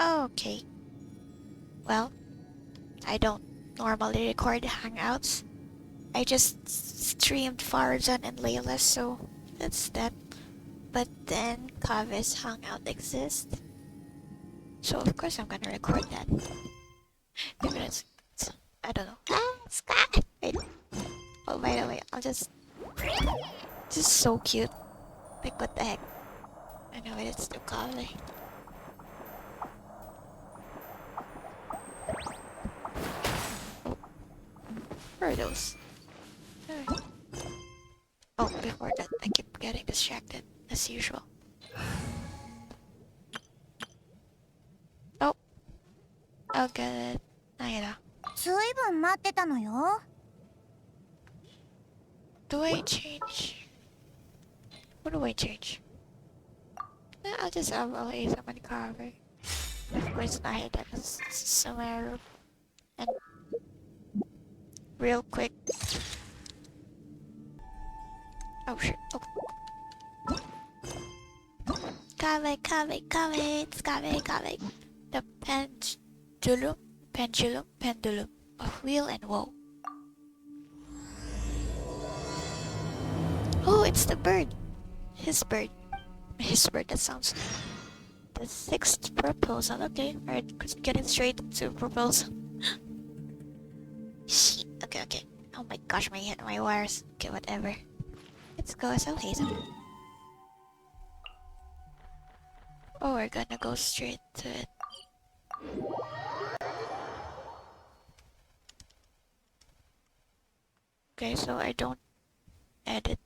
Okay. Well, I don't normally record hangouts. I just streamed Farzan and Layla, so that's that. But then Kaveh's Hangout exists. So of course I'm gonna record that. Maybe I don't know. Ah, Sky! Wait. Oh, by the way, this is so cute. Like, what the heck? I know it's too Kaveh. Oh. Where are those? Alright. Oh, before that, I keep getting distracted, as usual. Oh. Oh, good. Naira. ずいぶん待ってたのよ。 Do I change? What do I change? Nah, I'll use some money cover. Of course, I that is somewhere. And real quick. Oh shit. Oh. Kaveh, it's Kaveh. The pendulum of wheel and woe. Oh, it's the bird. His bird, that sounds. The sixth proposal, okay. Alright, getting straight to proposal. Shit, okay. Oh my gosh, my wires. Okay, whatever. Let's go as a laser. Oh, we're gonna go straight to it. Okay, so I don't edit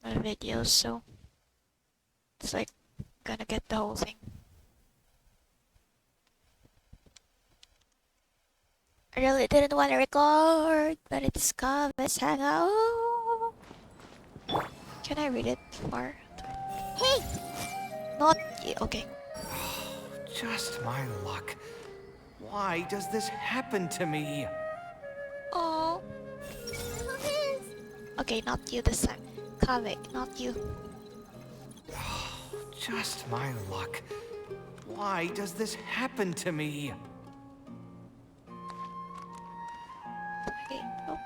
my videos, so it's like gonna get the whole thing. I really didn't want to record, but it's Kaveh's Hangout. Can I read it far? Hey! Not okay. Just my luck. Why does this happen to me? Oh. Okay, not you this time. Kaveh, not you. Just my luck. Why does this happen to me? Okay. Oh.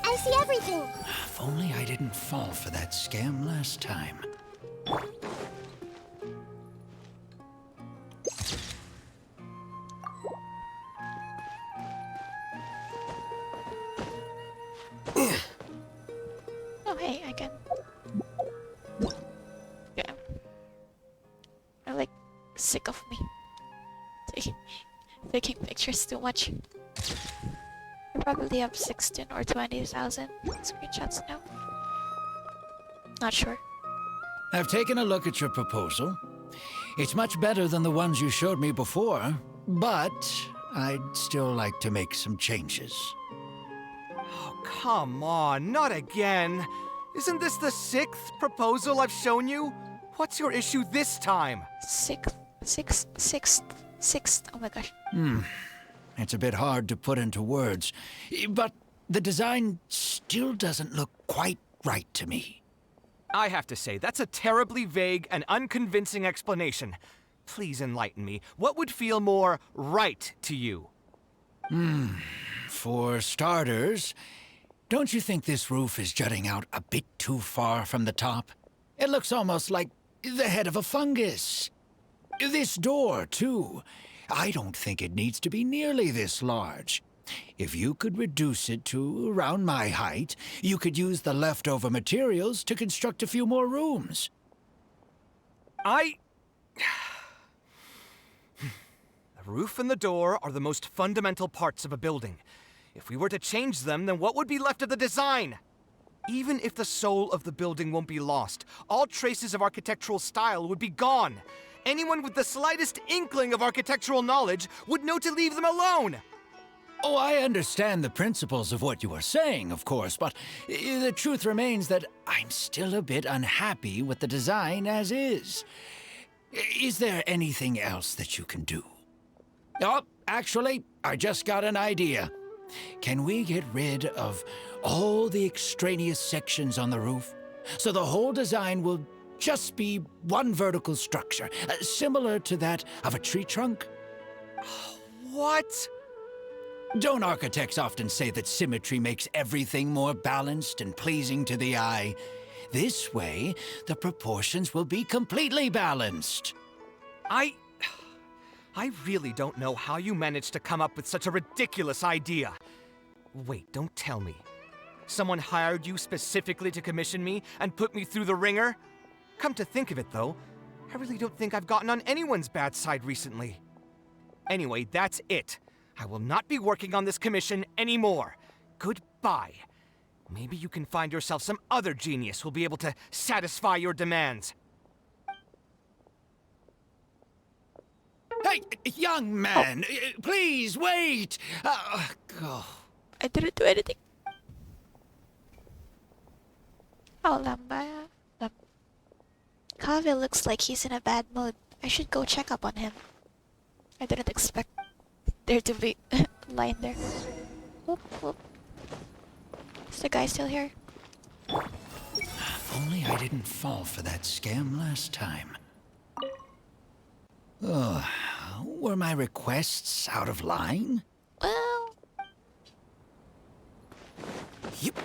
I see everything. If only I didn't fall for that scam last time. Oh, hey, I can. Yeah. I'm like sick of me taking pictures too much. I probably have 16 or 20,000 screenshots now. Not sure. I've taken a look at your proposal. It's much better than the ones you showed me before, but I'd still like to make some changes. Oh, come on, not again. Isn't this the 6th proposal I've shown you? What's your issue this time? Sixth. Oh my gosh. It's a bit hard to put into words, but the design still doesn't look quite right to me. I have to say, that's a terribly vague and unconvincing explanation. Please enlighten me. What would feel more right to you? For starters, don't you think this roof is jutting out a bit too far from the top? It looks almost like the head of a fungus. This door, too. I don't think it needs to be nearly this large. If you could reduce it to around my height, you could use the leftover materials to construct a few more rooms. The roof and the door are the most fundamental parts of a building. If we were to change them, then what would be left of the design? Even if the soul of the building won't be lost, all traces of architectural style would be gone. Anyone with the slightest inkling of architectural knowledge would know to leave them alone. Oh, I understand the principles of what you are saying, of course, but the truth remains that I'm still a bit unhappy with the design as is. Is there anything else that you can do? Oh, actually, I just got an idea. Can we get rid of all the extraneous sections on the roof, so the whole design will just be one vertical structure, similar to that of a tree trunk? What? Don't architects often say that symmetry makes everything more balanced and pleasing to the eye? This way, the proportions will be completely balanced. I really don't know how you managed to come up with such a ridiculous idea. Wait, don't tell me. Someone hired you specifically to commission me and put me through the ringer? Come to think of it, though, I really don't think I've gotten on anyone's bad side recently. Anyway, that's it. I will not be working on this commission anymore. Goodbye. Maybe you can find yourself some other genius who'll be able to satisfy your demands. Hey, young man, please wait! Oh. I didn't do anything. Oh, Kaveh looks like he's in a bad mood. I should go check up on him. I didn't expect there to be a line there. Whoop, whoop. Is the guy still here? If only I didn't fall for that scam last time. Oh, were my requests out of line? Well, Yep.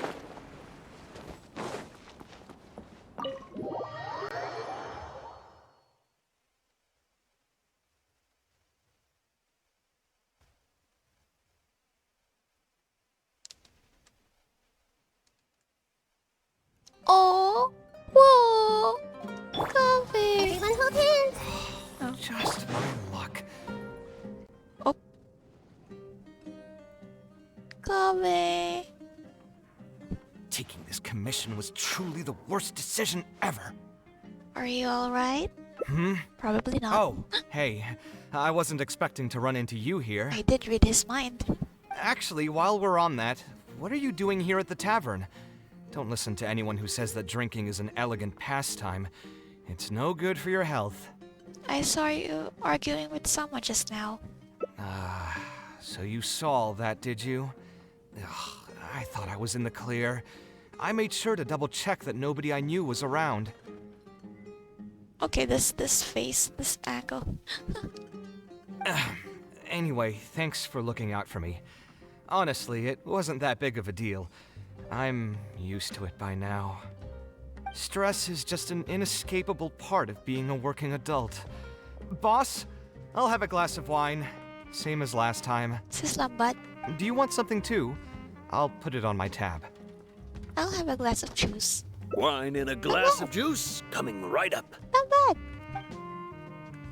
oh, whoa, Kaveh. Everyone hold hands. Just my luck. Oh, Kaveh. Taking this commission was truly the worst decision ever. Are you alright? Probably not. Oh, hey, I wasn't expecting to run into you here. I did read his mind. Actually, while we're on that, what are you doing here at the tavern? Don't listen to anyone who says that drinking is an elegant pastime. It's no good for your health. I saw you arguing with someone just now. So you saw all that, did you? Ugh, I thought I was in the clear. I made sure to double check that nobody I knew was around. Okay, this face, this angle. Anyway, thanks for looking out for me. Honestly, it wasn't that big of a deal. I'm used to it by now. Stress is just an inescapable part of being a working adult. Boss, I'll have a glass of wine. Same as last time. Sis lambat. Do you want something too? I'll put it on my tab. I'll have a glass of juice. Wine in a glass of juice, coming right up. Not bad.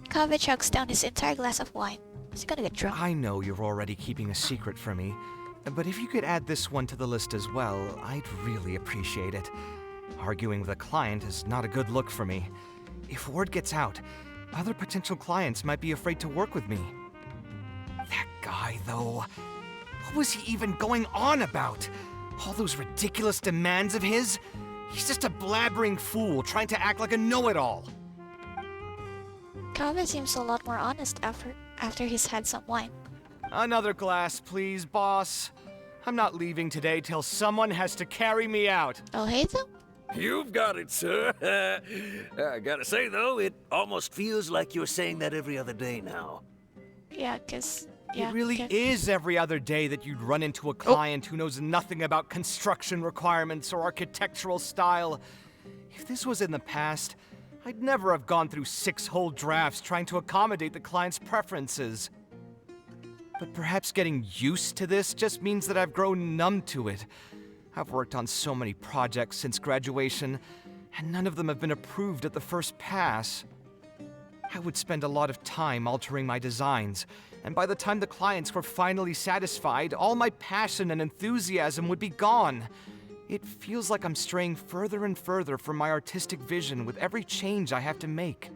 Kaveh chugs down his entire glass of wine. Is he gonna get drunk? I know you're already keeping a secret from me, but if you could add this one to the list as well, I'd really appreciate it. Arguing with a client is not a good look for me. If word gets out, other potential clients might be afraid to work with me. That guy, though, what was he even going on about? All those ridiculous demands of his? He's just a blabbering fool trying to act like a know-it-all. Kaveh seems a lot more honest after he's had some wine. Another glass, please, boss. I'm not leaving today till someone has to carry me out. Oh, hey, though? You've got it, sir. I gotta say, though, it almost feels like you're saying that every other day now. Yeah, cause... Yeah, It really okay. is every other day that you'd run into a client who knows nothing about construction requirements or architectural style. If this was in the past, I'd never have gone through 6 whole drafts trying to accommodate the client's preferences. But perhaps getting used to this just means that I've grown numb to it. I've worked on so many projects since graduation, and none of them have been approved at the first pass. I would spend a lot of time altering my designs, and by the time the clients were finally satisfied, all my passion and enthusiasm would be gone. It feels like I'm straying further and further from my artistic vision with every change I have to make.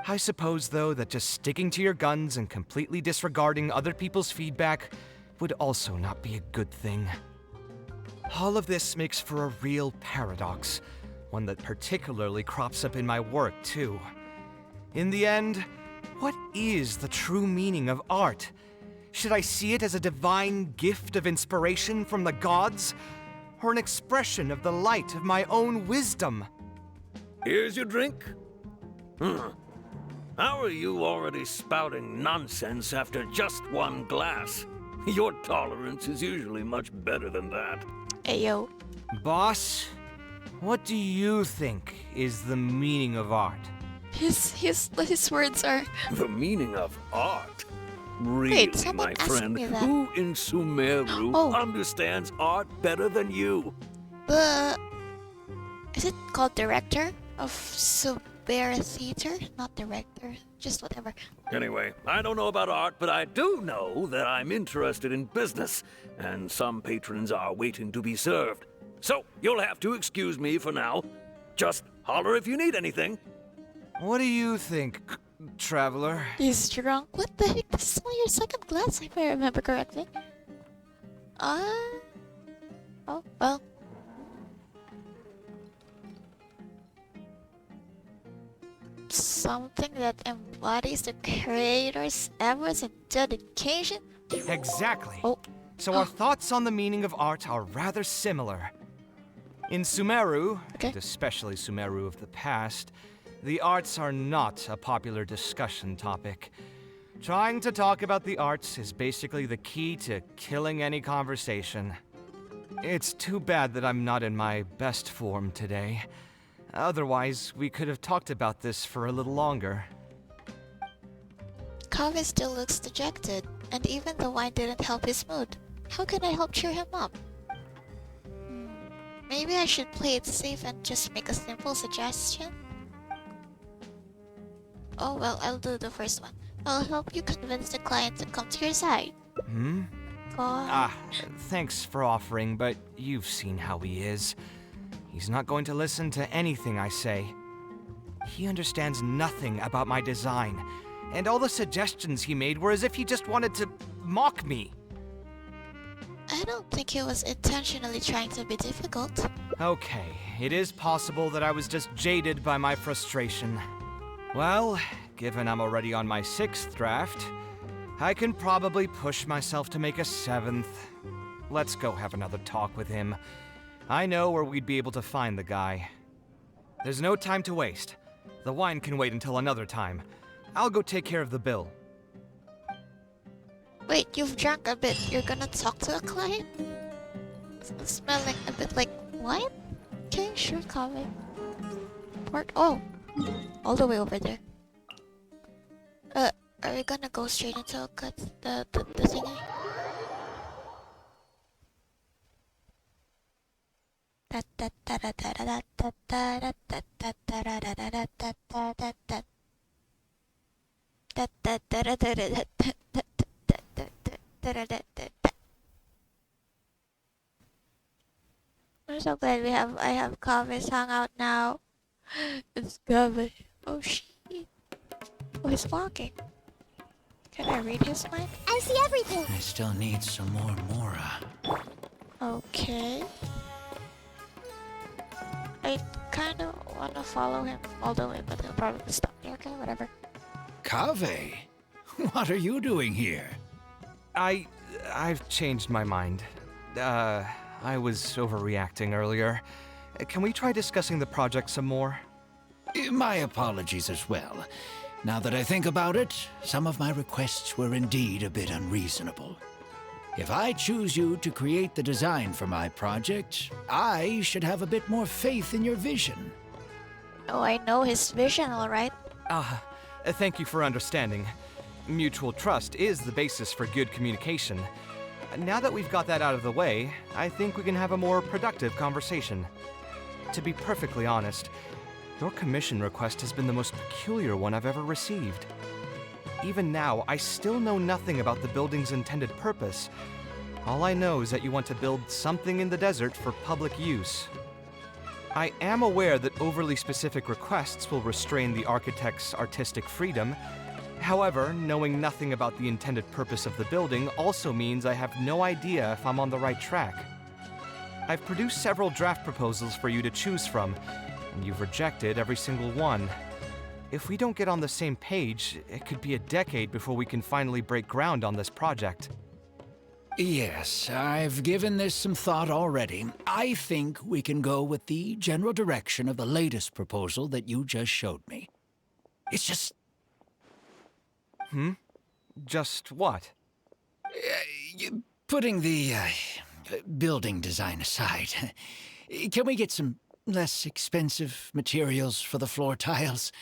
I suppose, though, that just sticking to your guns and completely disregarding other people's feedback would also not be a good thing. All of this makes for a real paradox, one that particularly crops up in my work, too. In the end, what is the true meaning of art? Should I see it as a divine gift of inspiration from the gods, or an expression of the light of my own wisdom? Here's your drink. How are you already spouting nonsense after just one glass? Your tolerance is usually much better than that. Ayo. Boss, what do you think is the meaning of art? His words are. The meaning of art? Really, someone my asked friend, me that. who in Sumeru Oh. understands art better than you? Is it called director of Subera Theater? Not director, just whatever. Anyway, I don't know about art, but I do know that I'm interested in business, and some patrons are waiting to be served. So, you'll have to excuse me for now. Just holler if you need anything. What do you think, traveler? He's drunk. What the heck? This is only your second glass, if I remember correctly. Oh, well. Something that embodies the creator's efforts and dedication? Exactly. Oh. So our thoughts on the meaning of art are rather similar. In Sumeru, Okay. and especially Sumeru of the past, the arts are not a popular discussion topic. Trying to talk about the arts is basically the key to killing any conversation. It's too bad that I'm not in my best form today. Otherwise, we could have talked about this for a little longer. Kaveh still looks dejected, and even the wine didn't help his mood. How can I help cheer him up? Maybe I should play it safe and just make a simple suggestion? Oh well, I'll do the first one. I'll help you convince the client to come to your side. Hmm? Go on. Ah, thanks for offering, but you've seen how he is. He's not going to listen to anything I say. He understands nothing about my design, and all the suggestions he made were as if he just wanted to mock me. I don't think he was intentionally trying to be difficult. Okay, it is possible that I was just jaded by my frustration. Well, given I'm already on my 6th draft, I can probably push myself to make a 7th. Let's go have another talk with him. I know where we'd be able to find the guy. There's no time to waste. The wine can wait until another time. I'll go take care of the bill. Wait, you've drunk a bit. You're gonna talk to a client? It's smelling a bit like wine? Okay, sure, Kaveh. Port. Oh, all the way over there. Are we gonna go straight into a cut the thingy? I'm so glad I have Kaveh's Hangout now. It's Kaveh. Oh shit. Oh, he's walking. Can I read his mind? I see everything. I still need some more Mora. Okay. I kind of want to follow him all the way, but he'll probably stop me. Okay, whatever. Kaveh, what are you doing here? I've changed my mind. I was overreacting earlier. Can we try discussing the project some more? My apologies as well. Now that I think about it, some of my requests were indeed a bit unreasonable. If I choose you to create the design for my project, I should have a bit more faith in your vision. Oh, I know his vision, alright. Thank you for understanding. Mutual trust is the basis for good communication. Now that we've got that out of the way, I think we can have a more productive conversation. To be perfectly honest, your commission request has been the most peculiar one I've ever received. Even now, I still know nothing about the building's intended purpose. All I know is that you want to build something in the desert for public use. I am aware that overly specific requests will restrain the architect's artistic freedom. However, knowing nothing about the intended purpose of the building also means I have no idea if I'm on the right track. I've produced several draft proposals for you to choose from, and you've rejected every single one. If we don't get on the same page, it could be a decade before we can finally break ground on this project. Yes, I've given this some thought already. I think we can go with the general direction of the latest proposal that you just showed me. It's just Just what? Putting the building design aside, can we get some less expensive materials for the floor tiles?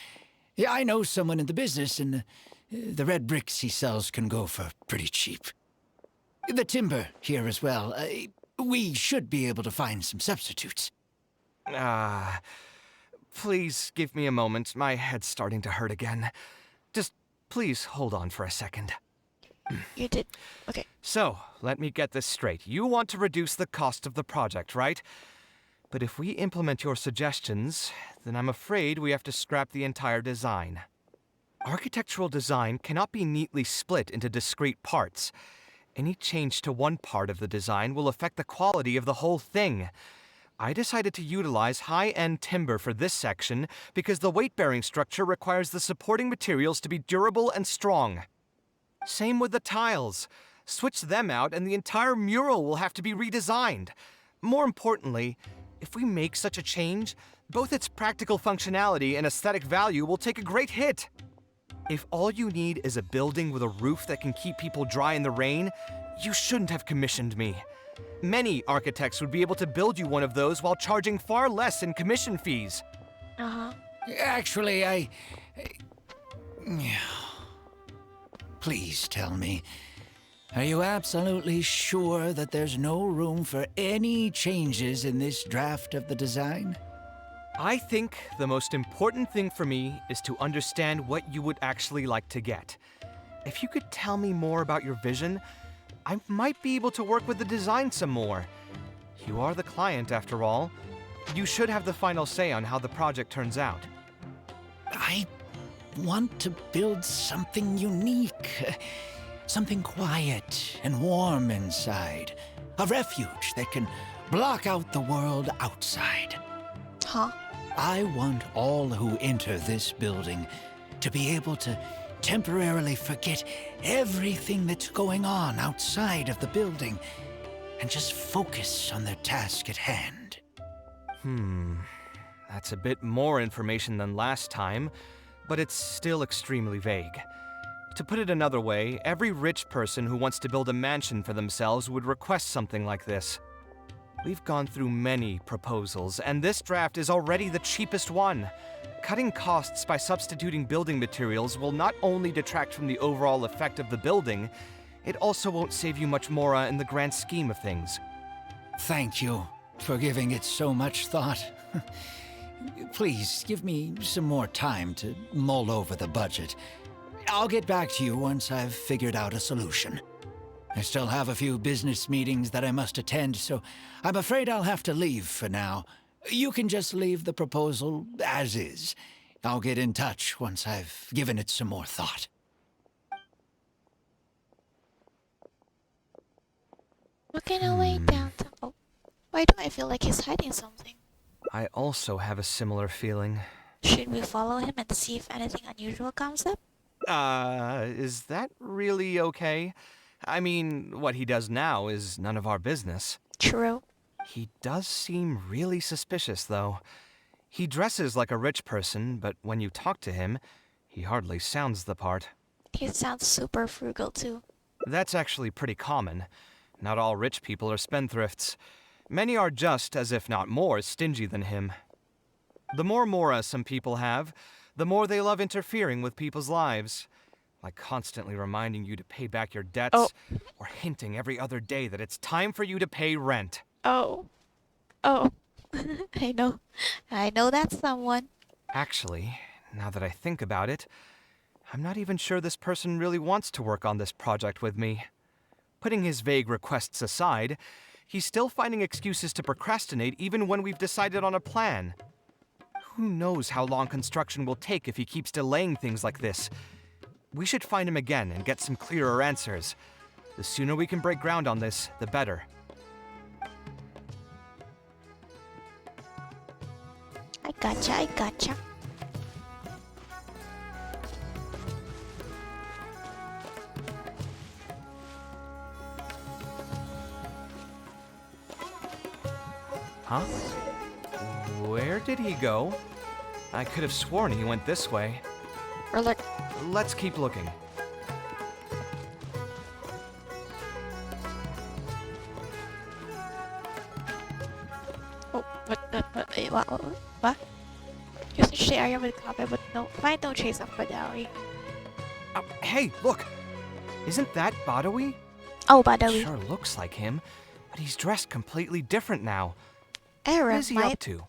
Yeah, I know someone in the business, and the red bricks he sells can go for pretty cheap. The timber here as well. We should be able to find some substitutes. Please give me a moment. My head's starting to hurt again. Just please hold on for a second. You did. Okay. So, let me get this straight. You want to reduce the cost of the project, right? But if we implement your suggestions, then I'm afraid we have to scrap the entire design. Architectural design cannot be neatly split into discrete parts. Any change to one part of the design will affect the quality of the whole thing. I decided to utilize high-end timber for this section because the weight-bearing structure requires the supporting materials to be durable and strong. Same with the tiles. Switch them out and the entire mural will have to be redesigned. More importantly, if we make such a change, both its practical functionality and aesthetic value will take a great hit. If all you need is a building with a roof that can keep people dry in the rain, you shouldn't have commissioned me. Many architects would be able to build you one of those while charging far less in commission fees. Actually, Please tell me, are you absolutely sure that there's no room for any changes in this draft of the design? I think the most important thing for me is to understand what you would actually like to get. If you could tell me more about your vision, I might be able to work with the design some more. You are the client, after all. You should have the final say on how the project turns out. I want to build something unique. Something quiet and warm inside. A refuge that can block out the world outside. Huh? I want all who enter this building to be able to temporarily forget everything that's going on outside of the building and just focus on their task at hand. That's a bit more information than last time, but it's still extremely vague. To put it another way, every rich person who wants to build a mansion for themselves would request something like this. We've gone through many proposals, and this draft is already the cheapest one. Cutting costs by substituting building materials will not only detract from the overall effect of the building, it also won't save you much more in the grand scheme of things. Thank you for giving it so much thought. Please give me some more time to mull over the budget. I'll get back to you once I've figured out a solution. I still have a few business meetings that I must attend, so I'm afraid I'll have to leave for now. You can just leave the proposal as is. I'll get in touch once I've given it some more thought. Looking away down the... Oh, why do I feel like he's hiding something? I also have a similar feeling. Should we follow him and see if anything unusual comes up? Is that really okay? I mean, what he does now is none of our business. True. He does seem really suspicious, though. He dresses like a rich person, but when you talk to him, he hardly sounds the part. He sounds super frugal, too. That's actually pretty common. Not all rich people are spendthrifts. Many are just, as if not more, stingy than him. The more mora some people have, the more they love interfering with people's lives. Like constantly reminding you to pay back your debts, or hinting every other day that it's time for you to pay rent. Oh. I know that's someone. Actually, now that I think about it, I'm not even sure this person really wants to work on this project with me. Putting his vague requests aside, he's still finding excuses to procrastinate even when we've decided on a plan. Who knows how long construction will take if he keeps delaying things like this? We should find him again and get some clearer answers. The sooner we can break ground on this, the better. I gotcha. Huh? Where did he go? I could have sworn he went this way. Or like, Let's keep looking. Wait, what? What? You search the area with Kaveh, but find no trace of Badawi. Hey, look! Isn't that Badawi? Oh, Badawi. Sure looks like him, but he's dressed completely different now. What is he up Eremite. to?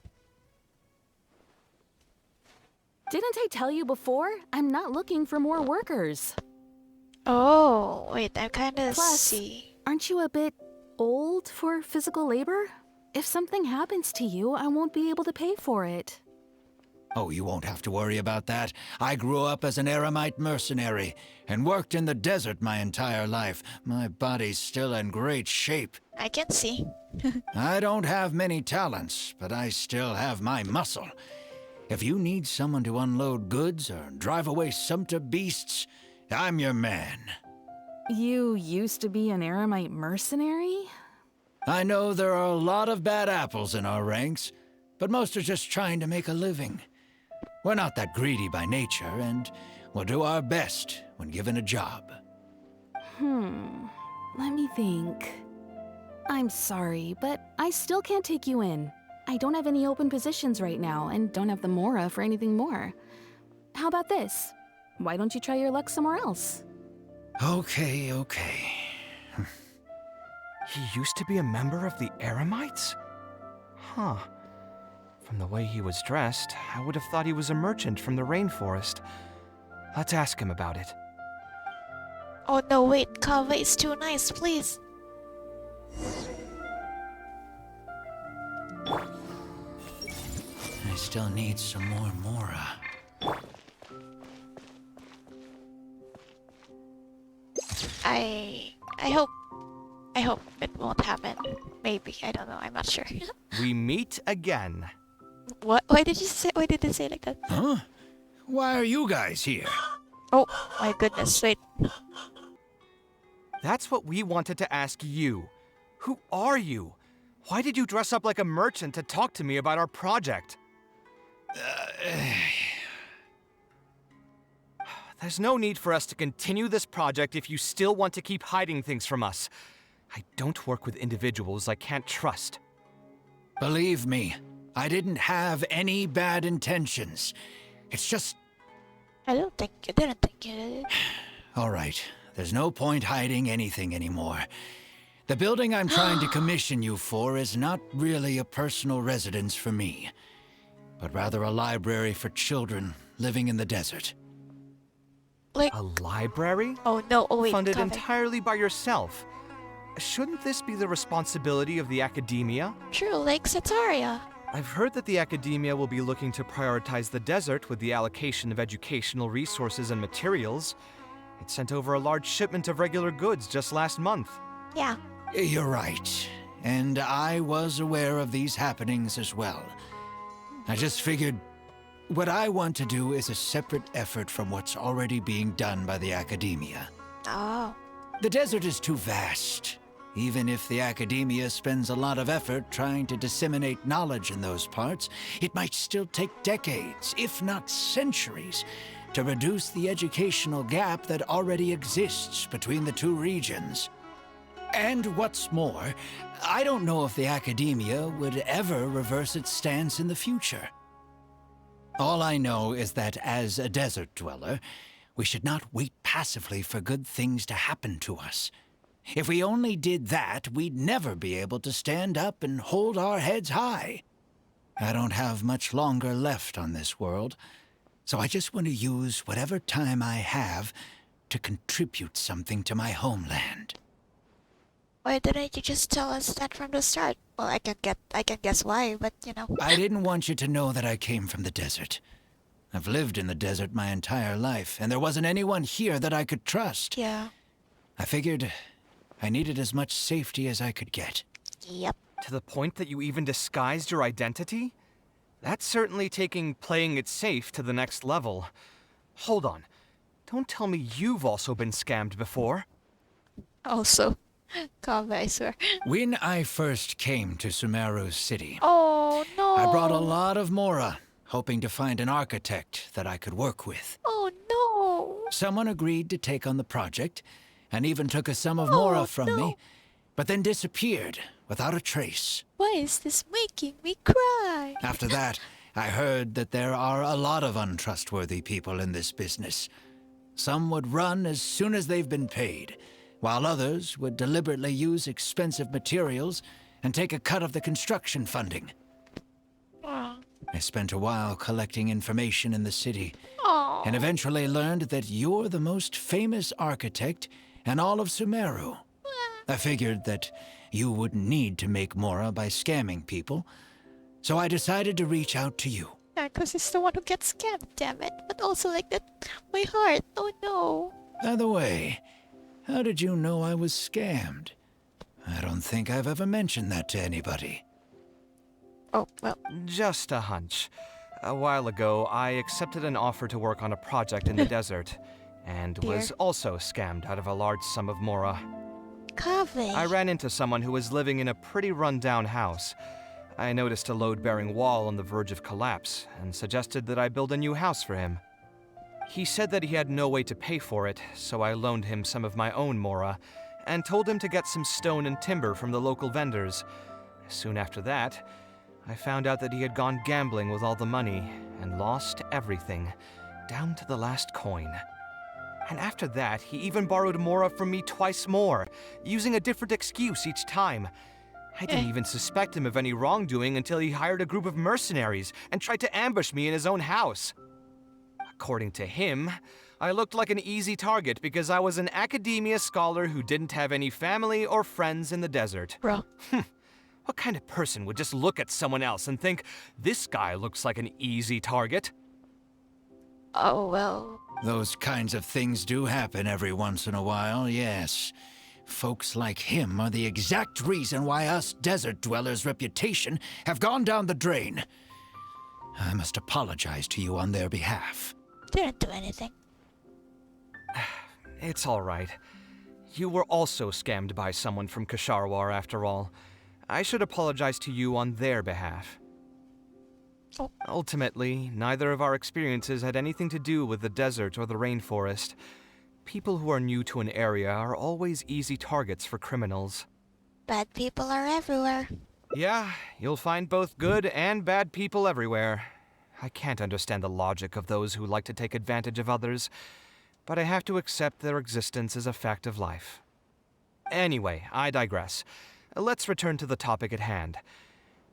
Didn't I tell you before? I'm not looking for more workers. Oh, wait, I kinda Plus, see. aren't you a bit old for physical labor? If something happens to you, I won't be able to pay for it. Oh, you won't have to worry about that. I grew up as an Eremite mercenary and worked in the desert my entire life. My body's still in great shape. I can see. I don't have many talents, but I still have my muscle. If you need someone to unload goods or drive away sumpter beasts, I'm your man. You used to be an Eremite mercenary? I know there are a lot of bad apples in our ranks, but most are just trying to make a living. We're not that greedy by nature, and we'll do our best when given a job. Let me think. I'm sorry, but I still can't take you in. I don't have any open positions right now, and don't have the Mora for anything more. How about this? Why don't you try your luck somewhere else? Okay. He used to be a member of the Eremites? Huh. From the way he was dressed, I would have thought he was a merchant from the rainforest. Let's ask him about it. Oh no, wait, Kaveh is too nice, please. I still need some more Mora. I hope it won't happen. Maybe, I don't know, I'm not sure. We meet again. What? Why did you say it like that? Huh? Why are you guys here? Oh, my goodness, wait. That's what we wanted to ask you. Who are you? Why did you dress up like a merchant to talk to me about our project? There's no need for us to continue this project if you still want to keep hiding things from us. I don't work with individuals I can't trust. Believe me, I didn't have any bad intentions. It's just... I didn't think you did. All right, there's no point hiding anything anymore. The building I'm trying to commission you for is not really a personal residence for me, but rather a library for children living in the desert. Like, A library? oh no, oh wait, Funded Kaveh. entirely by yourself. Shouldn't this be the responsibility of the academia? True, like Sataria. I've heard that the academia will be looking to prioritize the desert with the allocation of educational resources and materials. It sent over a large shipment of regular goods just last month. Yeah. You're right, and I was aware of these happenings as well. I just figured what I want to do is a separate effort from what's already being done by the academia. Oh. The desert is too vast. Even if the academia spends a lot of effort trying to disseminate knowledge in those parts, it might still take decades, if not centuries, to reduce the educational gap that already exists between the two regions. And what's more, I don't know if the academia would ever reverse its stance in the future. All I know is that as a desert dweller, we should not wait passively for good things to happen to us. If we only did that, we'd never be able to stand up and hold our heads high. I don't have much longer left on this world, so I just want to use whatever time I have to contribute something to my homeland. Why didn't you just tell us that from the start? Well, I can guess why, but you know. I didn't want you to know that I came from the desert. I've lived in the desert my entire life, and there wasn't anyone here that I could trust. Yeah. I figured I needed as much safety as I could get. Yep. To the point that you even disguised your identity? That's certainly taking playing it safe to the next level. Hold on. Don't tell me you've also been scammed before. Also, Kaveh, I swear. When I first came to Sumeru City, Oh no. I brought a lot of Mora, hoping to find an architect that I could work with. Oh no. Someone agreed to take on the project, and even took a sum of Mora from me, but then disappeared without a trace. Why is this making me cry? After that, I heard that there are a lot of untrustworthy people in this business. Some would run as soon as they've been paid, while others would deliberately use expensive materials and take a cut of the construction funding. Aw. I spent a while collecting information in the city, Aw. and eventually learned that you're the most famous architect in all of Sumeru. I figured that you wouldn't need to make Mora by scamming people, so I decided to reach out to you. Yeah, because he's the one who gets scammed, damn it. But also like that, my heart, oh no. By the way, how did you know I was scammed? I don't think I've ever mentioned that to anybody. Oh, well, Just a hunch. A while ago, I accepted an offer to work on a project in the desert, and was Dear. also scammed out of a large sum of Mora. Kaveh. I ran into someone who was living in a pretty run-down house. I noticed a load-bearing wall on the verge of collapse, and suggested that I build a new house for him. He said that he had no way to pay for it, so I loaned him some of my own Mora, and told him to get some stone and timber from the local vendors. Soon after that, I found out that he had gone gambling with all the money, and lost everything, down to the last coin. And after that, he even borrowed Mora from me twice more, using a different excuse each time. I didn't even suspect him of any wrongdoing until he hired a group of mercenaries and tried to ambush me in his own house. According to him, I looked like an easy target because I was an academia scholar who didn't have any family or friends in the desert. Bro. What kind of person would just look at someone else and think, this guy looks like an easy target? Oh, well. Those kinds of things do happen every once in a while, yes. Folks like him are the exact reason why us desert dwellers' reputation have gone down the drain. I must apologize to you on their behalf. Didn't do anything. It's all right. You were also scammed by someone from Kasharwar after all. I should apologize to you on their behalf. Oh. Ultimately, neither of our experiences had anything to do with the desert or the rainforest. People who are new to an area are always easy targets for criminals. Bad people are everywhere. Yeah, you'll find both good and bad people everywhere. I can't understand the logic of those who like to take advantage of others, but I have to accept their existence as a fact of life. Anyway, I digress. Let's return to the topic at hand.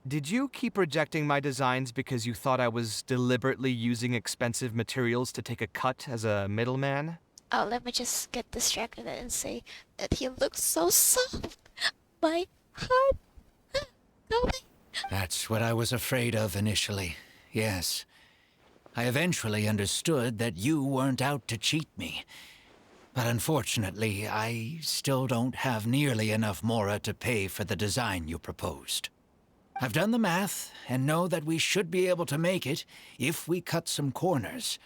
Did you keep rejecting my designs because you thought I was deliberately using expensive materials to take a cut as a middleman? Oh, let me just get distracted and say that he looks so soft. My heart. Kaveh. That's what I was afraid of initially, yes. I eventually understood that you weren't out to cheat me. But unfortunately, I still don't have nearly enough Mora to pay for the design you proposed. I've done the math and know that we should be able to make it if we cut some corners.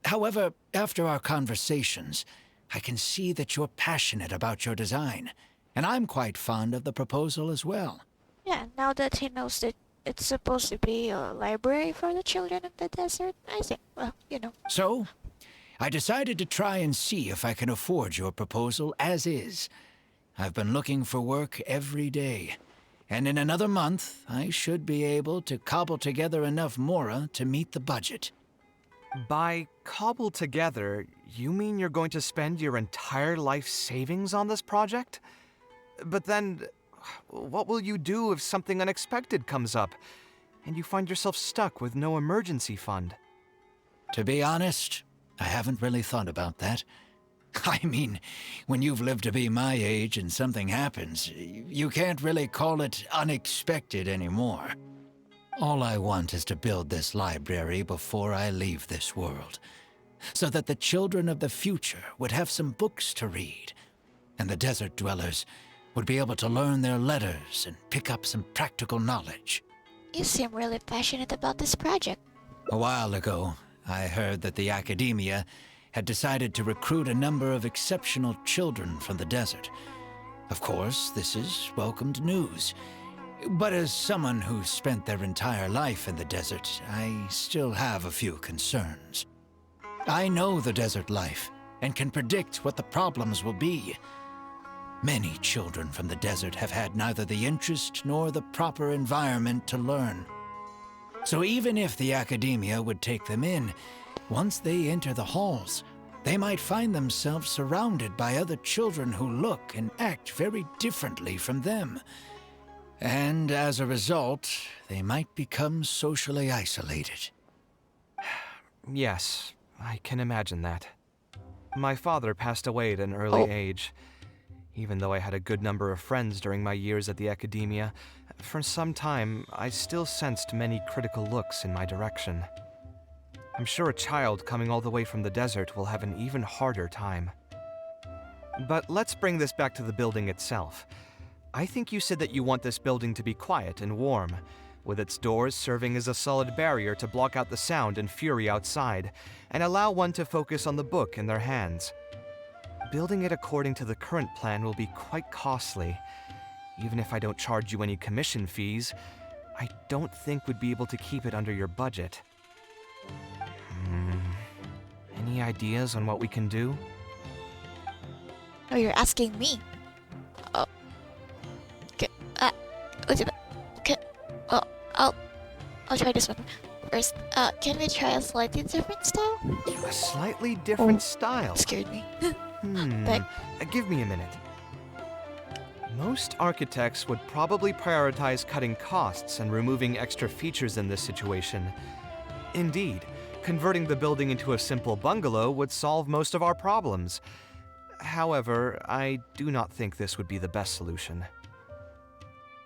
However, after our conversations, I can see that you're passionate about your design, and I'm quite fond of the proposal as well. Yeah, now that he knows that it's supposed to be a library for the children of the desert, I think, well, you know. So, I decided to try and see if I can afford your proposal as is. I've been looking for work every day, and in another month, I should be able to cobble together enough Mora to meet the budget. By cobble together, you mean you're going to spend your entire life savings on this project? But then, what will you do if something unexpected comes up, and you find yourself stuck with no emergency fund? To be honest, I haven't really thought about that. I mean, when you've lived to be my age and something happens, you can't really call it unexpected anymore. All I want is to build this library before I leave this world, so that the children of the future would have some books to read, and the desert dwellers would be able to learn their letters and pick up some practical knowledge. You seem really passionate about this project. A while ago, I heard that the academia had decided to recruit a number of exceptional children from the desert. Of course, this is welcomed news. But as someone who spent their entire life in the desert, I still have a few concerns. I know the desert life and can predict what the problems will be. Many children from the desert have had neither the interest nor the proper environment to learn. So even if the academia would take them in, once they enter the halls, they might find themselves surrounded by other children who look and act very differently from them. And as a result, they might become socially isolated. Yes, I can imagine that. My father passed away at an early age. Even though I had a good number of friends during my years at the academia, for some time I still sensed many critical looks in my direction. I'm sure a child coming all the way from the desert will have an even harder time. But let's bring this back to the building itself. I think you said that you want this building to be quiet and warm, with its doors serving as a solid barrier to block out the sound and fury outside, and allow one to focus on the book in their hands. Building it according to the current plan will be quite costly. Even if I don't charge you any commission fees, I don't think we'd be able to keep it under your budget. Any ideas on what we can do? Oh, you're asking me. Oh. Okay. Okay. Well, I'll try this one first. Can we try a slightly different style? A slightly different style. Scared me. Give me a minute. Most architects would probably prioritize cutting costs and removing extra features in this situation. Indeed, converting the building into a simple bungalow would solve most of our problems. However, I do not think this would be the best solution.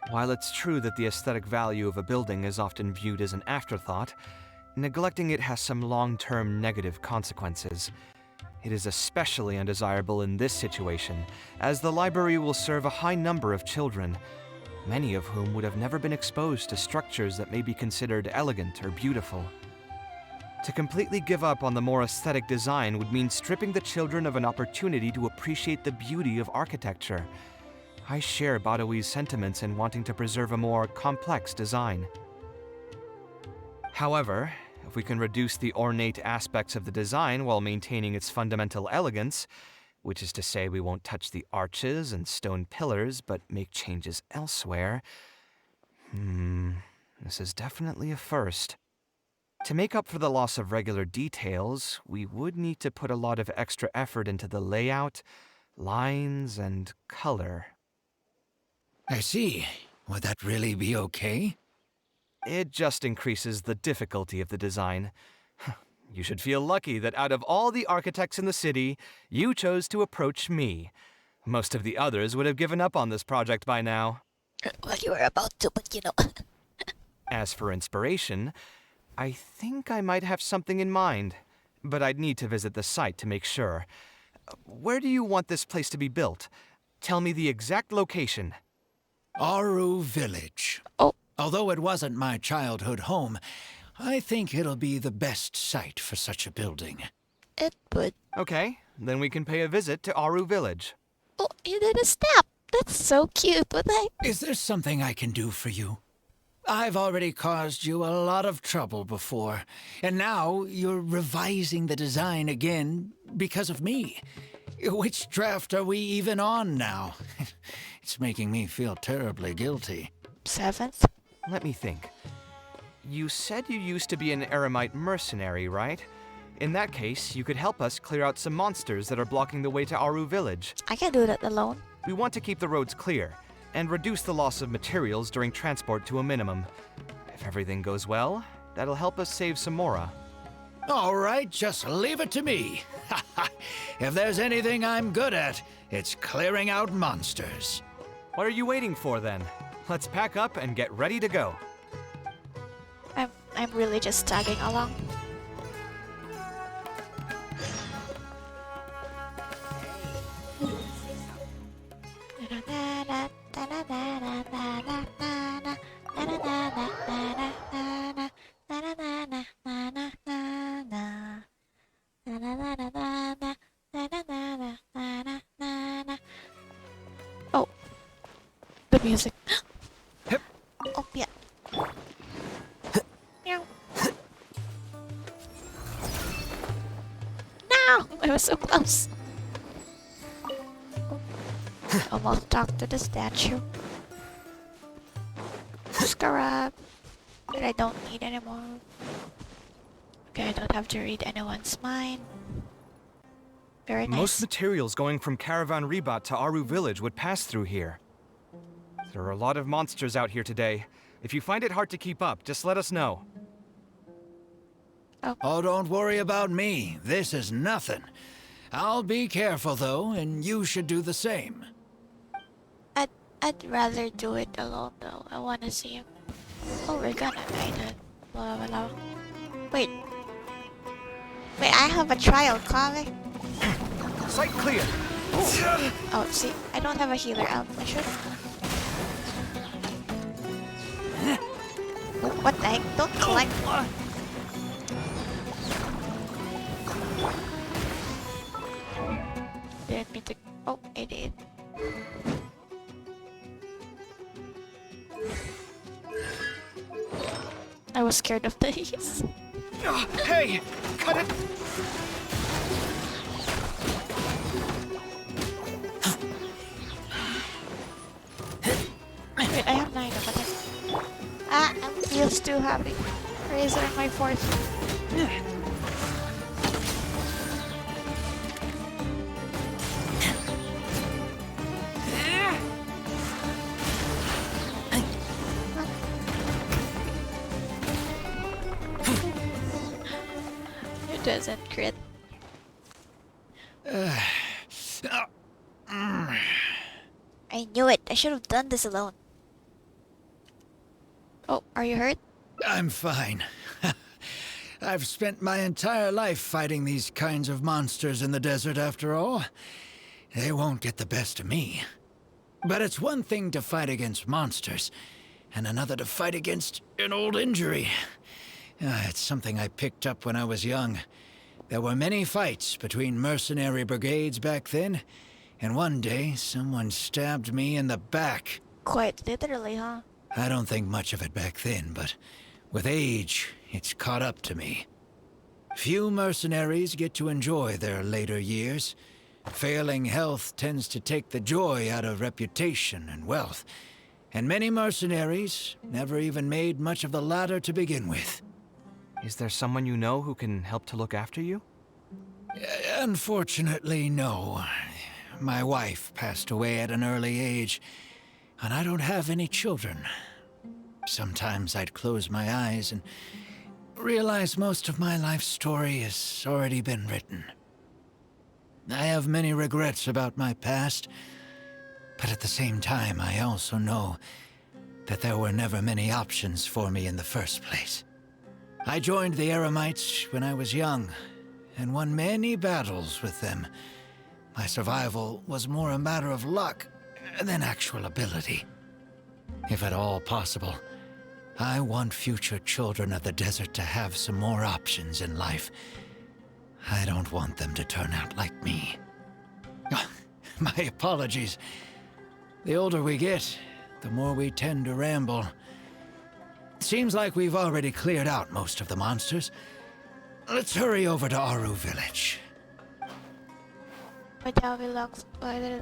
While it's true that the aesthetic value of a building is often viewed as an afterthought, neglecting it has some long-term negative consequences. It is especially undesirable in this situation, as the library will serve a high number of children, many of whom would have never been exposed to structures that may be considered elegant or beautiful. To completely give up on the more aesthetic design would mean stripping the children of an opportunity to appreciate the beauty of architecture. I share Badawi's sentiments in wanting to preserve a more complex design. However, if we can reduce the ornate aspects of the design while maintaining its fundamental elegance, which is to say we won't touch the arches and stone pillars but make changes elsewhere, this is definitely a first. To make up for the loss of regular details, we would need to put a lot of extra effort into the layout, lines, and color. I see. Would that really be okay? It just increases the difficulty of the design. You should feel lucky that out of all the architects in the city, you chose to approach me. Most of the others would have given up on this project by now. Well, you were about to, but you know. As for inspiration, I think I might have something in mind, but I'd need to visit the site to make sure. Where do you want this place to be built? Tell me the exact location. Aru Village. Oh. Although it wasn't my childhood home, I think it'll be the best site for such a building. It would. Okay, then we can pay a visit to Aru Village. Oh, you did a snap. That's so cute, but Is there something I can do for you? I've already caused you a lot of trouble before, and now you're revising the design again because of me. Which draft are we even on now? It's making me feel terribly guilty. 7th? Let me think. You said you used to be an Eremite mercenary, right? In that case, you could help us clear out some monsters that are blocking the way to Aru Village. I can do that alone. We want to keep the roads clear, and reduce the loss of materials during transport to a minimum. If everything goes well, that'll help us save some Mora. All right, just leave it to me. If there's anything I'm good at, it's clearing out monsters. What are you waiting for then? Let's pack up and get ready to go. I'm really just tagging along. Oh, the music. Oh, yeah. Meow. No! I was so close. Almost talked to the statue. Scarab. That I don't need anymore. Okay, I don't have to read anyone's mind. Very nice. Most materials going from Caravan Ribat to Aru Village would pass through here. There are a lot of monsters out here today. If you find it hard to keep up, just let us know. Oh, don't worry about me. This is nothing. I'll be careful, though, and you should do the same. I'd rather do it alone though. I wanna see him. Oh, we're gonna guide it. Blah, blah, blah. Wait. Wait, I have a trial, Kaveh. Sight clear! Oh, see, I don't have a healer out. I should. What the heck? Don't collect. Didn't mean to. Oh, I did. I was scared of these. Hey! Cut it! Wait, I have 9 of them. Ah, I'm feels too happy. Razor in my force. It doesn't crit. I knew it. I should have done this alone. Oh, are you hurt? I'm fine. I've spent my entire life fighting these kinds of monsters in the desert, after all. They won't get the best of me. But it's one thing to fight against monsters, and another to fight against an old injury. It's something I picked up when I was young. There were many fights between mercenary brigades back then, and one day someone stabbed me in the back. Quite literally, huh? I don't think much of it back then, but with age, it's caught up to me. Few mercenaries get to enjoy their later years. Failing health tends to take the joy out of reputation and wealth, and many mercenaries never even made much of the latter to begin with. Is there someone you know who can help to look after you? Unfortunately, no. My wife passed away at an early age, and I don't have any children. Sometimes I'd close my eyes and realize most of my life story has already been written. I have many regrets about my past, but at the same time I also know that there were never many options for me in the first place. I joined the Eremites when I was young, and won many battles with them. My survival was more a matter of luck than actual ability. If at all possible, I want future children of the desert to have some more options in life. I don't want them to turn out like me. My apologies. The older we get, the more we tend to ramble. Seems like we've already cleared out most of the monsters. Let's hurry over to Aru Village. My tower belongs Fear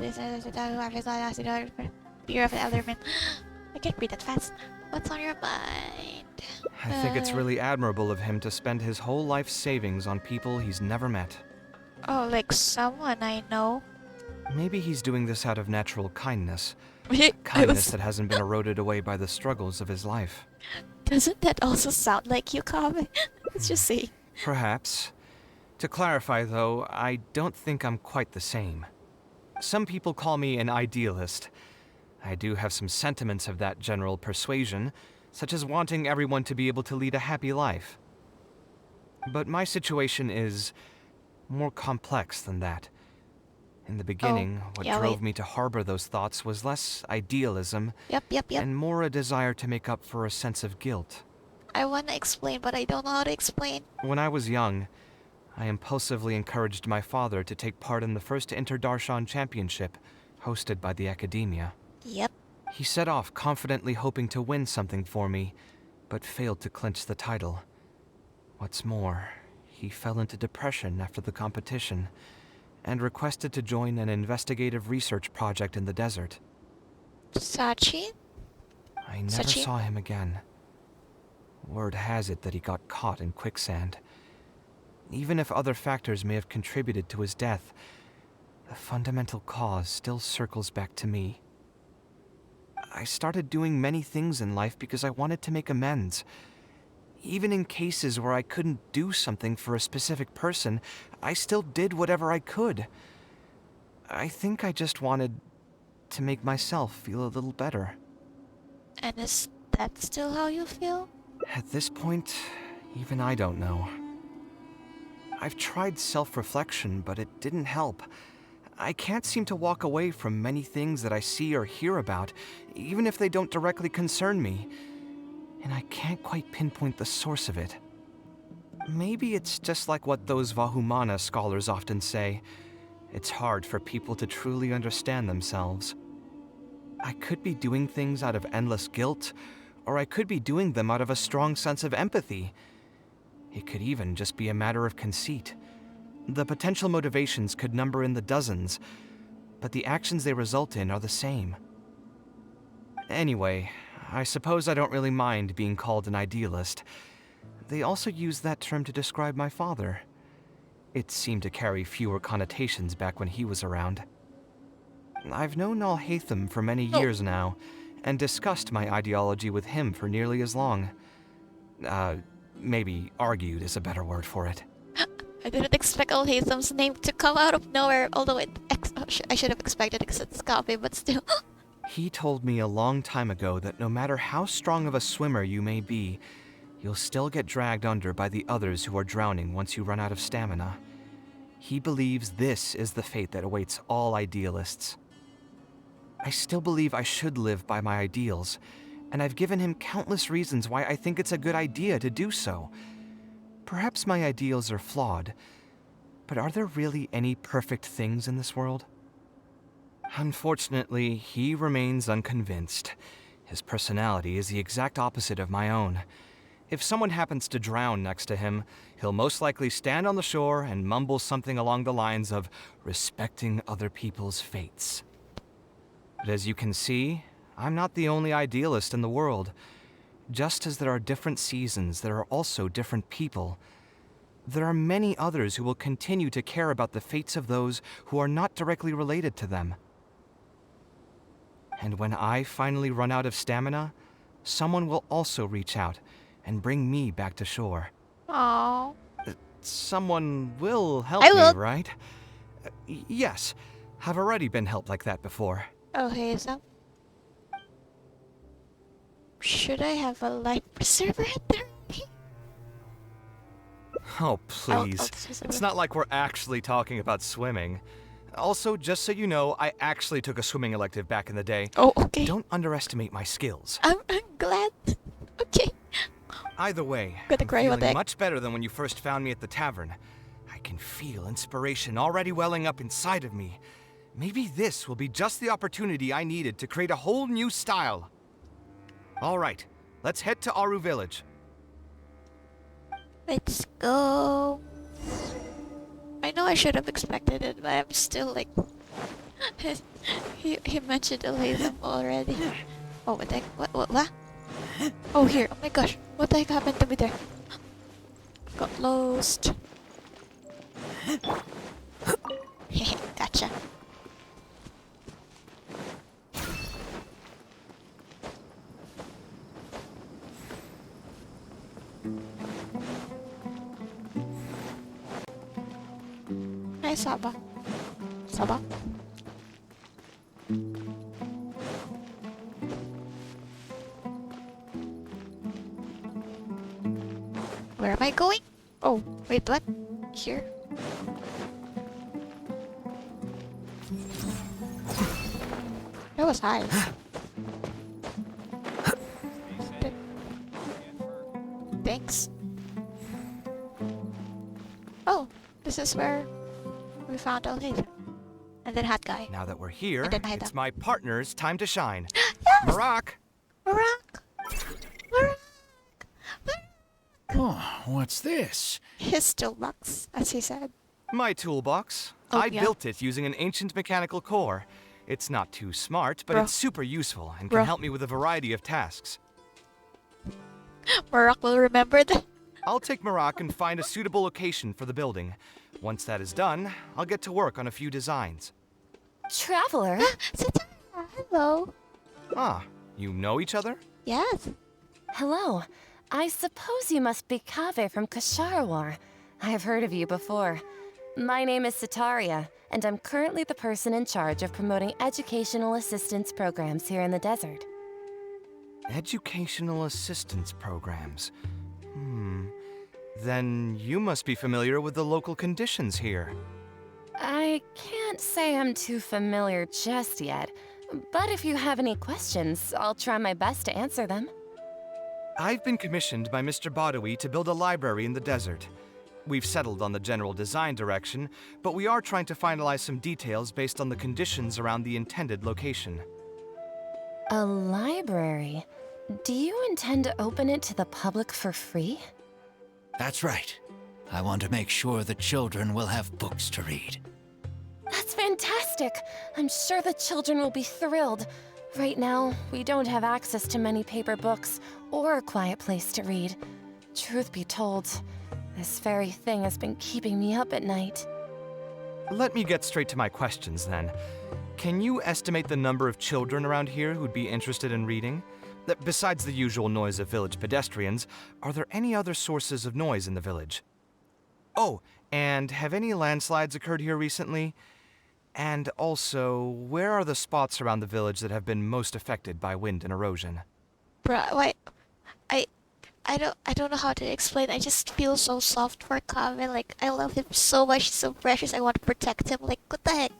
of the Elderman. I can't read that fast. What's on your mind? I think it's really admirable of him to spend his whole life savings on people he's never met. Oh, like someone I know. Maybe he's doing this out of natural kindness. I Kindness was- that hasn't been eroded away by the struggles of his life. Doesn't that also sound like you, Kaveh? Let's just say. Perhaps. To clarify, though, I don't think I'm quite the same. Some people call me an idealist. I do have some sentiments of that general persuasion, such as wanting everyone to be able to lead a happy life. But my situation is more complex than that. In the beginning, what drove me to harbor those thoughts was less idealism Yep. and more a desire to make up for a sense of guilt. I wanna explain, but I don't know how to explain. When I was young, I impulsively encouraged my father to take part in the first Inter-Darshan Championship, hosted by the Academia. Yep. He set off confidently hoping to win something for me, but failed to clinch the title. What's more, he fell into depression after the competition, and requested to join an investigative research project in the desert. Sachi? I never Sachi? saw him again. Word has it that he got caught in quicksand. Even if other factors may have contributed to his death, the fundamental cause still circles back to me. I started doing many things in life because I wanted to make amends. Even in cases where I couldn't do something for a specific person, I still did whatever I could. I think I just wanted to make myself feel a little better. And is that still how you feel? At this point, even I don't know. I've tried self-reflection, but it didn't help. I can't seem to walk away from many things that I see or hear about, even if they don't directly concern me. And I can't quite pinpoint the source of it. Maybe it's just like what those Vahumana scholars often say. It's hard for people to truly understand themselves. I could be doing things out of endless guilt, or I could be doing them out of a strong sense of empathy. It could even just be a matter of conceit. The potential motivations could number in the dozens, but the actions they result in are the same. Anyway, I suppose I don't really mind being called an idealist. They also used that term to describe my father. It seemed to carry fewer connotations back when he was around. I've known Al-Haytham for many years now, and discussed my ideology with him for nearly as long. Maybe argued is a better word for it. I didn't expect Al-Haytham's name to come out of nowhere, although I should have expected it because it's Kaveh, but still. He told me a long time ago that no matter how strong of a swimmer you may be, you'll still get dragged under by the others who are drowning once you run out of stamina. He believes this is the fate that awaits all idealists. I still believe I should live by my ideals, and I've given him countless reasons why I think it's a good idea to do so. Perhaps my ideals are flawed, but are there really any perfect things in this world? Unfortunately, he remains unconvinced. His personality is the exact opposite of my own. If someone happens to drown next to him, he'll most likely stand on the shore and mumble something along the lines of respecting other people's fates. But as you can see, I'm not the only idealist in the world. Just as there are different seasons, there are also different people. There are many others who will continue to care about the fates of those who are not directly related to them. And when I finally run out of stamina, someone will also reach out and bring me back to shore. Aww. Someone will help I will. me, right? Yes, I've already been helped like that before. Al-Haytham? Should I have a life preserver at there? Oh, please. just- It's not like we're actually talking about swimming. Also, just so you know, I actually took a swimming elective back in the day. Oh, okay. Don't underestimate my skills. I'm glad. Okay. Either way, Gotta I'm cry about feeling that. much better than when you first found me at the tavern. I can feel inspiration already welling up inside of me. Maybe this will be just the opportunity I needed to create a whole new style. All right, let's head to Aru Village. Let's go. I know I should have expected it, but I'm still like... he mentioned Al-Haytham already. Oh, what the heck? What? Oh, here. Oh my gosh. What the heck happened to me there? Got lost. Gotcha. Hi, Saba. Saba? Where am I going? Oh, wait, what? Here? That was high. Thanks. Oh, this is where we found Al-Haytham. And then Hat Guy. Now that we're here, I didn't hide it's them. my partner's time to shine. Yes! Marak! Marak! Marak! Oh, what's this? His toolbox, as he said. My toolbox. Oh, I yeah. built it using an ancient mechanical core. It's not too smart, but Bro. it's super useful and Bro. can help me with a variety of tasks. Marak will remember that. I'll take Marak and find a suitable location for the building. Once that is done, I'll get to work on a few designs. Traveler? Satara, hello. Ah, you know each other? Yes. Hello. I suppose you must be Kaveh from Kasharawar. I have heard of you before. My name is Sataria, and I'm currently the person in charge of promoting educational assistance programs here in the desert. Educational assistance programs. Then you must be familiar with the local conditions here. I can't say I'm too familiar just yet, but if you have any questions, I'll try my best to answer them. I've been commissioned by Mr. Badawi to build a library in the desert. We've settled on the general design direction, but we are trying to finalize some details based on the conditions around the intended location. A library? Do you intend to open it to the public for free? That's right. I want to make sure the children will have books to read. That's fantastic! I'm sure the children will be thrilled. Right now, we don't have access to many paper books or a quiet place to read. Truth be told, this very thing has been keeping me up at night. Let me get straight to my questions then. Can you estimate the number of children around here who'd be interested in reading? Besides the usual noise of village pedestrians, are there any other sources of noise in the village? Oh, and have any landslides occurred here recently? And also, where are the spots around the village that have been most affected by wind and erosion? Bruh, why? I don't know how to explain. I just feel so soft for Kaveh. Like, I love him so much. He's so precious. I want to protect him. Like, what the heck?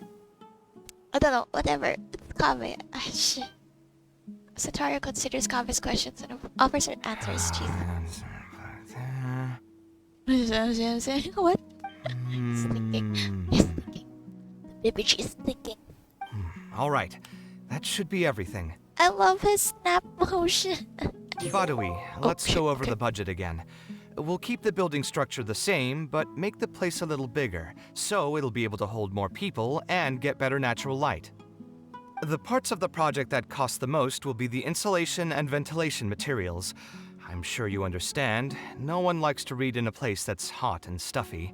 I don't know. Whatever. It's Kaveh. Sataria considers Kaveh's questions and offers her answers to you. What? He's thinking. He's thinking. The baby is thinking. All right, that should be everything. I love his snap motion. Badawi, let's shit, go over okay. the budget again. We'll keep the building structure the same, but make the place a little bigger, so it'll be able to hold more people and get better natural light. The parts of the project that cost the most will be the insulation and ventilation materials. I'm sure you understand, no one likes to read in a place that's hot and stuffy.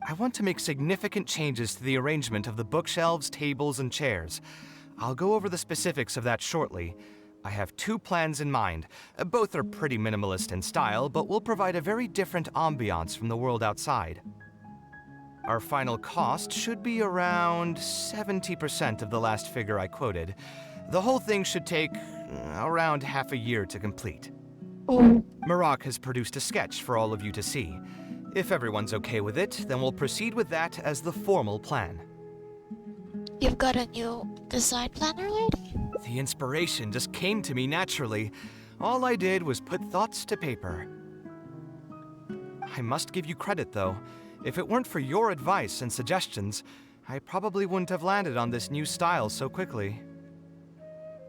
I want to make significant changes to the arrangement of the bookshelves, tables, and chairs. I'll go over the specifics of that shortly. I have two plans in mind. Both are pretty minimalist in style, but will provide a very different ambiance from the world outside. Our final cost should be around 70% of the last figure I quoted. The whole thing should take around half a year to complete. Marak has produced a sketch for all of you to see. If everyone's okay with it, then we'll proceed with that as the formal plan. You've got a new design plan already? The inspiration just came to me naturally. All I did was put thoughts to paper. I must give you credit, though. If it weren't for your advice and suggestions, I probably wouldn't have landed on this new style so quickly.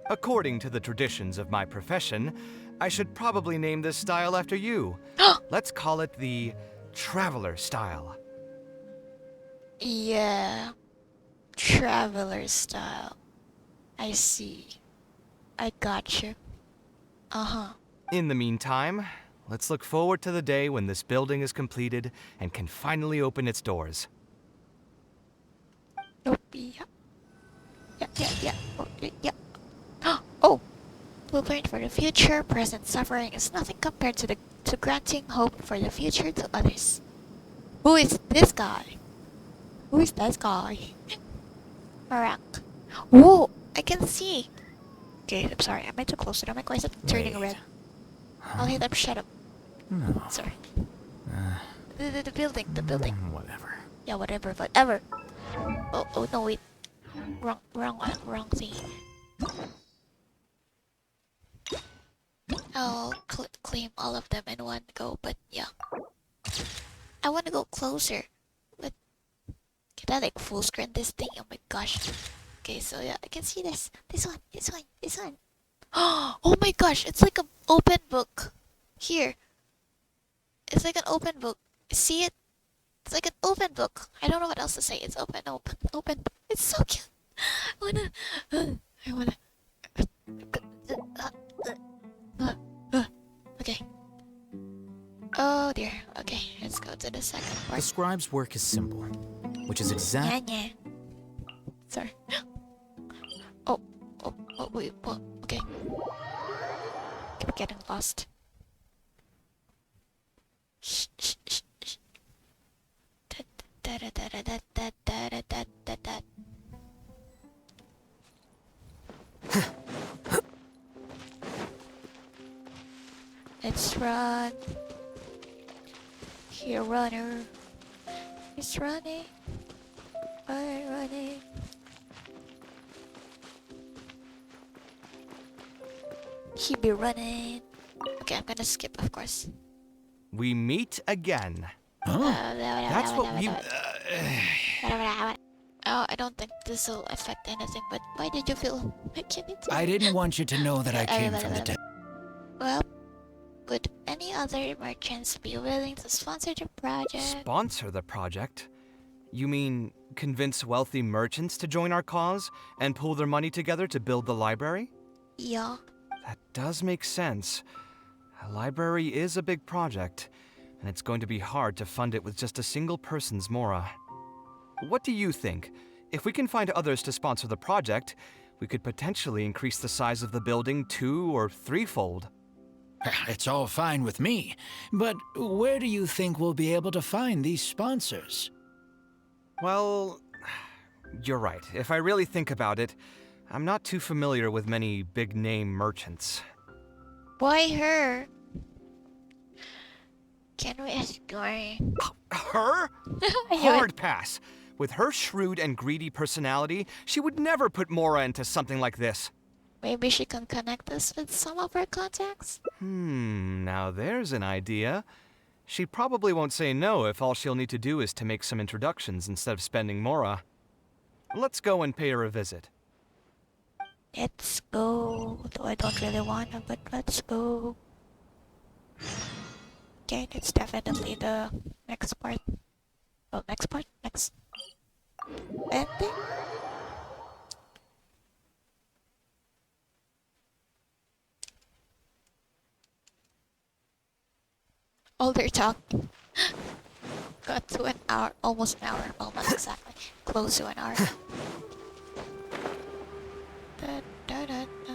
According to the traditions of my profession, I should probably name this style after you. Let's call it the Traveler style. Yeah. Traveler style. I see. I got you. Uh-huh. In the meantime, let's look forward to the day when this building is completed and can finally open its doors. Nope. Yeah. Yeah. Oh, yeah. Oh! Blueprint for the future. Present suffering is nothing compared to granting hope for the future to others. Who is this guy? Who is this guy? Marak. Whoa! I can see! Okay, I'm sorry. Am I too close to them? My eyes are turning red. I'll hit them. Shut up. Sorry. The building. Whatever. Yeah, whatever. Oh no, wait. Wrong thing. I'll claim all of them in one go, but yeah. I want to go closer. But can I like full screen this thing? Oh my gosh. Okay, so yeah, I can see this. This one. Oh my gosh, it's like an open book. Here. It's like an open book. See it? It's like an open book. I don't know what else to say. It's open, open, open. It's so cute. I wanna. Okay. Oh dear. Okay, let's go to the second The part. scribe's work is simple, which is exact. Yeah. Sorry. Oh, wait, what? Okay. Keep getting lost. Shh. Da-da-da-da-da-da-da-da-da-da. Let's run. Here, runner. He's running. Running. He be running. Okay, I'm gonna skip, of course. We meet again. Huh? That's what we. Oh, I don't think this will affect anything, but why did you feel like you need to? I didn't want you to know that I came from the dead. Well, would any other merchants be willing to sponsor the project? Sponsor the project? You mean convince wealthy merchants to join our cause and pool their money together to build the library? Yeah. That does make sense. A library is a big project, and it's going to be hard to fund it with just a single person's mora. What do you think? If we can find others to sponsor the project, we could potentially increase the size of the building 2- or 3-fold. It's all fine with me, but where do you think we'll be able to find these sponsors? Well, you're right. If I really think about it, I'm not too familiar with many big-name merchants. Why her? Can we escort? Her? Hard pass. With her shrewd and greedy personality, she would never put Mora into something like this. Maybe she can connect us with some of her contacts? Now there's an idea. She probably won't say no if all she'll need to do is to make some introductions instead of spending Mora. Let's go and pay her a visit. Let's go. Though I don't really wanna, but let's go. Okay, it's definitely the next part. Oh, next part? Next ending? All their talk got to an hour, almost an hour. Well, not exactly. Close to an hour. Da, da, da, da.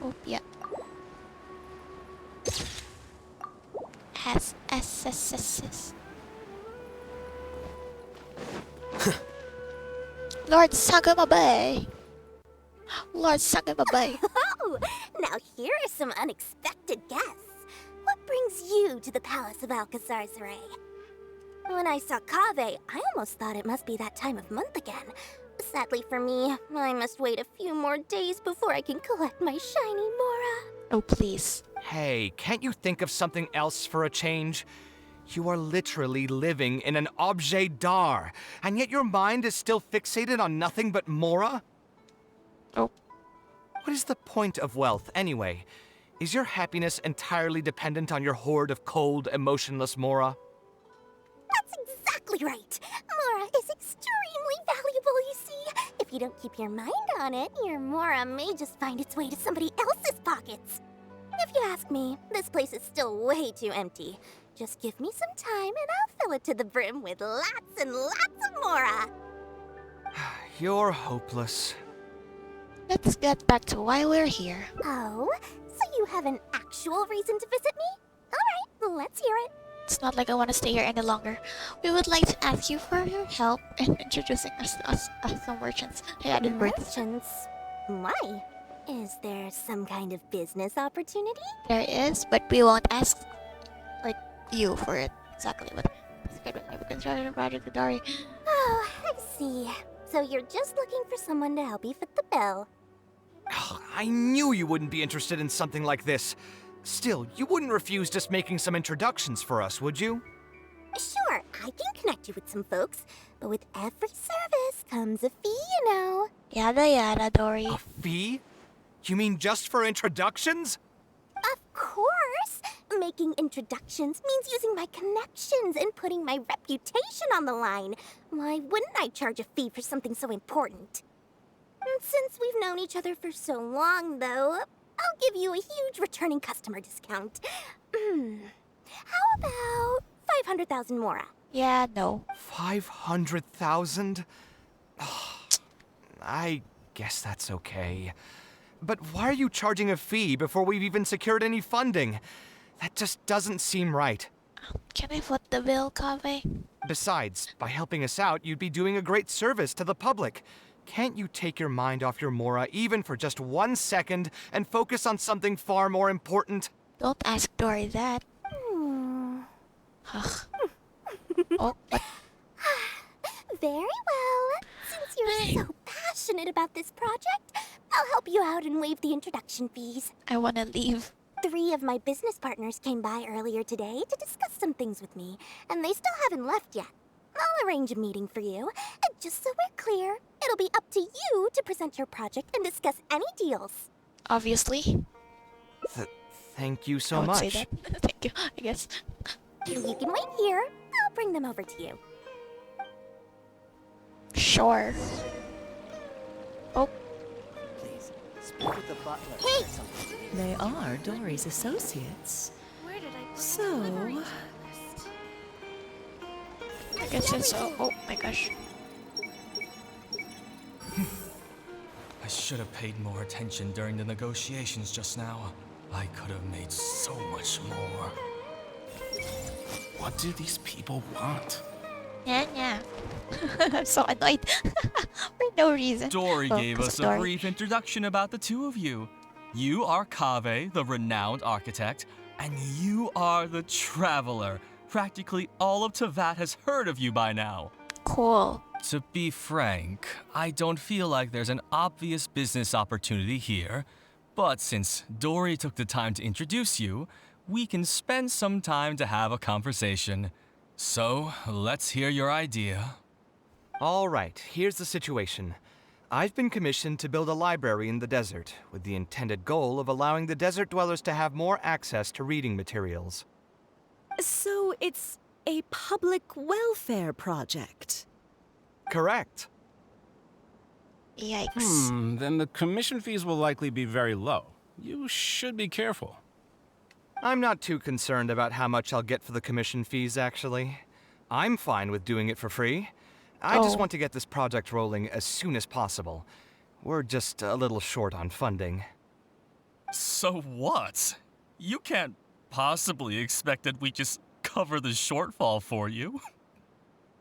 Oh, yeah. S. Lord Sagama Bay. Lord Sagama Bay. Oh, now here are some unexpected guests. What brings you to the Palace of Alcazar's Ray? When I saw Kaveh, I almost thought it must be that time of month again. Sadly for me, I must wait a few more days before I can collect my shiny Mora. Oh, please. Hey, can't you think of something else for a change? You are literally living in an objet d'art, and yet your mind is still fixated on nothing but Mora? Oh. What is the point of wealth, anyway? Is your happiness entirely dependent on your hoard of cold, emotionless Mora? That's exactly right. Mora is extremely valuable, you see. If you don't keep your mind on it, your Mora may just find its way to somebody else's pockets. If you ask me, this place is still way too empty. Just give me some time and I'll fill it to the brim with lots and lots of Mora. You're hopeless. Let's get back to why we're here. Oh, so you have an actual reason to visit me? All right, let's hear it. It's not like I want to stay here any longer. We would like to ask you for your help in introducing us as some merchants. Hey, I didn't Merchants? Why? Is there some kind of business opportunity? There is, but we won't ask, like, you for it. Exactly what. Project Dari. Oh, I see. So you're just looking for someone to help you fit the bill. Ugh, I knew you wouldn't be interested in something like this. Still, you wouldn't refuse just making some introductions for us, would you? Sure, I can connect you with some folks, but with every service comes a fee, you know. Yada yada, Dory. A fee? You mean just for introductions? Of course. course. Making introductions means using my connections and putting my reputation on the line. Why wouldn't I charge a fee for something so important? And since we've known each other for so long, though, I'll give you a huge returning customer discount. How about 500,000 Mora? Yeah, no. 500,000? I guess that's okay. But why are you charging a fee before we've even secured any funding? That just doesn't seem right. Can I foot the bill, Kaveh? Besides, by helping us out, you'd be doing a great service to the public. Can't you take your mind off your Mora even for just 1 second and focus on something far more important? Don't ask Dory that. Ugh. Oh, what? Very well. Since you're so passionate about this project, I'll help you out and waive the introduction fees. I wanna leave. 3 of my business partners came by earlier today to discuss some things with me, and they still haven't left yet. I'll arrange a meeting for you, and just so we're clear, it'll be up to you to present your project and discuss any deals. Obviously. Thank you I so would say much. that. Thank you, I guess. You can wait here. I'll bring them over to you. Sure. Oh, Hey! They are Dory's associates. So, I guess it's oh my gosh. I should have paid more attention during the negotiations just now. I could have made so much more. What do these people want? Yeah. I'm so annoyed. For no reason. Dory Oh, gave us a Dory. brief introduction about the two of you. You are Kaveh, the renowned architect, and you are the traveler. Practically all of Teyvat has heard of you by now. Cool. To be frank, I don't feel like there's an obvious business opportunity here, but since Dory took the time to introduce you, we can spend some time to have a conversation. So, let's hear your idea. All right, here's the situation. I've been commissioned to build a library in the desert, with the intended goal of allowing the desert dwellers to have more access to reading materials. so it's a public welfare project. Correct. Yikes. Then the commission fees will likely be very low. You should be careful. I'm not too concerned about how much I'll get for the commission fees, actually. I'm fine with doing it for free. I just Oh. want to get this project rolling as soon as possible. We're just a little short on funding. So what? You can't possibly expect that we just cover the shortfall for you.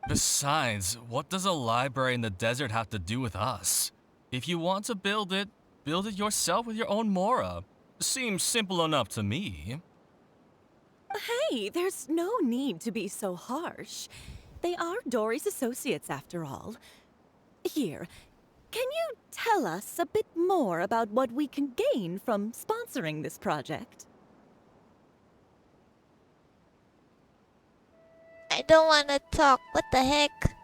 Besides, what does a library in the desert have to do with us? If you want to build it yourself with your own Mora. Seems simple enough to me. Hey, there's no need to be so harsh. They are Dory's associates after all. Here, can you tell us a bit more about what we can gain from sponsoring this project? I don't wanna talk. What the heck?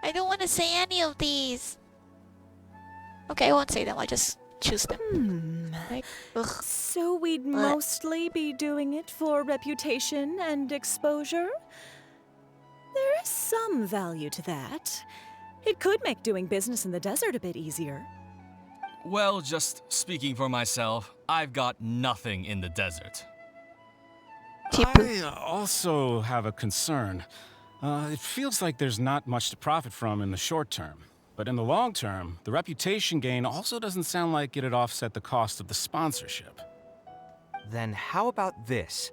I don't wanna say any of these. Okay, I won't say them. I'll just choose them. Like, ugh. So we'd mostly be doing it for reputation and exposure? There is some value to that. It could make doing business in the desert a bit easier. Well, just speaking for myself, I've got nothing in the desert. I also have a concern. It feels like there's not much to profit from in the short term. But in the long term, the reputation gain also doesn't sound like it'd offset the cost of the sponsorship. Then how about this?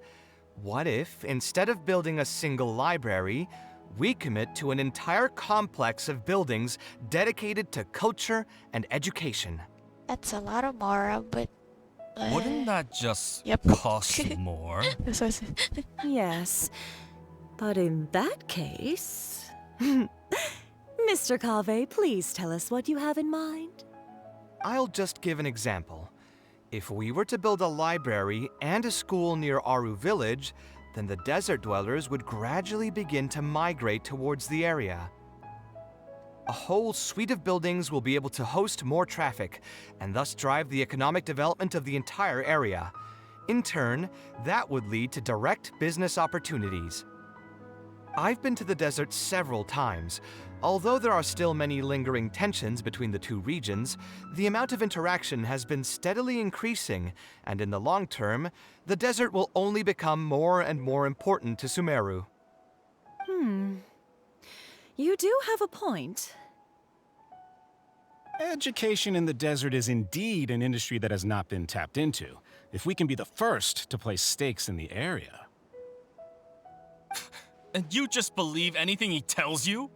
What if, instead of building a single library, we commit to an entire complex of buildings dedicated to culture and education? That's a lot of Mora, but... Wouldn't that just Yep. cost more? This was... Yes, but in that case... Mr. Kaveh, please tell us what you have in mind. I'll just give an example. If we were to build a library and a school near Aru village, then the desert dwellers would gradually begin to migrate towards the area. A whole suite of buildings will be able to host more traffic, and thus drive the economic development of the entire area. In turn, that would lead to direct business opportunities. I've been to the desert several times. Although there are still many lingering tensions between the two regions, the amount of interaction has been steadily increasing, and in the long term, the desert will only become more and more important to Sumeru. You do have a point. Education in the desert is indeed an industry that has not been tapped into. If we can be the first to place stakes in the area. And you just believe anything he tells you?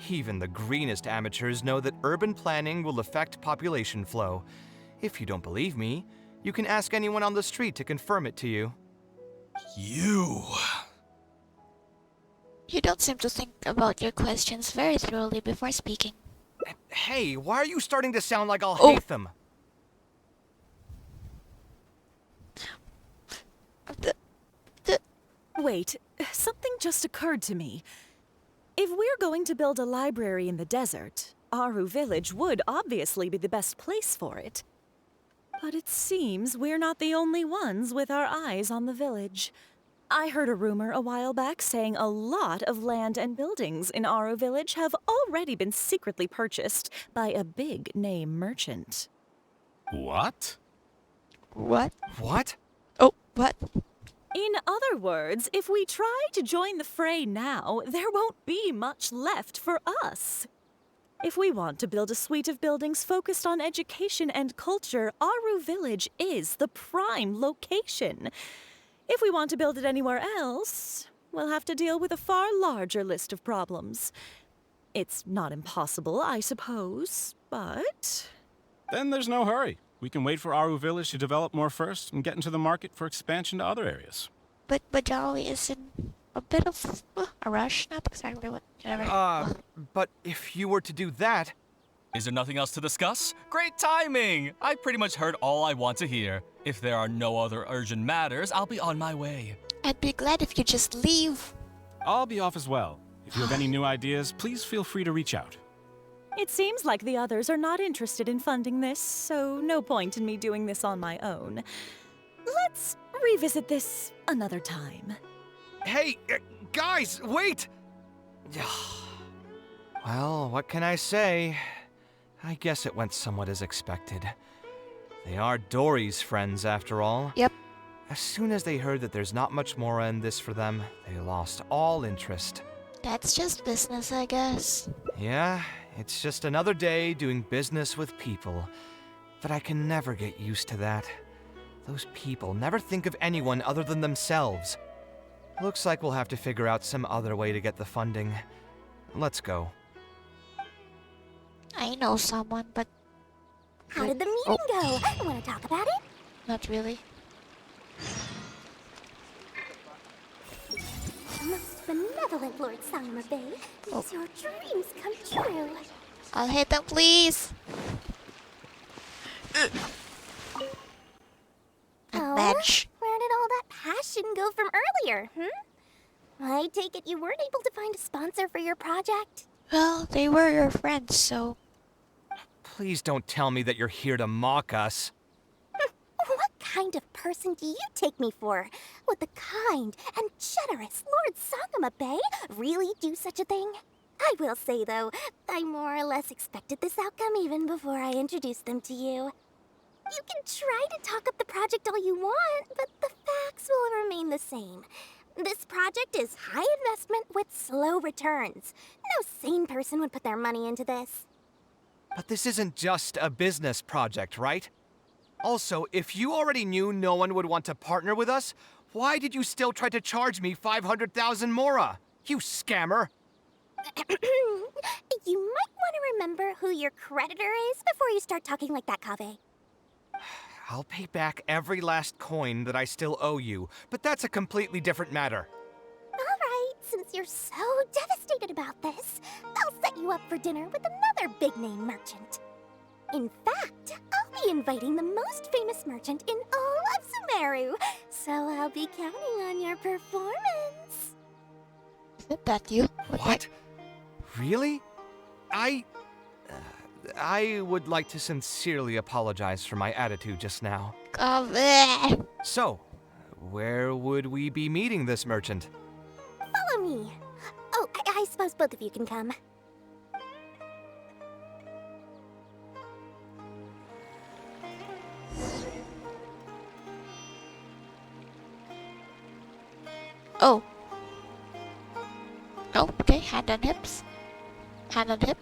Even the greenest amateurs know that urban planning will affect population flow. If you don't believe me, you can ask anyone on the street to confirm it to you. You... You don't seem to think about your questions very thoroughly before speaking. Hey, why are you starting to sound like I'll Oh. hate them? Wait, something just occurred to me. If we're going to build a library in the desert, Aru Village would obviously be the best place for it. But it seems we're not the only ones with our eyes on the village. I heard a rumor a while back saying a lot of land and buildings in Aru Village have already been secretly purchased by a big-name merchant. What? What? What? Oh, what? In other words, if we try to join the fray now, there won't be much left for us. If we want to build a suite of buildings focused on education and culture, Aru Village is the prime location. If we want to build it anywhere else, we'll have to deal with a far larger list of problems. It's not impossible, I suppose, but... Then there's no hurry. We can wait for Aru Village to develop more first and get into the market for expansion to other areas. But Badawi is in a bit of a rush. Not exactly whatever. But if you were to do that... Is there nothing else to discuss? Great timing! I pretty much heard all I want to hear. If there are no other urgent matters, I'll be on my way. I'd be glad if you just leave. I'll be off as well. If you have any new ideas, please feel free to reach out. It seems like the others are not interested in funding this, so no point in me doing this on my own. Let's revisit this another time. Hey, guys, wait! Well, what can I say? I guess it went somewhat as expected. They are Dory's friends, after all. Yep. As soon as they heard that there's not much more in this for them, they lost all interest. That's just business, I guess. Yeah, it's just another day doing business with people. But I can never get used to that. Those people never think of anyone other than themselves. Looks like we'll have to figure out some other way to get the funding. Let's go. I know someone, but How did the meeting go? Want to talk about it? not really. Most benevolent Lord Sangma Bay, makes your dreams come true. I'll hit them, please. Oh, Bench. where did all that passion go from earlier, I take it you weren't able to find a sponsor for your project? Well, they were your friends, so Please don't tell me that you're here to mock us. What kind of person do you take me for? Would the kind and generous Lord Sangama Bay really do such a thing? I will say, though, I more or less expected this outcome even before I introduced them to you. You can try to talk up the project all you want, but the facts will remain the same. This project is high investment with slow returns. No sane person would put their money into this. But this isn't just a business project, right? Also, if you already knew no one would want to partner with us, why did you still try to charge me 500,000 mora? You scammer! You might want to remember who your creditor is before you start talking like that, Kaveh. I'll pay back every last coin that I still owe you, but that's a completely different matter. Alright, since you're so devastated about this, I'll set you up for dinner with another big-name merchant. In fact, I'll be inviting the most famous merchant in all of Sumeru, so I'll be counting on your performance. isn't that you? What? Really? I would like to sincerely apologize for my attitude just now. Kaveh! So, where would we be meeting this merchant? Follow me. Oh, I suppose both of you can come. Oh. Oh, okay, hand on hips. Hand on hip.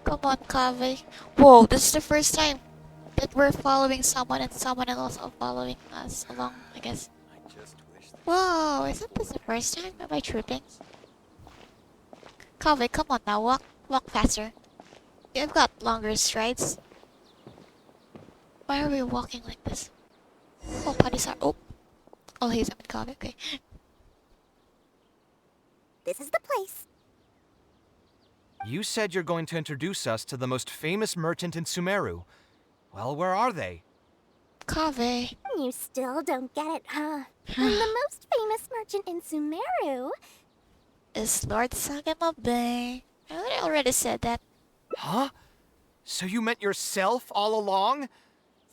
Come on, Kaveh. Whoa, this is the first time that we're following someone and someone else also following us along, I guess. Whoa, isn't this the first time? Am I tripping? Kaveh, come on now, walk faster. You've got longer strides. Why are we walking like this? Oh, Panisar. Oh, he's up in Kaveh, okay. This is the place. You said you're going to introduce us to the most famous merchant in Sumeru. Well, where are they? Kaveh. You still don't get it, huh? I'm the most famous merchant in Sumeru. Is Lord Sagamabe. I already said that. Huh? So you meant yourself all along?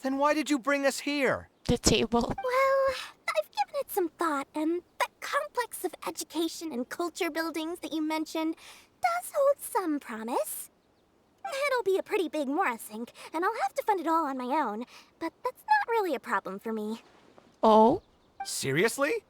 Then why did you bring us here? The table. Well, I've given it some thought, and that complex of education and culture buildings that you mentioned does hold some promise. It'll be a pretty big Mora sink, and I'll have to fund it all on my own, but that's not really a problem for me. Oh? Seriously?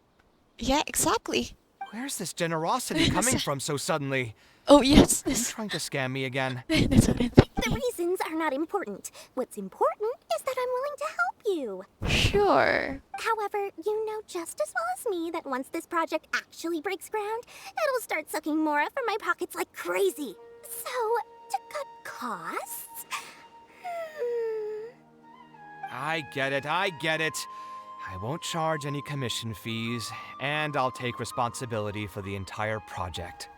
Yeah, exactly. Where's this generosity coming from so suddenly? Oh, yes. Are you trying to scam me again? That's what I'm thinking. The reasons are not important. What's important is that I'm willing to help you. Sure. However, you know just as well as me that once this project actually breaks ground, it'll start sucking Mora from my pockets like crazy. So, to cut costs... I get it. I won't charge any commission fees, and I'll take responsibility for the entire project.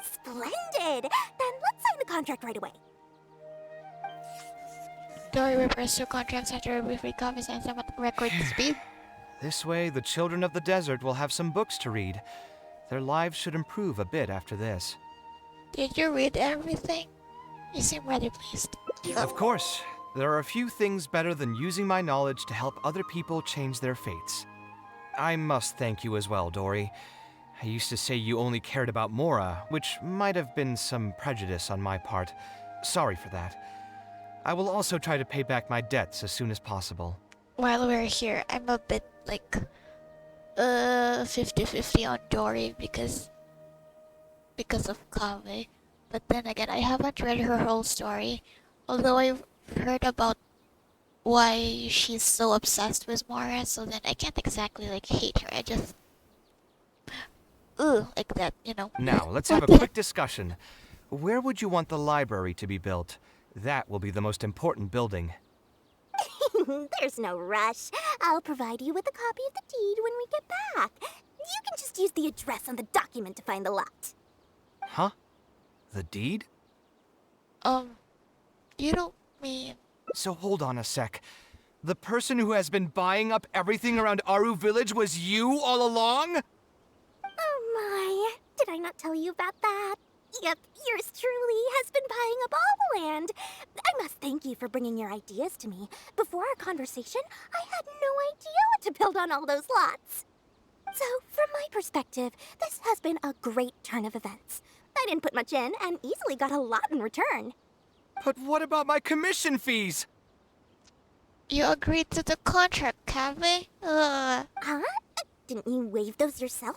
Splendid! Then let's sign the contract right away. Dory repairs 2 contracts after a brief recovery and some record speed. This way, the children of the desert will have some books to read. Their lives should improve a bit after this. Did you read everything? You seem rather pleased. Of course. There are a few things better than using my knowledge to help other people change their fates. I must thank you as well, Dory. I used to say you only cared about Mora, which might have been some prejudice on my part. Sorry for that. I will also try to pay back my debts as soon as possible. While we're here, I'm a bit like 50-50 on Dory because of Kaveh. But then again, I haven't read her whole story. Although I've heard about why she's so obsessed with Mora, so then I can't exactly like hate her. I just like that, you know. Now, let's have a quick discussion. Where would you want the library to be built? That will be the most important building. There's no rush. I'll provide you with a copy of the deed when we get back. You can just use the address on the document to find the lot. Huh? The deed? You don't mean... So hold on a sec. The person who has been buying up everything around Aru Village was you all along? Oh my, did I not tell you about that? Yep, yours truly has been buying up all the land. I must thank you for bringing your ideas to me. Before our conversation, I had no idea what to build on all those lots. So, from my perspective, this has been a great turn of events. I didn't put much in and easily got a lot in return. But what about my commission fees? You agreed to the contract, Kaveh? Huh? Didn't you waive those yourself?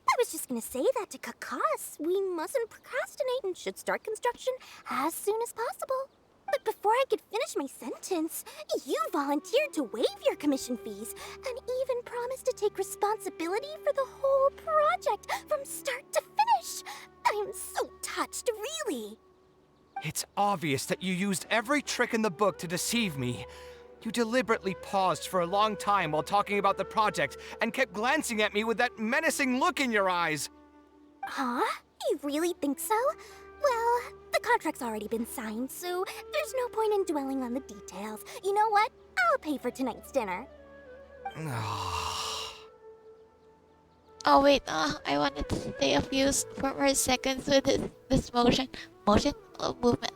I was just gonna say that to cut costs. We mustn't procrastinate and should start construction as soon as possible. But before I could finish my sentence, you volunteered to waive your commission fees and even promised to take responsibility for the whole project from start to finish. I am so touched, really. It's obvious that you used every trick in the book to deceive me. You deliberately paused for a long time while talking about the project and kept glancing at me with that menacing look in your eyes. Huh? You really think so? Well, the contract's already been signed, so there's no point in dwelling on the details. You know what? I'll pay for tonight's dinner. Oh wait, I wanted to stay a few more seconds with this motion, movement,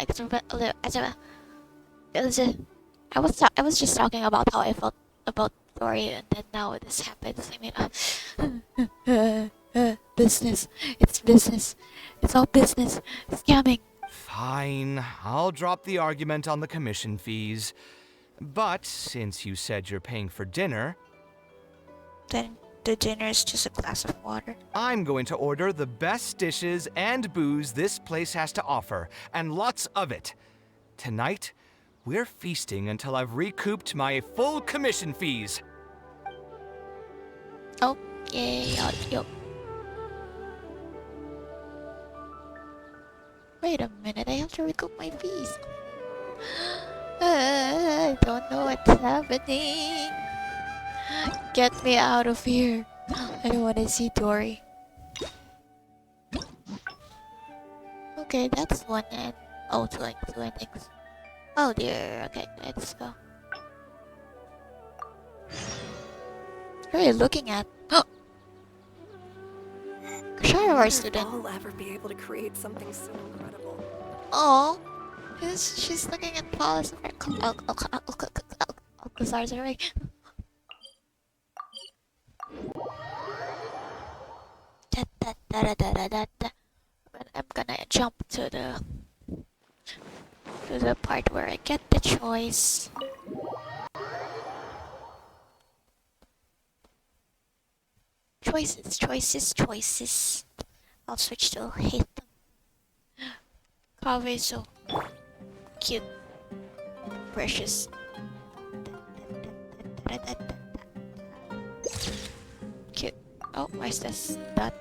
I was just talking about how I felt about Dory, and then now this happens. Business. It's business. It's all business. Scamming. Fine, I'll drop the argument on the commission fees. But since you said you're paying for dinner, Then the dinner is just a glass of water. I'm going to order the best dishes and booze this place has to offer, and lots of it. Tonight, we're feasting until I've recouped my full commission fees. Oh, yeah, yo. Wait a minute, I have to recoup my fees. I don't know what's happening. Get me out of here. I don't want to see Dory. Okay, that's one end. Oh, two endings. Oh dear. Okay, let's go. What are you looking at? Oh! Shower student. I'll ever be able to create something so incredible. Oh, she's looking at Paula's. Sorry. I'm gonna jump to the part where I get the choice. Choices. I'll switch to hate them. Kaveh so cute, precious. Cute. Oh, why is this that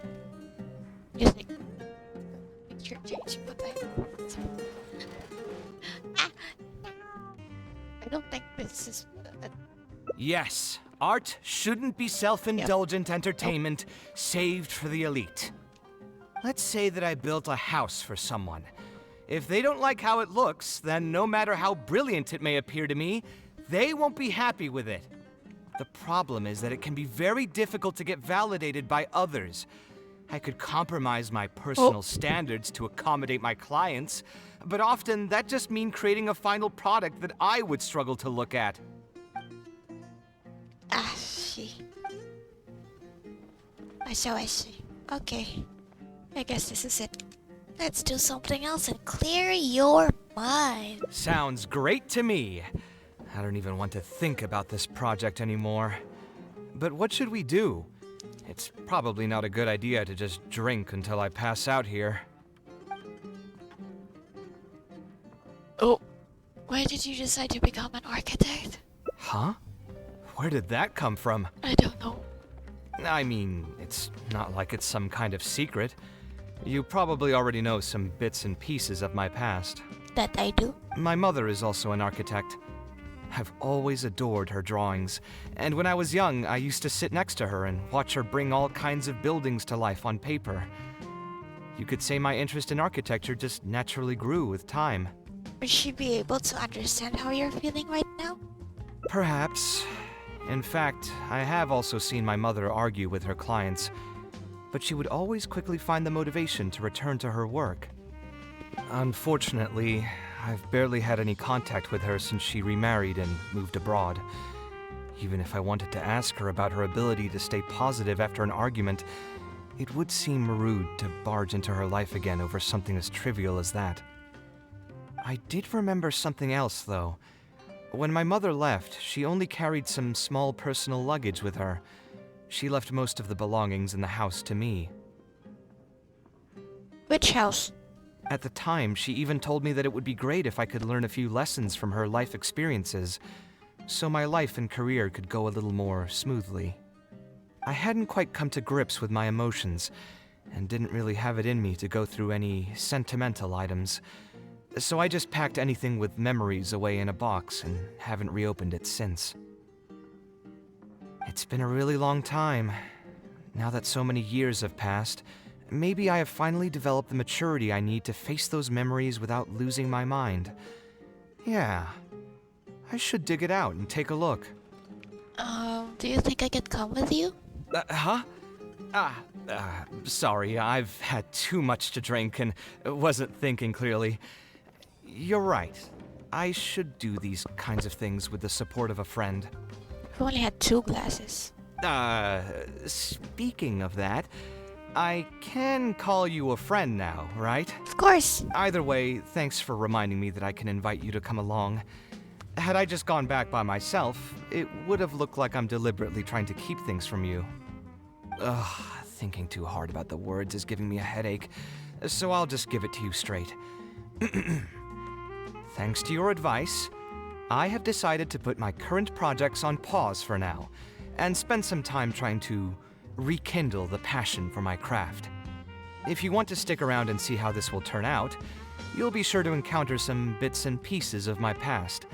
music? Picture change, but I don't think this is. Yes, art shouldn't be self-indulgent entertainment saved for the elite. Let's say that I built a house for someone. If they don't like how it looks, then no matter how brilliant it may appear to me, they won't be happy with it. The problem is that it can be very difficult to get validated by others. I could compromise my personal standards to accommodate my clients, but often that just means creating a final product that I would struggle to look at. I see. I see. Okay. I guess this is it. Let's do something else and clear your mind. Sounds great to me. I don't even want to think about this project anymore. But what should we do? It's probably not a good idea to just drink until I pass out here. Oh, why did you decide to become an architect? Huh? Where did that come from? I don't know. I mean, it's not like it's some kind of secret. You probably already know some bits and pieces of my past. That I do? My mother is also an architect. I've always adored her drawings, and when I was young, I used to sit next to her and watch her bring all kinds of buildings to life on paper. You could say my interest in architecture just naturally grew with time. Would she be able to understand how you're feeling right now? Perhaps. In fact, I have also seen my mother argue with her clients, but she would always quickly find the motivation to return to her work. Unfortunately, I've barely had any contact with her since she remarried and moved abroad. Even if I wanted to ask her about her ability to stay positive after an argument, it would seem rude to barge into her life again over something as trivial as that. I did remember something else, though. When my mother left, she only carried some small personal luggage with her. She left most of the belongings in the house to me. Which house? At the time, she even told me that it would be great if I could learn a few lessons from her life experiences, so my life and career could go a little more smoothly. I hadn't quite come to grips with my emotions, and didn't really have it in me to go through any sentimental items, so I just packed anything with memories away in a box and haven't reopened it since. It's been a really long time. Now that so many years have passed, maybe I have finally developed the maturity I need to face those memories without losing my mind. Yeah, I should dig it out and take a look. Do you think I could come with you? Huh? Sorry, I've had too much to drink and wasn't thinking clearly. You're right. I should do these kinds of things with the support of a friend. I've only had 2 glasses. Speaking of that, I can call you a friend now, right? Of course. Either way, thanks for reminding me that I can invite you to come along. Had I just gone back by myself, it would have looked like I'm deliberately trying to keep things from you. Ugh, thinking too hard about the words is giving me a headache, so I'll just give it to you straight. Thanks to your advice, I have decided to put my current projects on pause for now, and spend some time trying to rekindle the passion for my craft. If you want to stick around and see how this will turn out, you'll be sure to encounter some bits and pieces of my past.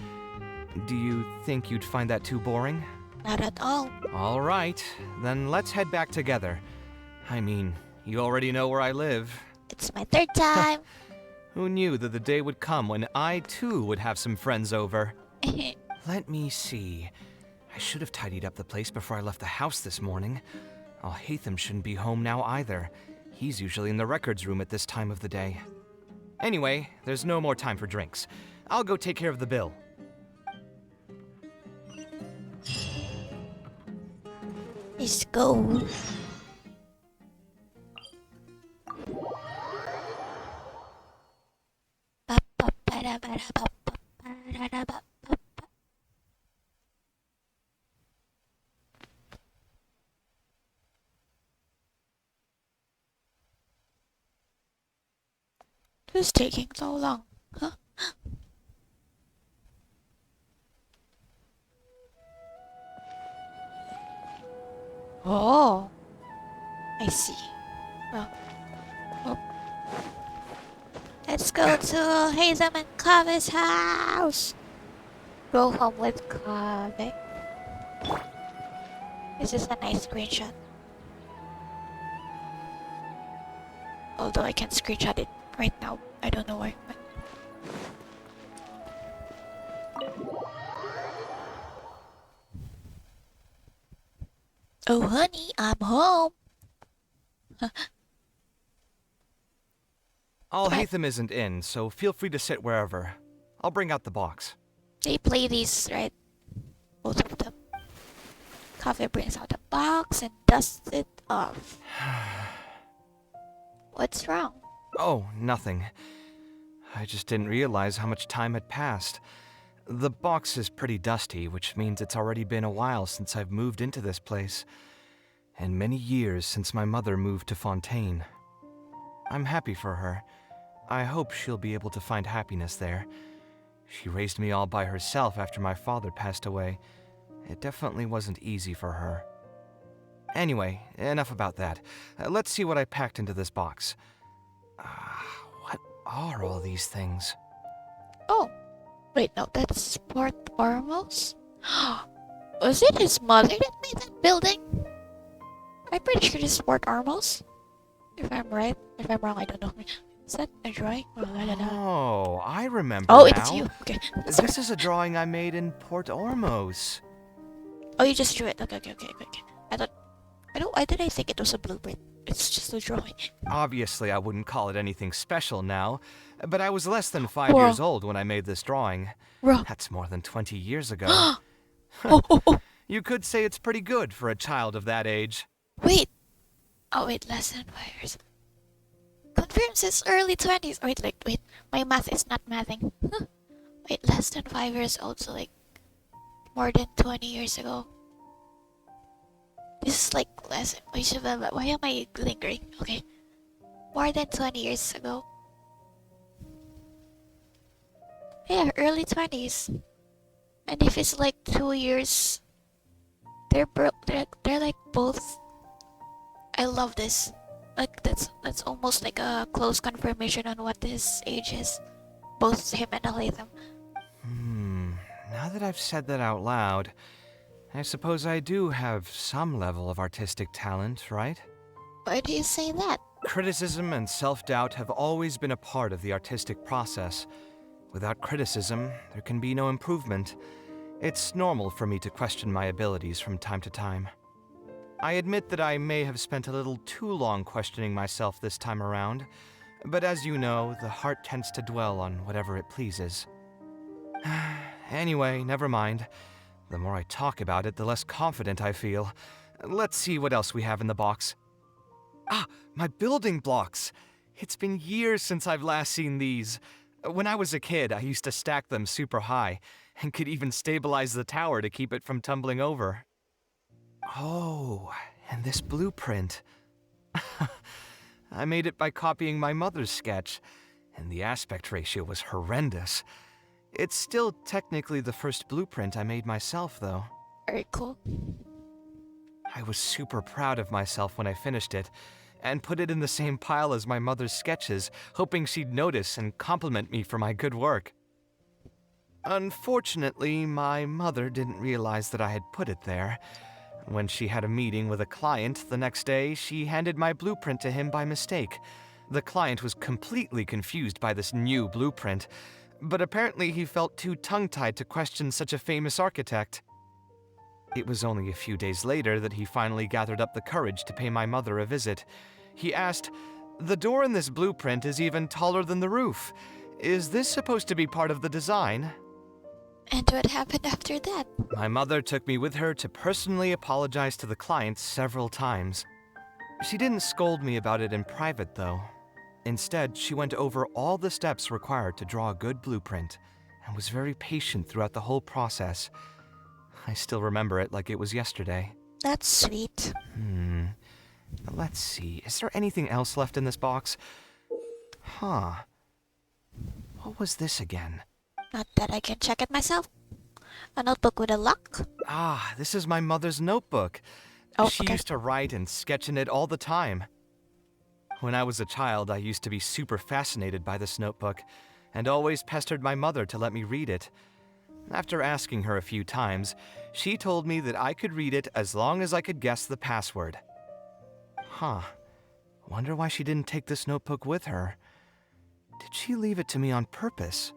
Do you think you'd find that too boring? Not at all. All right, then let's head back together. I mean, you already know where I live. It's my 3rd time. Who knew that the day would come when I too would have some friends over? Let me see. I should have tidied up the place before I left the house this morning. Hatham shouldn't be home now either. He's usually in the records room at this time of the day. Anyway, there's no more time for drinks. I'll go take care of the bill. Let's go. Who's taking so long? Huh? Oh, I see. Well, let's go to Hazem and Kaveh's house. Go home with Kaveh. This is a nice screenshot. Although I can't screenshot it right now. I don't know why. But... Oh honey, I'm home. Hatham isn't in, so feel free to sit wherever. I'll bring out the box. They play these, right? Both of them. Kaveh brings out the box and dusts it off. What's wrong? Oh, nothing. I just didn't realize how much time had passed. The box is pretty dusty, which means it's already been a while since I've moved into this place, and many years since my mother moved to Fontaine. I'm happy for her. I hope she'll be able to find happiness there. She raised me all by herself after my father passed away. It definitely wasn't easy for her. Anyway, enough about that. Let's see what I packed into this box. What are all these things? Oh, wait, no, that's Sport Ormos? Was it his mother that made that building? I'm pretty sure it's Sport Ormos. If I'm right. If I'm wrong, I don't know. Is that a drawing? Oh, I remember Oh, now. it's you. Okay. This is a drawing I made in Port Ormos. Oh, you just drew it. Okay. Why did I think it was a blueprint? It's just a drawing. Obviously, I wouldn't call it anything special now, but I was less than 5 Whoa. years old when I made this drawing. Bro. That's more than 20 years ago. Oh. You could say it's pretty good for a child of that age. Wait. Oh, wait, less than 5 years. Confirms his early 20s. Wait. My math is not mathing. Wait, less than 5 years old, so like more than 20 years ago. This is like less. Why am I lingering? Okay. More than 20 years ago. Yeah, early 20s. And if it's like 2 years, they're like both. I love this. Like that's almost like a close confirmation on what his age is. Both him and Alatham. Now that I've said that out loud, I suppose I do have some level of artistic talent, right? Why do you say that? Criticism and self-doubt have always been a part of the artistic process. Without criticism, there can be no improvement. It's normal for me to question my abilities from time to time. I admit that I may have spent a little too long questioning myself this time around, but as you know, the heart tends to dwell on whatever it pleases. Anyway, never mind. The more I talk about it, the less confident I feel. Let's see what else we have in the box. Ah, my building blocks! It's been years since I've last seen these. When I was a kid, I used to stack them super high, and could even stabilize the tower to keep it from tumbling over. Oh, and this blueprint. I made it by copying my mother's sketch, and the aspect ratio was horrendous. It's still technically the first blueprint I made myself, though. Very cool. I was super proud of myself when I finished it, and put it in the same pile as my mother's sketches, hoping she'd notice and compliment me for my good work. Unfortunately, my mother didn't realize that I had put it there. When she had a meeting with a client the next day, she handed my blueprint to him by mistake. The client was completely confused by this new blueprint, but apparently he felt too tongue-tied to question such a famous architect. It was only a few days later that he finally gathered up the courage to pay my mother a visit. He asked, "The door in this blueprint is even taller than the roof. Is this supposed to be part of the design?" And what happened after that? My mother took me with her to personally apologize to the client several times. She didn't scold me about it in private, though. Instead, she went over all the steps required to draw a good blueprint, and was very patient throughout the whole process. I still remember it like it was yesterday. That's sweet. Let's see, is there anything else left in this box? Huh. What was this again? Not that I can check it myself. A notebook with a lock? Ah, this is my mother's notebook. Oh, she okay. used to write and sketch in it all the time. When I was a child, I used to be super fascinated by this notebook, and always pestered my mother to let me read it. After asking her a few times, she told me that I could read it as long as I could guess the password. Huh. Wonder why she didn't take this notebook with her. Did she leave it to me on purpose?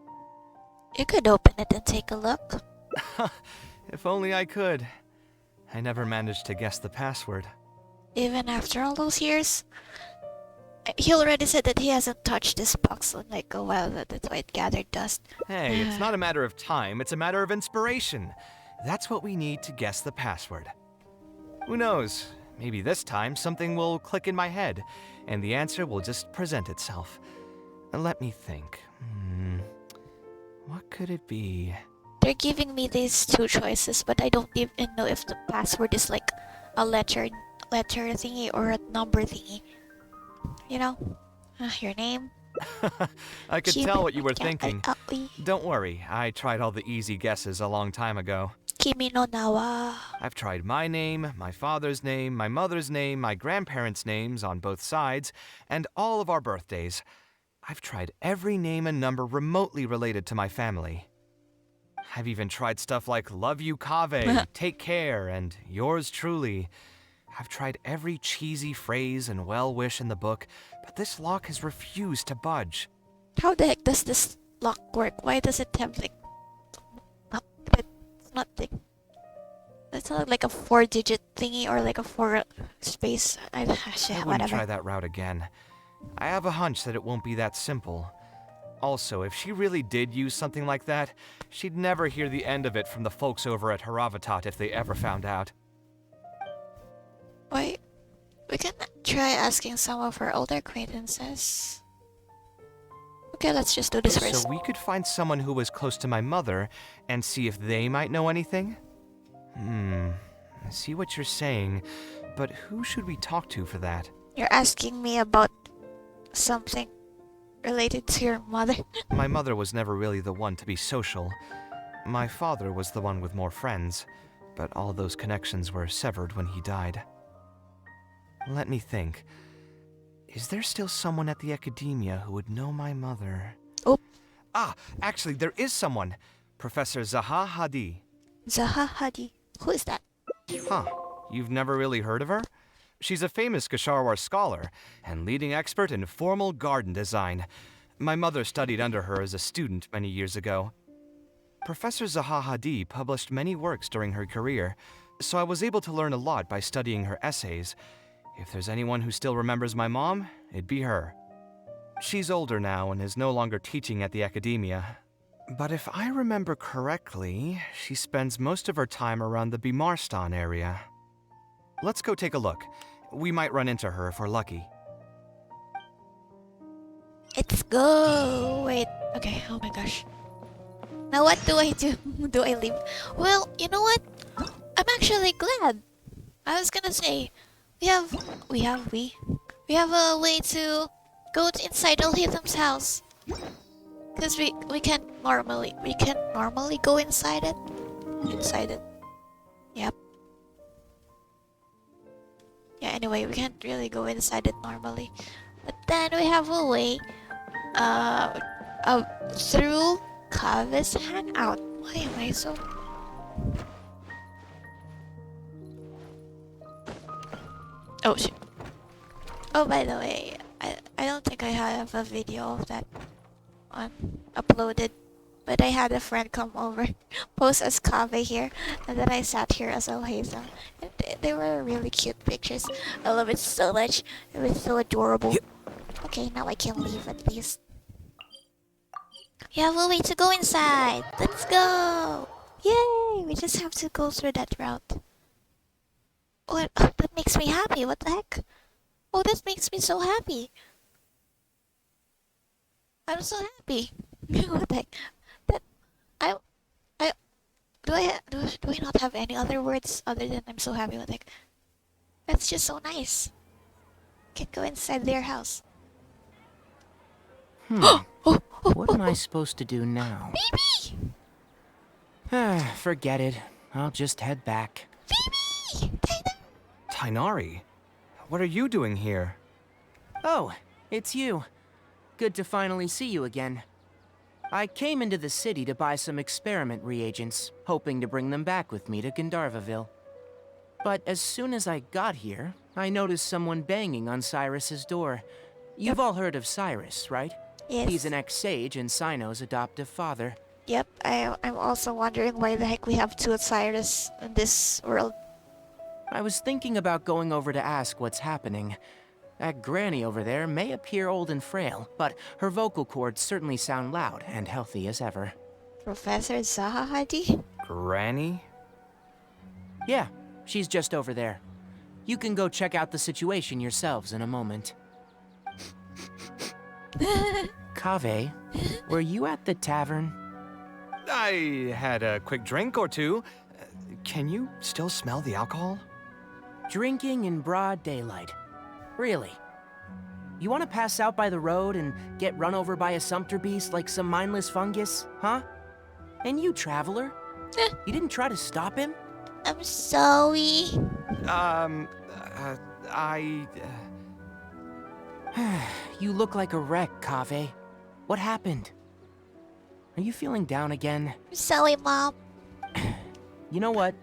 You could open it and take a look. If only I could. I never managed to guess the password. Even after all those years? He already said that he hasn't touched this box in like a while, that's why it gathered dust. Hey, it's not a matter of time, it's a matter of inspiration. That's what we need to guess the password. Who knows? Maybe this time something will click in my head, and the answer will just present itself. Let me think. What could it be? They're giving me these two choices, but I don't even know if the password is like a letter thingy or a number thingy. You know? Your name? I could tell what you were thinking. Kimi Don't worry, I tried all the easy guesses a long time ago. no Nawa. I've tried my name, my father's name, my mother's name, my grandparents' names on both sides, and all of our birthdays. I've tried every name and number remotely related to my family. I've even tried stuff like love you Kaveh, take care, and yours truly. I've tried every cheesy phrase and well-wish in the book, but this lock has refused to budge. How the heck does this lock work? Why does it have like... It's not like... It's not like a 4-digit thingy or like a 4 space. I wouldn't whatever. try that route again. I have a hunch that it won't be that simple. Also, if she really did use something like that, she'd never hear the end of it from the folks over at Haravatat if they ever found out. Wait, we can try asking some of our older acquaintances. Okay, let's just do this first. So we could find someone who was close to my mother and see if they might know anything? I see what you're saying, but who should we talk to for that? You're asking me about something related to your mother? My mother was never really the one to be social. My father was the one with more friends, but all those connections were severed when he died. Let me think. Is there still someone at the academia who would know my mother? Oh. Ah, actually, there is someone. Professor Zaha Hadi. Zaha Hadi. Who is that? Huh. You've never really heard of her? She's a famous Kasharwar scholar and leading expert in formal garden design. My mother studied under her as a student many years ago. Professor Zaha Hadi published many works during her career, so I was able to learn a lot by studying her essays. If there's anyone who still remembers my mom, it'd be her. She's older now and is no longer teaching at the academia. But if I remember correctly, she spends most of her time around the Bimarstan area. Let's go take a look. We might run into her if we're lucky. Let's go. Wait. Okay. Oh my gosh. Now what do I do? Do I leave? Well, you know what? I'm actually glad. I was gonna say, we have a way to go inside Alhitham's house. Cause we can't normally go inside it. Yep. Yeah. Anyway, we can't really go inside it normally, but then we have a way. Through Kaveh's Hangout. Why am I so? Oh shit. Oh, by the way, I don't think I have a video of that uploaded, but I had a friend come over, post as Kaveh here, and then I sat here as Alhaitham, and they were really cute pictures. I love it so much. It was so adorable. Okay, now I can leave at least. We have a way to go inside. Let's go! Yay! We just have to go through that route. Oh, that makes me happy. What the heck? Oh, that makes me so happy. I'm so happy. What the heck? That do I not have any other words other than I'm so happy? What the heck? That's just so nice. Can go inside their house. What am I supposed to do now? Baby! Forget it. I'll just head back. Baby! Tainari, what are you doing here? Oh, it's you. Good to finally see you again. I came into the city to buy some experiment reagents, hoping to bring them back with me to Gandharvaville. But as soon as I got here, I noticed someone banging on Cyrus's door. You've all heard of Cyrus, right? Yes. He's an ex-sage and Cyno's adoptive father. Yep, I'm also wondering why the heck we have two Cyrus in this world. I was thinking about going over to ask what's happening. That granny over there may appear old and frail, but her vocal cords certainly sound loud and healthy as ever. Professor Zahahadi? Granny? Yeah, she's just over there. You can go check out the situation yourselves in a moment. Kaveh, were you at the tavern? I had a quick drink or two. Can you still smell the alcohol? Drinking in broad daylight. Really? You want to pass out by the road and get run over by a sumpter beast like some mindless fungus, huh? And you, traveler? You didn't try to stop him? I'm sorry. You look like a wreck, Kaveh. What happened? Are you feeling down again? I'm sorry, Mom. You know what?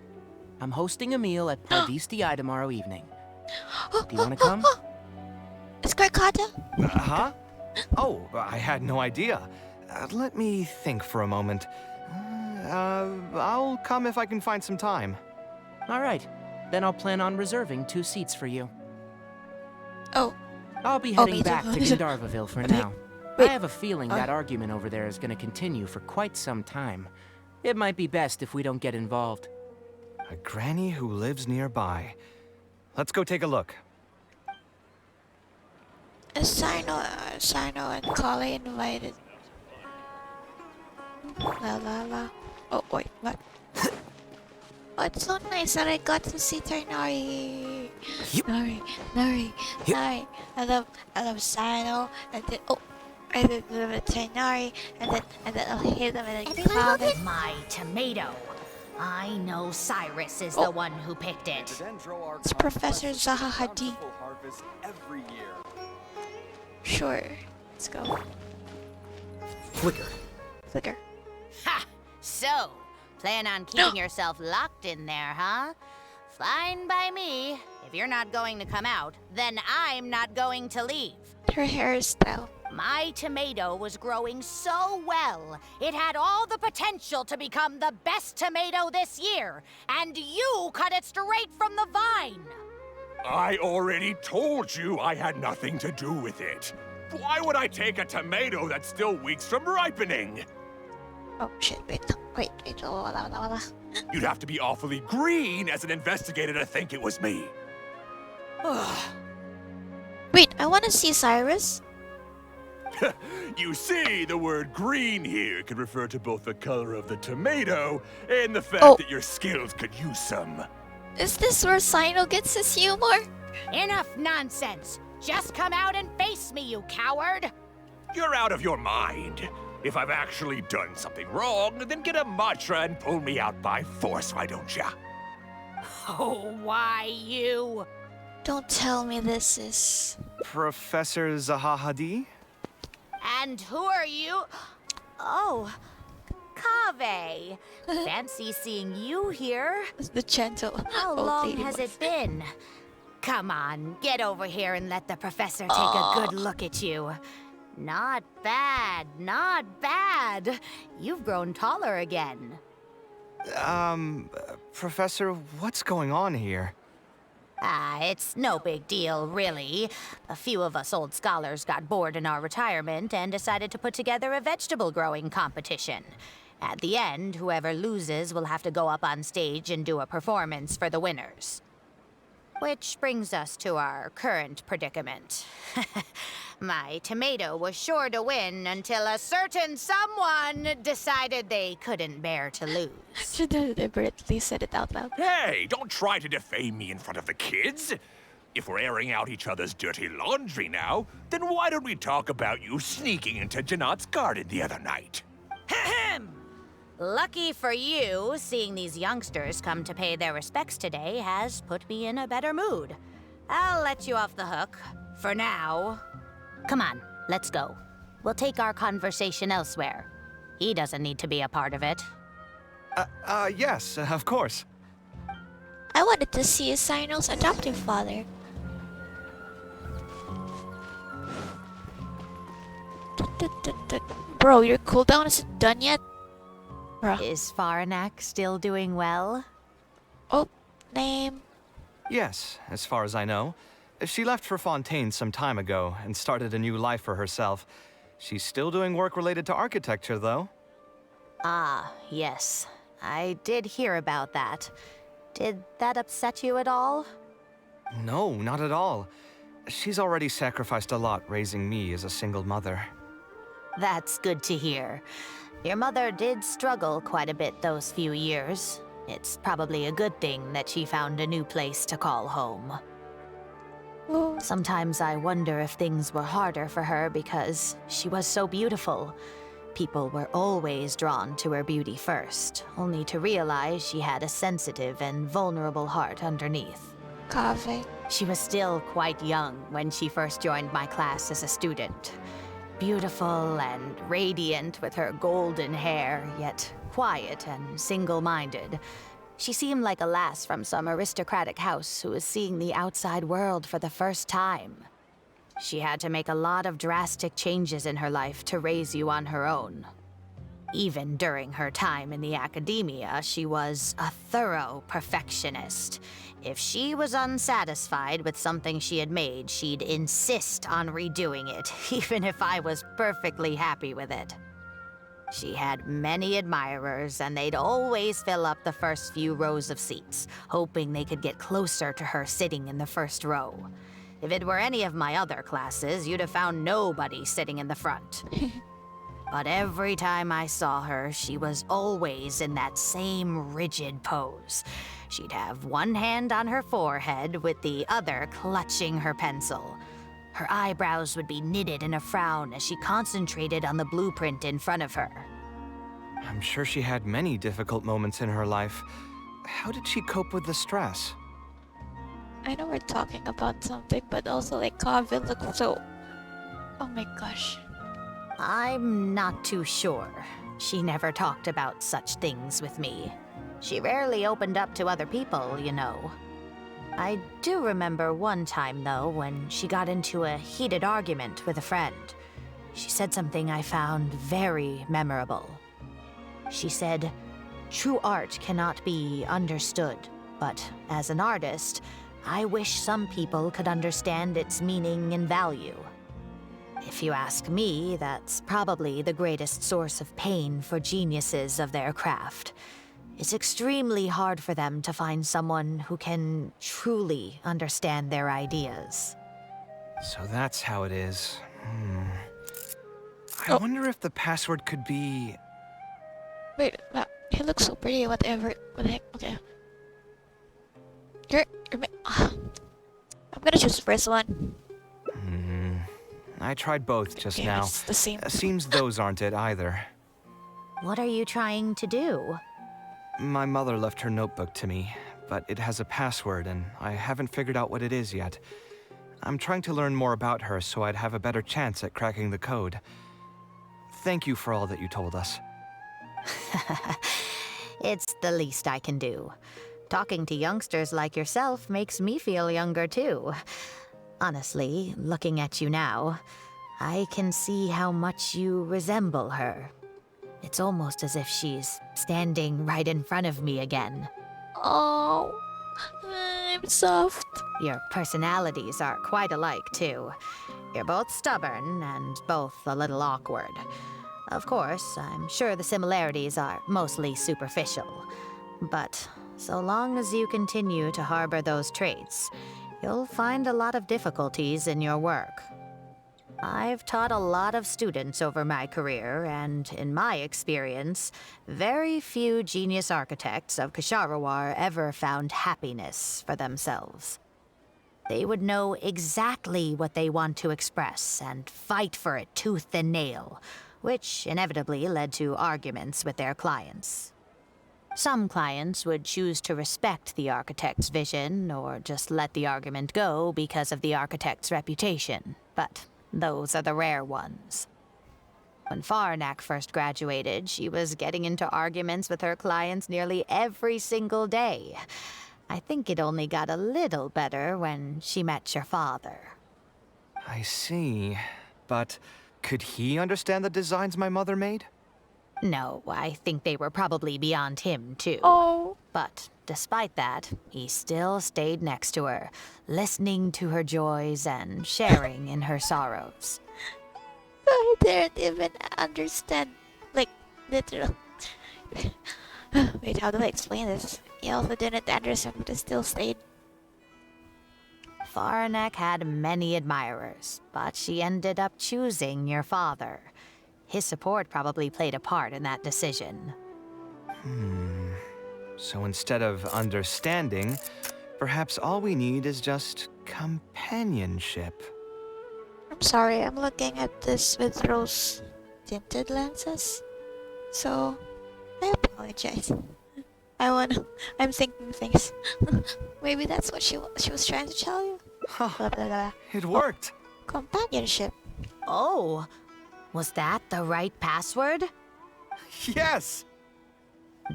I'm hosting a meal at Pardistii tomorrow evening. Do you want to come? Is Karkata? Huh? Oh, I had no idea. Let me think for a moment. I'll come if I can find some time. All right. Then I'll plan on reserving 2 seats for you. Oh. I'll be heading me too. back to Gandharvaville for now. Wait. I have a feeling that argument over there is going to continue for quite some time. It might be best if we don't get involved. A granny who lives nearby. Let's go take a look. Sino and Kali invited. La la la. Oh, wait, what? Oh, it's so nice that I got to see Tainari. Nari. I love Sino, and then I did Tainari, and then I'll hit them and then Kali. My tomato. I know Cyrus is the one who picked it. It's Professor Zahahadi. Sure, let's go. Flicker. Ha! So, plan on keeping yourself locked in there, huh? Fine by me. If you're not going to come out, then I'm not going to leave. Her hairstyle. My tomato was growing so well, it had all the potential to become the best tomato this year, and you cut it straight from the vine. I already told you I had nothing to do with it. Why would I take a tomato that's still weeks from ripening? Oh shit, wait. Wala. You'd have to be awfully green as an investigator to think it was me. Wait, I wanna see Cyrus. You see, the word green here could refer to both the color of the tomato and the fact that your skills could use some. Is this where Sino gets his humor? Enough nonsense! Just come out and face me, you coward! You're out of your mind. If I've actually done something wrong, then get a mantra and pull me out by force, why don't ya? Oh, why you? Don't tell me this is... Professor Zahahadi? And who are you? Oh, Kaveh. Fancy seeing you here. The gentle How old long lady has voice. it been? Come on, get over here and let the professor take a good look at you. Not bad, not bad. You've grown taller again. Professor, what's going on here? It's no big deal, really. A few of us old scholars got bored in our retirement and decided to put together a vegetable growing competition. At the end, whoever loses will have to go up on stage and do a performance for the winners. Which brings us to our current predicament. My tomato was sure to win until a certain someone decided they couldn't bear to lose. She deliberately said it out loud. Hey, don't try to defame me in front of the kids. If we're airing out each other's dirty laundry now, then why don't we talk about you sneaking into Janat's garden the other night? Lucky for you, seeing these youngsters come to pay their respects today has put me in a better mood. I'll let you off the hook, for now. Come on, let's go. We'll take our conversation elsewhere. He doesn't need to be a part of it. Yes, of course. I wanted to see Sino's adoptive father. Bro, your cooldown isn't done yet? Bruh. Is Faranak still doing well? Oh, name. Yes, as far as I know. She left for Fontaine some time ago and started a new life for herself. She's still doing work related to architecture, though. Ah, yes. I did hear about that. Did that upset you at all? No, not at all. She's already sacrificed a lot raising me as a single mother. That's good to hear. Your mother did struggle quite a bit those few years. It's probably a good thing that she found a new place to call home. Sometimes I wonder if things were harder for her because she was so beautiful. People were always drawn to her beauty first, only to realize she had a sensitive and vulnerable heart underneath. Kaveh. She was still quite young when she first joined my class as a student. Beautiful and radiant with her golden hair, yet quiet and single-minded. She seemed like a lass from some aristocratic house who was seeing the outside world for the first time. She had to make a lot of drastic changes in her life to raise you on her own. Even during her time in the academia, she was a thorough perfectionist. If she was unsatisfied with something she had made, she'd insist on redoing it, even if I was perfectly happy with it. She had many admirers, and they'd always fill up the first few rows of seats, hoping they could get closer to her sitting in the first row. If it were any of my other classes, you'd have found nobody sitting in the front. But every time I saw her, she was always in that same rigid pose. She'd have one hand on her forehead with the other clutching her pencil. Her eyebrows would be knitted in a frown as she concentrated on the blueprint in front of her. I'm sure she had many difficult moments in her life. How did she cope with the stress? I know we're talking about something, but also like Kaveh looks so... Oh my gosh. I'm not too sure. She never talked about such things with me. She rarely opened up to other people, you know. I do remember one time, though, when she got into a heated argument with a friend. She said something I found very memorable. She said, "True art cannot be understood, but as an artist, I wish some people could understand its meaning and value." If you ask me, that's probably the greatest source of pain for geniuses of their craft. It's extremely hard for them to find someone who can truly understand their ideas. So that's how it is. I wonder if the password could be... Wait, wow, he looks so pretty. Whatever. What the heck? Okay. I'm gonna choose the first one. I tried both just Okay, now. it's the same. Seems those aren't it either. What are you trying to do? My mother left her notebook to me, but it has a password and I haven't figured out what it is yet. I'm trying to learn more about her so I'd have a better chance at cracking the code. Thank you for all that you told us. It's the least I can do. Talking to youngsters like yourself makes me feel younger too. Honestly, looking at you now, I can see how much you resemble her. It's almost as if she's standing right in front of me again. Oh, I'm soft. Your personalities are quite alike, too. You're both stubborn and both a little awkward. Of course, I'm sure the similarities are mostly superficial. But so long as you continue to harbor those traits, you'll find a lot of difficulties in your work. I've taught a lot of students over my career, and in my experience, very few genius architects of Ksharawar ever found happiness for themselves. They would know exactly what they want to express and fight for it tooth and nail, which inevitably led to arguments with their clients. Some clients would choose to respect the architect's vision or just let the argument go because of the architect's reputation, but those are the rare ones. When Faranak first graduated, she was getting into arguments with her clients nearly every single day. I think it only got a little better when she met your father. I see. But could he understand the designs my mother made? No, I think they were probably beyond him, too. Oh. But despite that, he still stayed next to her, listening to her joys and sharing in her sorrows. I didn't even understand. Like, literal. Wait, how do I explain this? He also didn't understand, but still stayed. Faranek had many admirers, but she ended up choosing your father. His support probably played a part in that decision. So instead of understanding, perhaps all we need is just companionship. I'm sorry, I'm looking at this with rose-tinted lenses. So, I apologize. I'm thinking things. Maybe that's what she was trying to tell you. Huh, Blah, blah, blah. it worked. Companionship. Oh, was that the right password? Yes!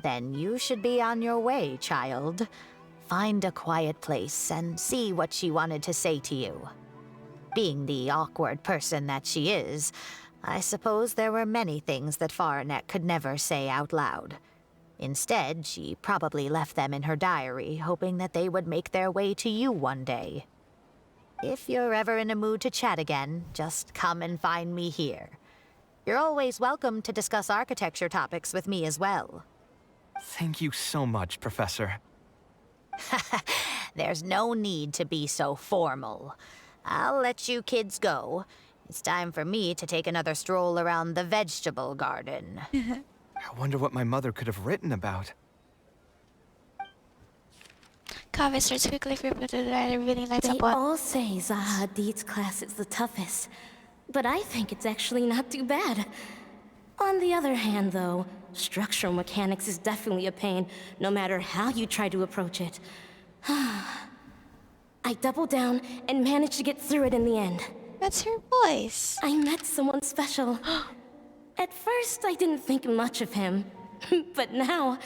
Then you should be on your way, child. Find a quiet place and see what she wanted to say to you. Being the awkward person that she is, I suppose there were many things that Faranek could never say out loud. Instead, she probably left them in her diary, hoping that they would make their way to you one day. If you're ever in a mood to chat again, just come and find me here. You're always welcome to discuss architecture topics with me as well. Thank you so much, Professor. There's no need to be so formal. I'll let you kids go. It's time for me to take another stroll around the vegetable garden. I wonder what my mother could have written about. Kaveh starts quickly repeated that revealing lights They upon. all say Zaha Hadid's class is the toughest, but I think it's actually not too bad. On the other hand, though, structural mechanics is definitely a pain, no matter how you try to approach it. I doubled down and managed to get through it in the end. That's her voice. I met someone special. At first, I didn't think much of him, but now,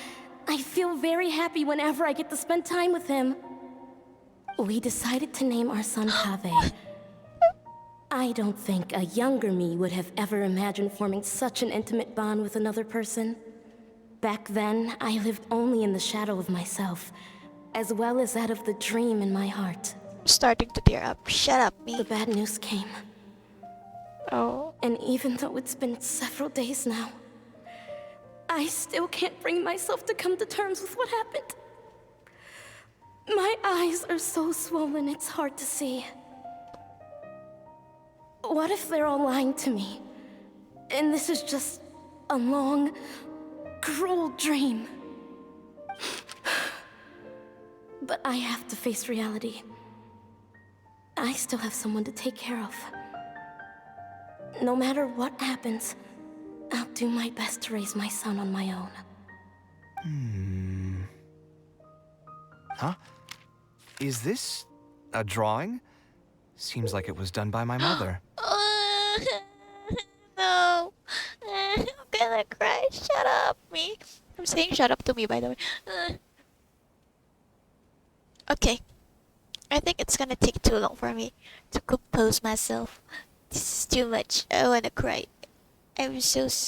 I feel very happy whenever I get to spend time with him. we decided to name our son Kaveh. I don't think a younger me would have ever imagined forming such an intimate bond with another person. Back then, I lived only in the shadow of myself, as well as that of the dream in my heart. I'm starting to tear up. Shut up, me. The bad news came. Oh. And even though it's been several days now, I still can't bring myself to come to terms with what happened. My eyes are so swollen it's hard to see. What if they're all lying to me? And this is just a long, cruel dream. But I have to face reality. I still have someone to take care of. No matter what happens, I'll do my best to raise my son on my own. Huh? Is this a drawing? Seems like it was done by my mother. No. I'm gonna cry. Shut up, me. I'm saying shut up to me, by the way. Okay. I think it's gonna take too long for me to compose myself. This is too much. I wanna cry. I'm so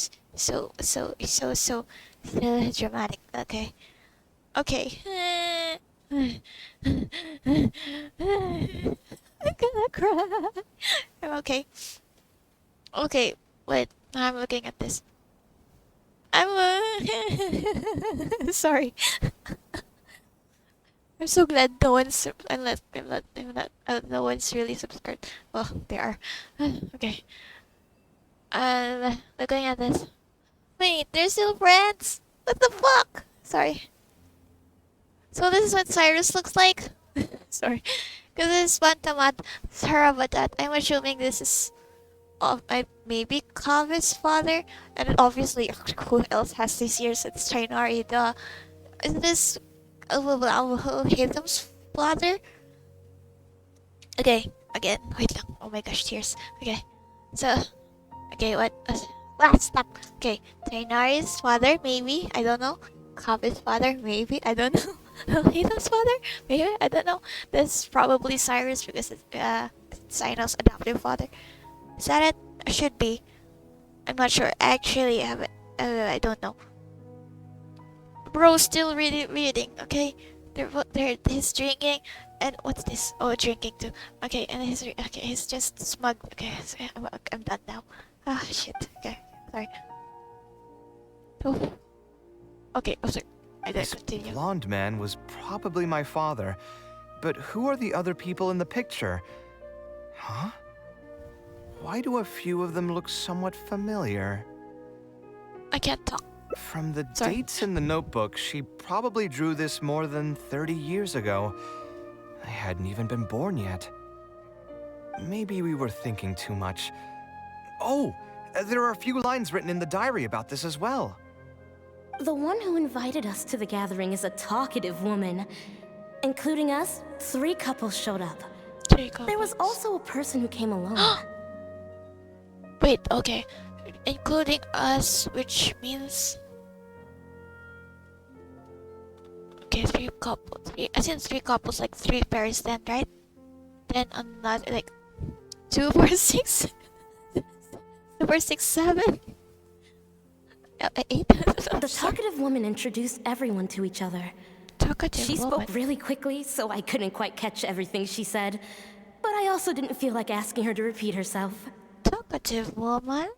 dramatic. Okay. Okay. I'm gonna cry. I'm okay. Okay, wait. I'm looking at this. I'm sorry. I'm so glad no one's no one's really subscribed. Well, they are. Okay. Looking at this. Wait, they're still friends. What the fuck? Sorry. So this is what Cyrus looks like. Sorry, because this is Pantamat Sarabatat. I'm assuming this is maybe Kaveh's father, and obviously who else has these years? It's Trinari. Is this Hitham's father? Okay, again. Wait lang. Oh my gosh, tears. Okay, so okay, what? Stop. Okay, Trinari's father, maybe. I don't know. Kaveh's father, maybe. I don't know. Hitham's father? Maybe? I don't know. This is probably Cyrus because it's Sino's adoptive father. Is that it? It should be. I'm not sure. Actually, I don't know. Bro's still reading, okay? He's drinking. And what's this? Oh, drinking too. Okay, and he's just smug. Okay, so I'm done now. Ah, shit. Okay, sorry. Oh. Okay, oh, sorry. This blonde man was probably my father, but who are the other people in the picture? Huh? Why do a few of them look somewhat familiar? I can't talk. From the dates in the notebook, she probably drew this more than 30 years ago. I hadn't even been born yet. Maybe we were thinking too much. Oh, there are a few lines written in the diary about this as well. The one who invited us to the gathering is a talkative woman. Including us, 3 couples showed up. 3 couples. There was also a person who came alone. Wait, okay. Including us, which means... Okay, 3 couples. Since 3 couples, like 3 pairs then, right? Then another, like... 2, 4, 6... 2, 4, 6, 7... 8. The talkative woman introduced everyone to each other. She spoke really quickly, so I couldn't quite catch everything she said. But I also didn't feel like asking her to repeat herself. Talkative woman?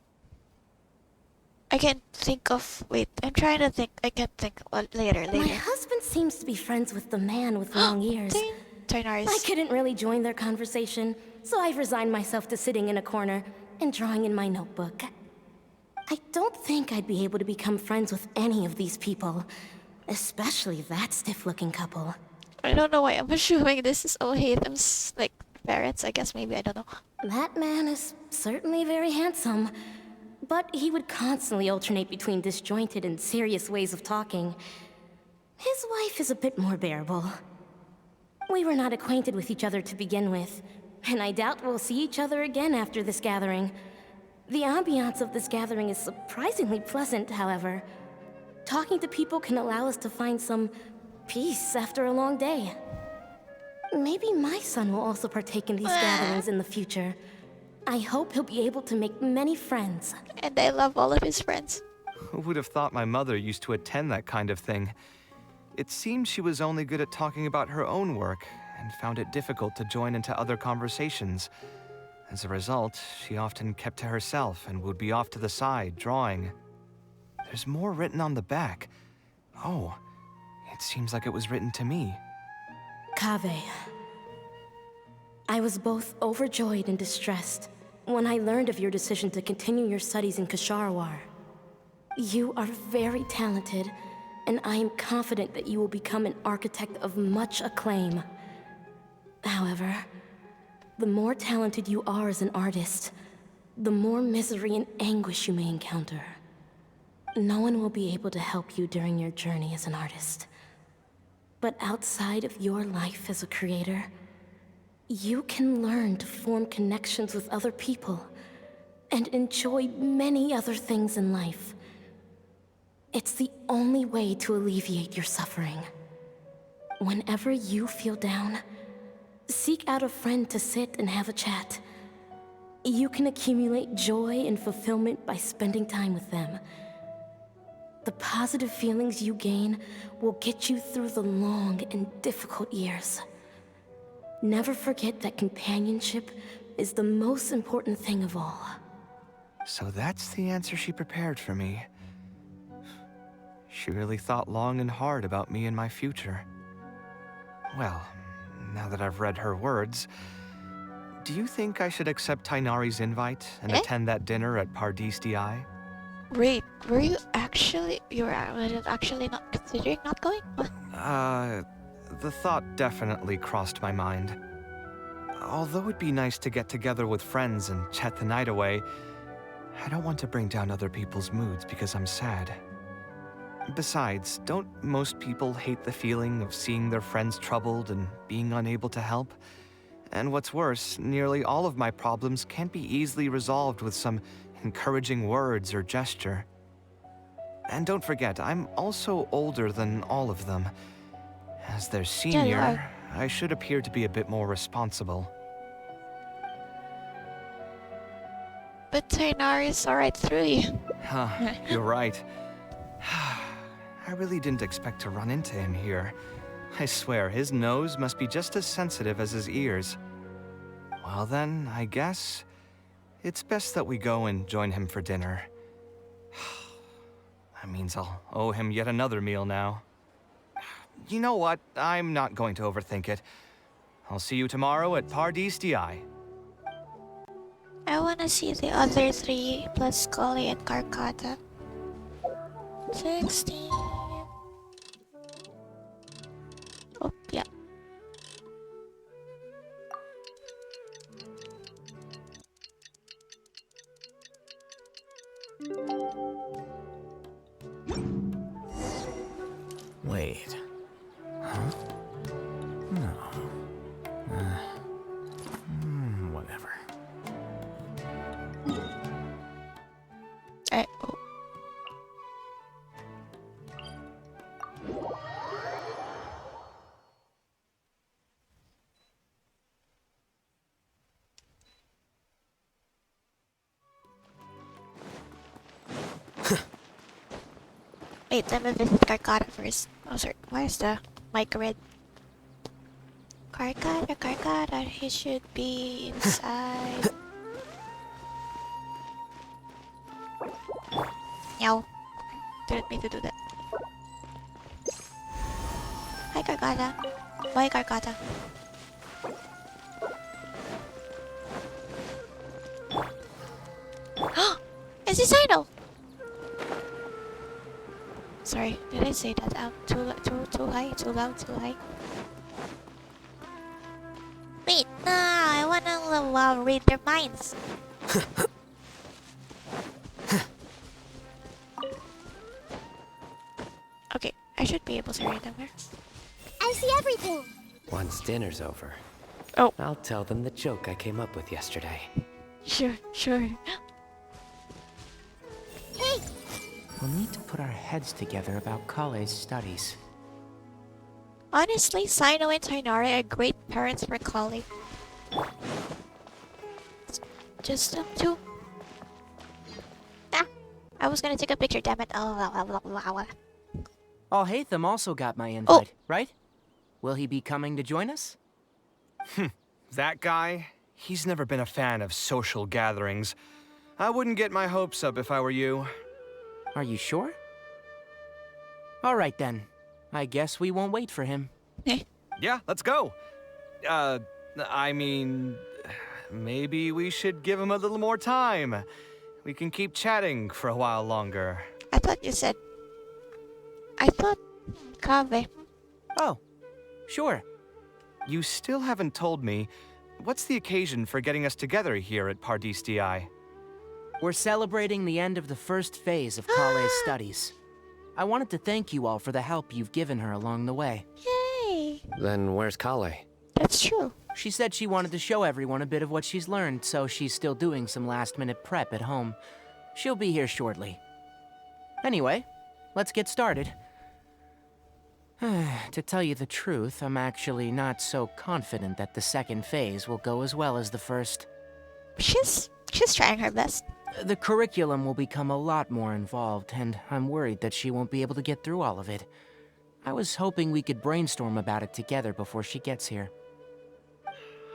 I can't think of... Wait, I'm trying to think. I can't think. Well, later. My husband seems to be friends with the man with long ears. I couldn't really join their conversation, so I've resigned myself to sitting in a corner and drawing in my notebook. I don't think I'd be able to become friends with any of these people. Especially that stiff-looking couple. I don't know why I'm assuming this is all Hatham's, like, parents, I guess, maybe, I don't know. That man is certainly very handsome. But he would constantly alternate between disjointed and serious ways of talking. His wife is a bit more bearable. We were not acquainted with each other to begin with, and I doubt we'll see each other again after this gathering. The ambiance of this gathering is surprisingly pleasant, however. Talking to people can allow us to find some peace after a long day. Maybe my son will also partake in these gatherings in the future. I hope he'll be able to make many friends. And I love all of his friends. Who would have thought my mother used to attend that kind of thing? It seems she was only good at talking about her own work and found it difficult to join into other conversations. As a result, she often kept to herself and would be off to the side, drawing. There's more written on the back. Oh, it seems like it was written to me. Kaveh, I was both overjoyed and distressed when I learned of your decision to continue your studies in Kasharawar. You are very talented, and I am confident that you will become an architect of much acclaim. However, the more talented you are as an artist, the more misery and anguish you may encounter. No one will be able to help you during your journey as an artist. But outside of your life as a creator, you can learn to form connections with other people and enjoy many other things in life. It's the only way to alleviate your suffering. Whenever you feel down, seek out a friend to sit and have a chat. You can accumulate joy and fulfillment by spending time with them. The positive feelings you gain will get you through the long and difficult years. Never forget that companionship is the most important thing of all. So that's the answer she prepared for me. She really thought long and hard about me and my future. Well, now that I've read her words, do you think I should accept Tainari's invite and attend that dinner at Pardis Di? Wait, were you actually not considering not going? What? The thought definitely crossed my mind. Although it'd be nice to get together with friends and chat the night away, I don't want to bring down other people's moods because I'm sad. Besides, don't most people hate the feeling of seeing their friends troubled and being unable to help? And what's worse, nearly all of my problems can't be easily resolved with some encouraging words or gesture. And don't forget, I'm also older than all of them. As their senior, I should appear to be a bit more responsible. But Tainari saw right through you. Huh, you're right. I really didn't expect to run into him here. I swear, his nose must be just as sensitive as his ears. Well then, I guess it's best that we go and join him for dinner. That means I'll owe him yet another meal now. You know what? I'm not going to overthink it. I'll see you tomorrow at Pardis Di. I wanna see the other three plus Scully and Karkata. 16. Oh, yeah. Wait. Huh? No. Whatever. Oh. Wait, let me visit Karkata first. Oh, sorry. Why is the mic red? Karkata, he should be inside. Meow. Didn't mean to do that. Hi, Karkata. Bye, Karkata. Is this idol? Sorry, did I say that out too high, too loud, too high? Wait, no, I wanna read their minds. Okay, I should be able to read them here. I see everything. Once dinner's over, oh, I'll tell them the joke I came up with yesterday. Sure. Hey! We'll need to put our heads together about Kale's studies. Honestly, Sino and Tainari are great parents for Kali. Just them two. Ah! I was gonna take a picture, damn it. Alhaitham also got my invite, right? Will he be coming to join us? That guy, he's never been a fan of social gatherings. I wouldn't get my hopes up if I were you. Are you sure? All right then. I guess we won't wait for him. Yeah, let's go. I mean, maybe we should give him a little more time. We can keep chatting for a while longer. I thought you said... I thought... Kaveh. Oh, sure. You still haven't told me, what's the occasion for getting us together here at Pardis Di? We're celebrating the end of the first phase of Kale's studies. I wanted to thank you all for the help you've given her along the way. Yay! Then where's Kale? That's true. She said she wanted to show everyone a bit of what she's learned, so she's still doing some last-minute prep at home. She'll be here shortly. Anyway, let's get started. To tell you the truth, I'm actually not so confident that the second phase will go as well as the first. She's trying her best. The curriculum will become a lot more involved, and I'm worried that she won't be able to get through all of it. I was hoping we could brainstorm about it together before she gets here.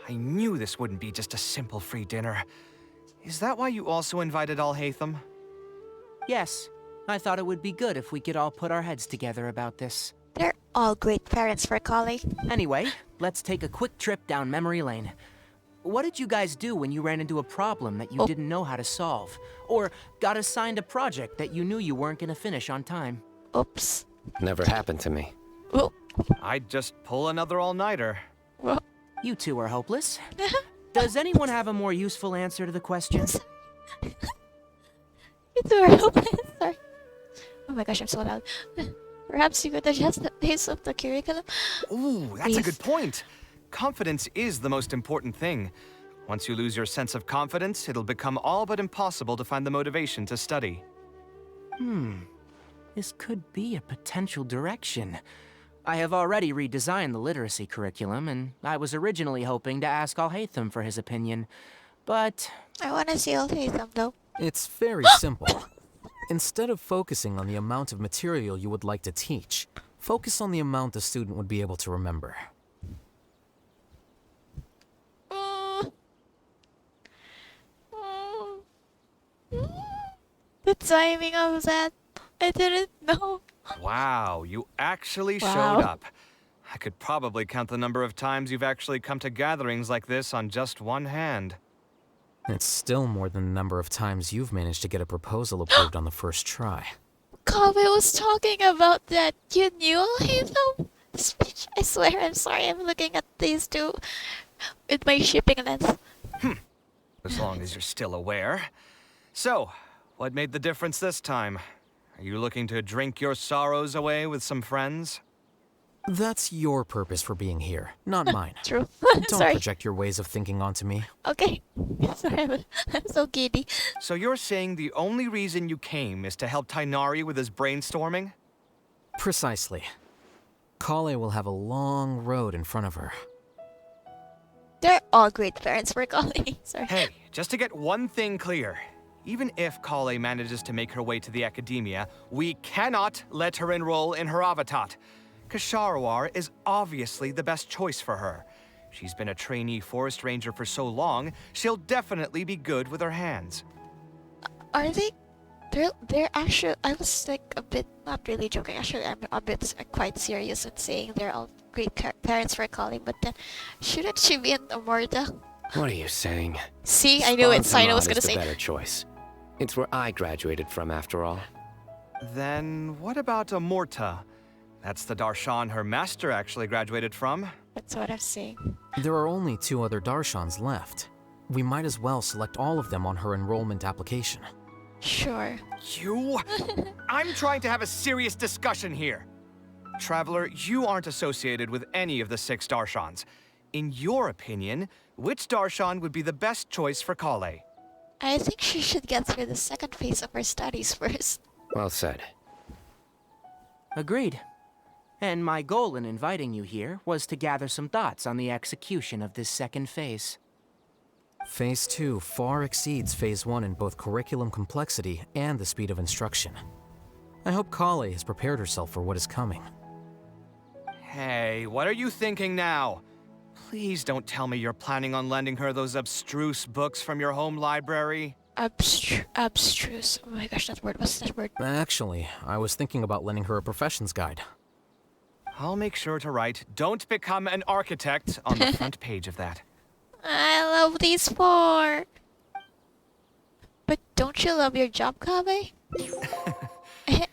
I knew this wouldn't be just a simple free dinner. Is that why you also invited Alhaitham? Yes. I thought it would be good if we could all put our heads together about this. They're all great parents for Kali. Anyway, let's take a quick trip down memory lane. What did you guys do when you ran into a problem that you didn't know how to solve? Or got assigned a project that you knew you weren't gonna finish on time? Oops. Never happened to me. I'd just pull another all-nighter. You two are hopeless. Does anyone have a more useful answer to the question? You two are hopeless. Sorry. Oh my gosh, I'm so loud. Perhaps you could adjust the pace of the curriculum. Ooh, that's a good point. Confidence is the most important thing. Once you lose your sense of confidence, it'll become all but impossible to find the motivation to study. This could be a potential direction. I have already redesigned the literacy curriculum, and I was originally hoping to ask Alhaitham for his opinion, but... I want to see Alhaitham, though. It's very simple. Instead of focusing on the amount of material you would like to teach, focus on the amount the student would be able to remember. The timing of that, I didn't know. Wow, you actually showed up. I could probably count the number of times you've actually come to gatherings like this on just one hand. It's still more than the number of times you've managed to get a proposal approved on the first try. Kaveh was talking about that. You knew Alhaitham? Speech. I swear, I'm sorry. I'm looking at these two with my shipping lens. As long as you're still aware. So, what made the difference this time? Are you looking to drink your sorrows away with some friends? That's your purpose for being here, not mine. True. Don't Sorry. project your ways of thinking onto me. Okay. Sorry, I'm so giddy. So you're saying the only reason you came is to help Tainari with his brainstorming? Precisely. Kale will have a long road in front of her. They're all great parents for Kali. Sorry. Hey, just to get one thing clear. Even if Kale manages to make her way to the academia, we cannot let her enroll in Haravatat. Kasharawar is obviously the best choice for her. She's been a trainee forest ranger for so long, she'll definitely be good with her hands. Are they? They're actually. I was like a bit not really joking. Actually, I'm a bit quite serious in saying they're all great parents for Kali. But then, shouldn't she be in Amorta? What are you saying? See, I knew it. Sino was Spontamat gonna is the say. better choice. It's where I graduated from, after all. Then what about Amorta? That's the darshan her master actually graduated from. That's what I'm saying. There are only 2 other Darshans left. We might as well select all of them on her enrollment application. Sure. You? I'm trying to have a serious discussion here. Traveler, you aren't associated with any of the 6 darshans. In your opinion, which darshan would be the best choice for Kale? I think she should get through the second phase of her studies first. Well said. Agreed. And my goal in inviting you here was to gather some thoughts on the execution of this second phase. Phase 2 far exceeds Phase 1 in both curriculum complexity and the speed of instruction. I hope Kaveh has prepared herself for what is coming. Hey, what are you thinking now? Please don't tell me you're planning on lending her those abstruse books from your home library. Abstruse. Oh my gosh, that word. What's that word? Actually, I was thinking about lending her a professions guide. I'll make sure to write, "Don't become an architect" on the front page of that. I love these 4. But don't you love your job, Kaveh?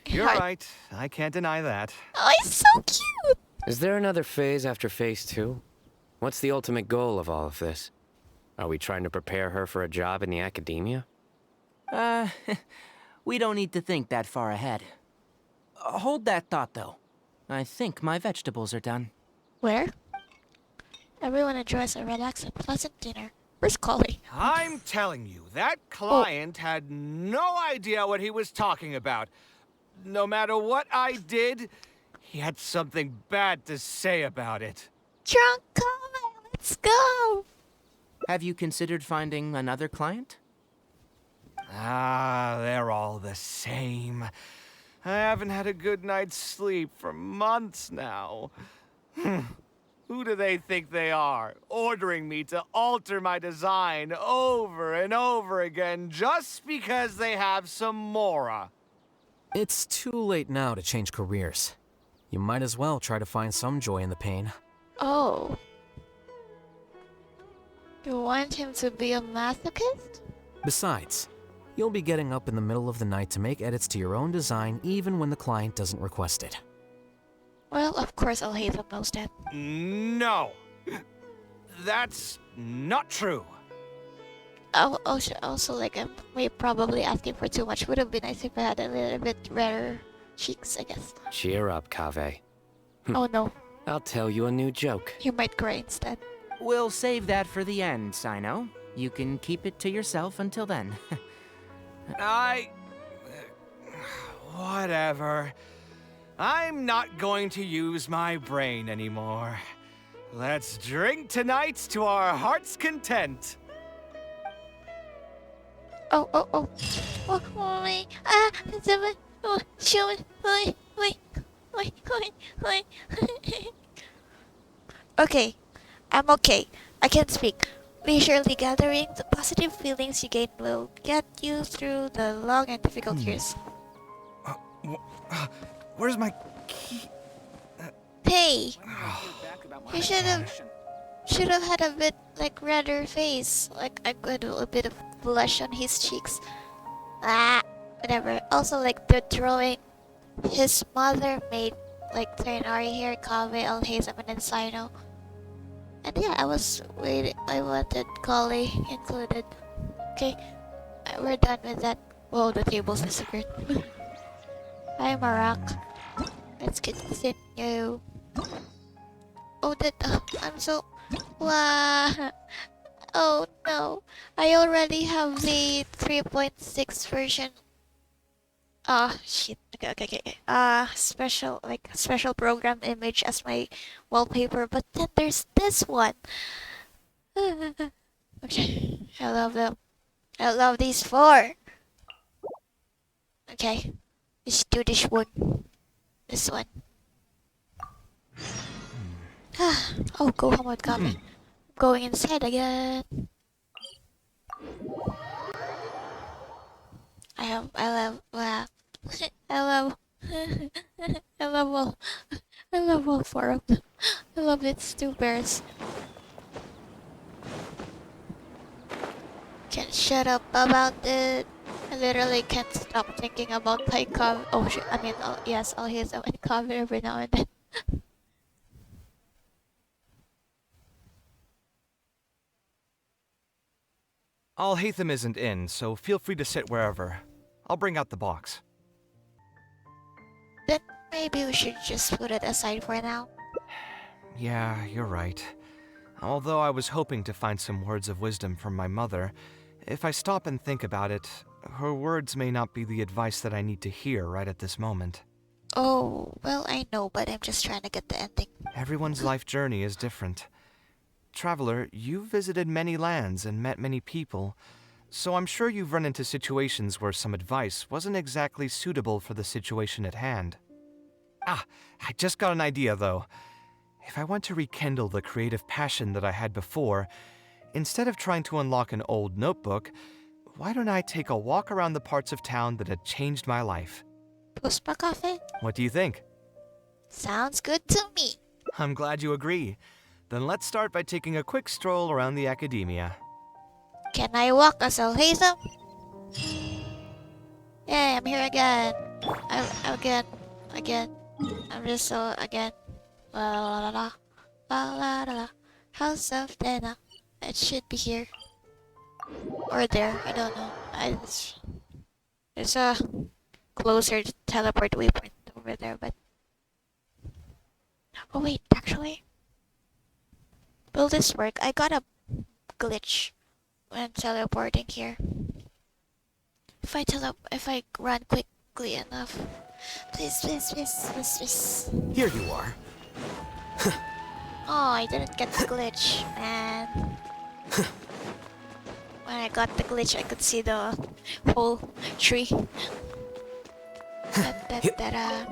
You're right. I can't deny that. Oh, he's so cute! Is there another phase after Phase 2? What's the ultimate goal of all of this? Are we trying to prepare her for a job in the academia? We don't need to think that far ahead. Hold that thought, though. I think my vegetables are done. Where? Everyone enjoys a relaxed and pleasant dinner. Where's Kaveh? I'm telling you, that client had no idea what he was talking about. No matter what I did, he had something bad to say about it. Drunk Kaveh, let's go! Have you considered finding another client? They're all the same. I haven't had a good night's sleep for months now. Who do they think they are, ordering me to alter my design over and over again just because they have some mora? It's too late now to change careers. You might as well try to find some joy in the pain. Oh. You want him to be a masochist? Besides, you'll be getting up in the middle of the night to make edits to your own design even when the client doesn't request it. Well, of course I'll hate the most then. No. That's not true. Also, like, I'm probably asking for too much. Would have been nice if I had a little bit redder cheeks, I guess. Cheer up, Kaveh. Oh no. I'll tell you a new joke. You might cry instead. We'll save that for the end, Sino. You can keep it to yourself until then. Whatever. I'm not going to use my brain anymore. Let's drink tonight to our heart's content. Oh, wait. Okay, I'm okay. I can speak. Leisurely gathering the positive feelings you gain will get you through the long and difficult years. Where's my key? Hey, you should have had a bit like redder face. Like I got a bit of blush on his cheeks. Whatever. Also, like the drawing his mother made, like Tainari here, Kaveh, Alhazam, and then Sino. And yeah, I wanted Kali included. Okay, we're done with that. Whoa, the table's disappeared. Hi, Marak. Let's continue. Oh, I'm so... Wow. Oh, no. I already have the 3.6 version. Shit. Okay. Special program image as my wallpaper, but then there's this one. Okay. I love them. I love these 4. Okay. Let's do this one. This one. Oh, go home with Kaveh. I'm going inside again. I love all 4 of them. I love its 2 bears. Can't shut up about it. I literally can't stop thinking about my Kaveh. Oh shit, yes, I'll hear some Kaveh every now and then. Alhaitham isn't in, so feel free to sit wherever. I'll bring out the box. Then maybe we should just put it aside for now. Yeah, you're right. Although I was hoping to find some words of wisdom from my mother, if I stop and think about it, her words may not be the advice that I need to hear right at this moment. Oh, well, I know, but I'm just trying to get the ending. Everyone's life journey is different. Traveler, you've visited many lands and met many people, so I'm sure you've run into situations where some advice wasn't exactly suitable for the situation at hand. Ah, I just got an idea though. If I want to rekindle the creative passion that I had before, instead of trying to unlock an old notebook, why don't I take a walk around the parts of town that had changed my life? Puspa Cafe? What do you think? Sounds good to me. I'm glad you agree. Then let's start by taking a quick stroll around the academia. Can I walk as Alhaitham? Yay, I'm here again. Again. I'm just so again. La la la la la la la la. House of Dana. It should be here. Or there, I don't know. There's a closer teleport waypoint over there, but... Oh wait, actually... Will this work? I got a glitch when teleporting here. If I run quickly enough. Please. Here you are. Oh, I didn't get the glitch, man. When I got the glitch, I could see the whole tree. Da-da-da-da.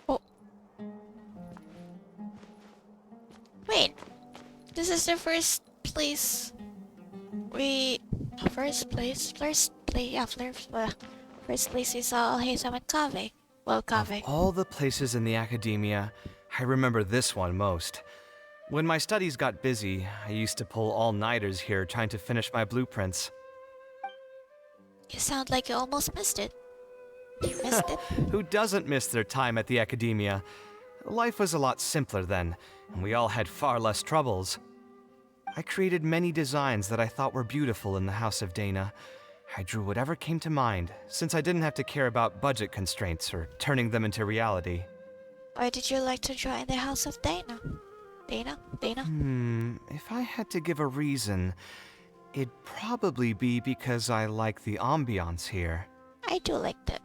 Oh. Wait. This is the first place first place we saw Alhaitham and Kaveh. Well, Kaveh. Of all the places in the academia, I remember this one most. When my studies got busy, I used to pull all-nighters here trying to finish my blueprints. You sound like you almost missed it. You missed it? Who doesn't miss their time at the academia? Life was a lot simpler then, and we all had far less troubles. I created many designs that I thought were beautiful in the House of Dana. I drew whatever came to mind, since I didn't have to care about budget constraints or turning them into reality. Why did you like to draw in the House of Dana? Dana? If I had to give a reason, it'd probably be because I like the ambiance here. I do like the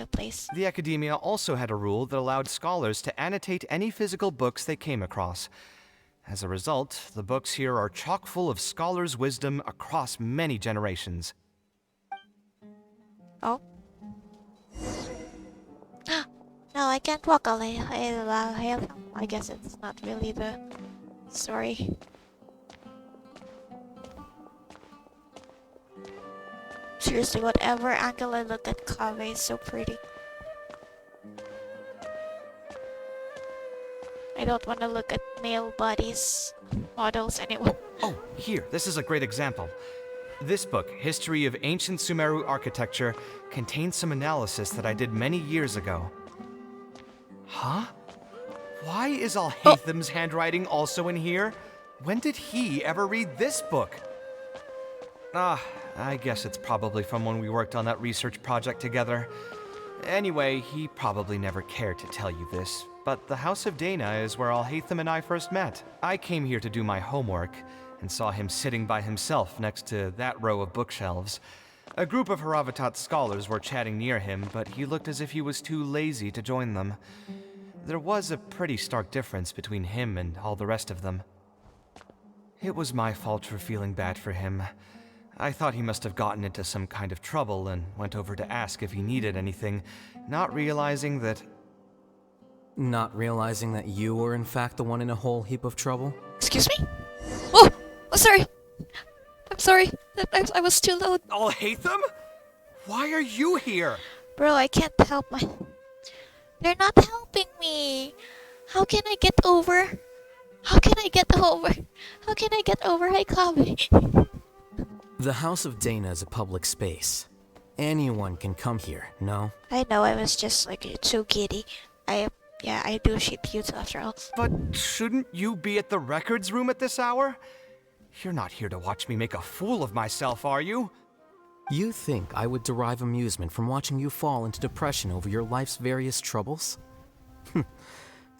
place. The academia also had a rule that allowed scholars to annotate any physical books they came across. As a result, the books here are chock full of scholars' wisdom across many generations. Oh? No, I can't walk. I guess it's not really the story. Seriously, whatever angle I look at, Kaveh is so pretty. I don't want to look at male bodies, models anymore. Oh, here, this is a great example. This book, History of Ancient Sumeru Architecture, contains some analysis that I did many years ago. Huh? Why is Alhaitham's handwriting also in here? When did he ever read this book? I guess it's probably from when we worked on that research project together. Anyway, he probably never cared to tell you this, but the House of Dana is where Alhaitham and I first met. I came here to do my homework, and saw him sitting by himself next to that row of bookshelves. A group of Haravatat scholars were chatting near him, but he looked as if he was too lazy to join them. There was a pretty stark difference between him and all the rest of them. It was my fault for feeling bad for him. I thought he must have gotten into some kind of trouble and went over to ask if he needed anything, not realizing that... Not realizing that you were in fact the one in a whole heap of trouble? Excuse me? Oh, sorry. I'm sorry. I was too loud. Alhaitham? Why are you here? Bro, I can't help my... They're not helping me. How can I get over? Hi, Kaveh. The House of Dana is a public space. Anyone can come here, no? I know, I was just like too giddy. I do ship you after all. But shouldn't you be at the records room at this hour? You're not here to watch me make a fool of myself, are you? You think I would derive amusement from watching you fall into depression over your life's various troubles?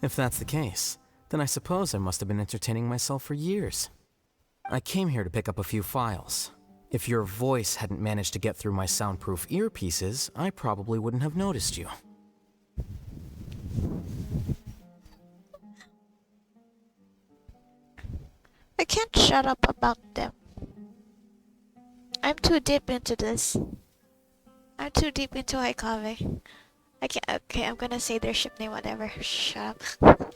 If that's the case, then I suppose I must have been entertaining myself for years. I came here to pick up a few files. If your voice hadn't managed to get through my soundproof earpieces, I probably wouldn't have noticed you. I can't shut up about them. I'm too deep into this. I'm too deep into Kaveh. I can't. Okay, I'm gonna say their ship name, whatever. Shut up.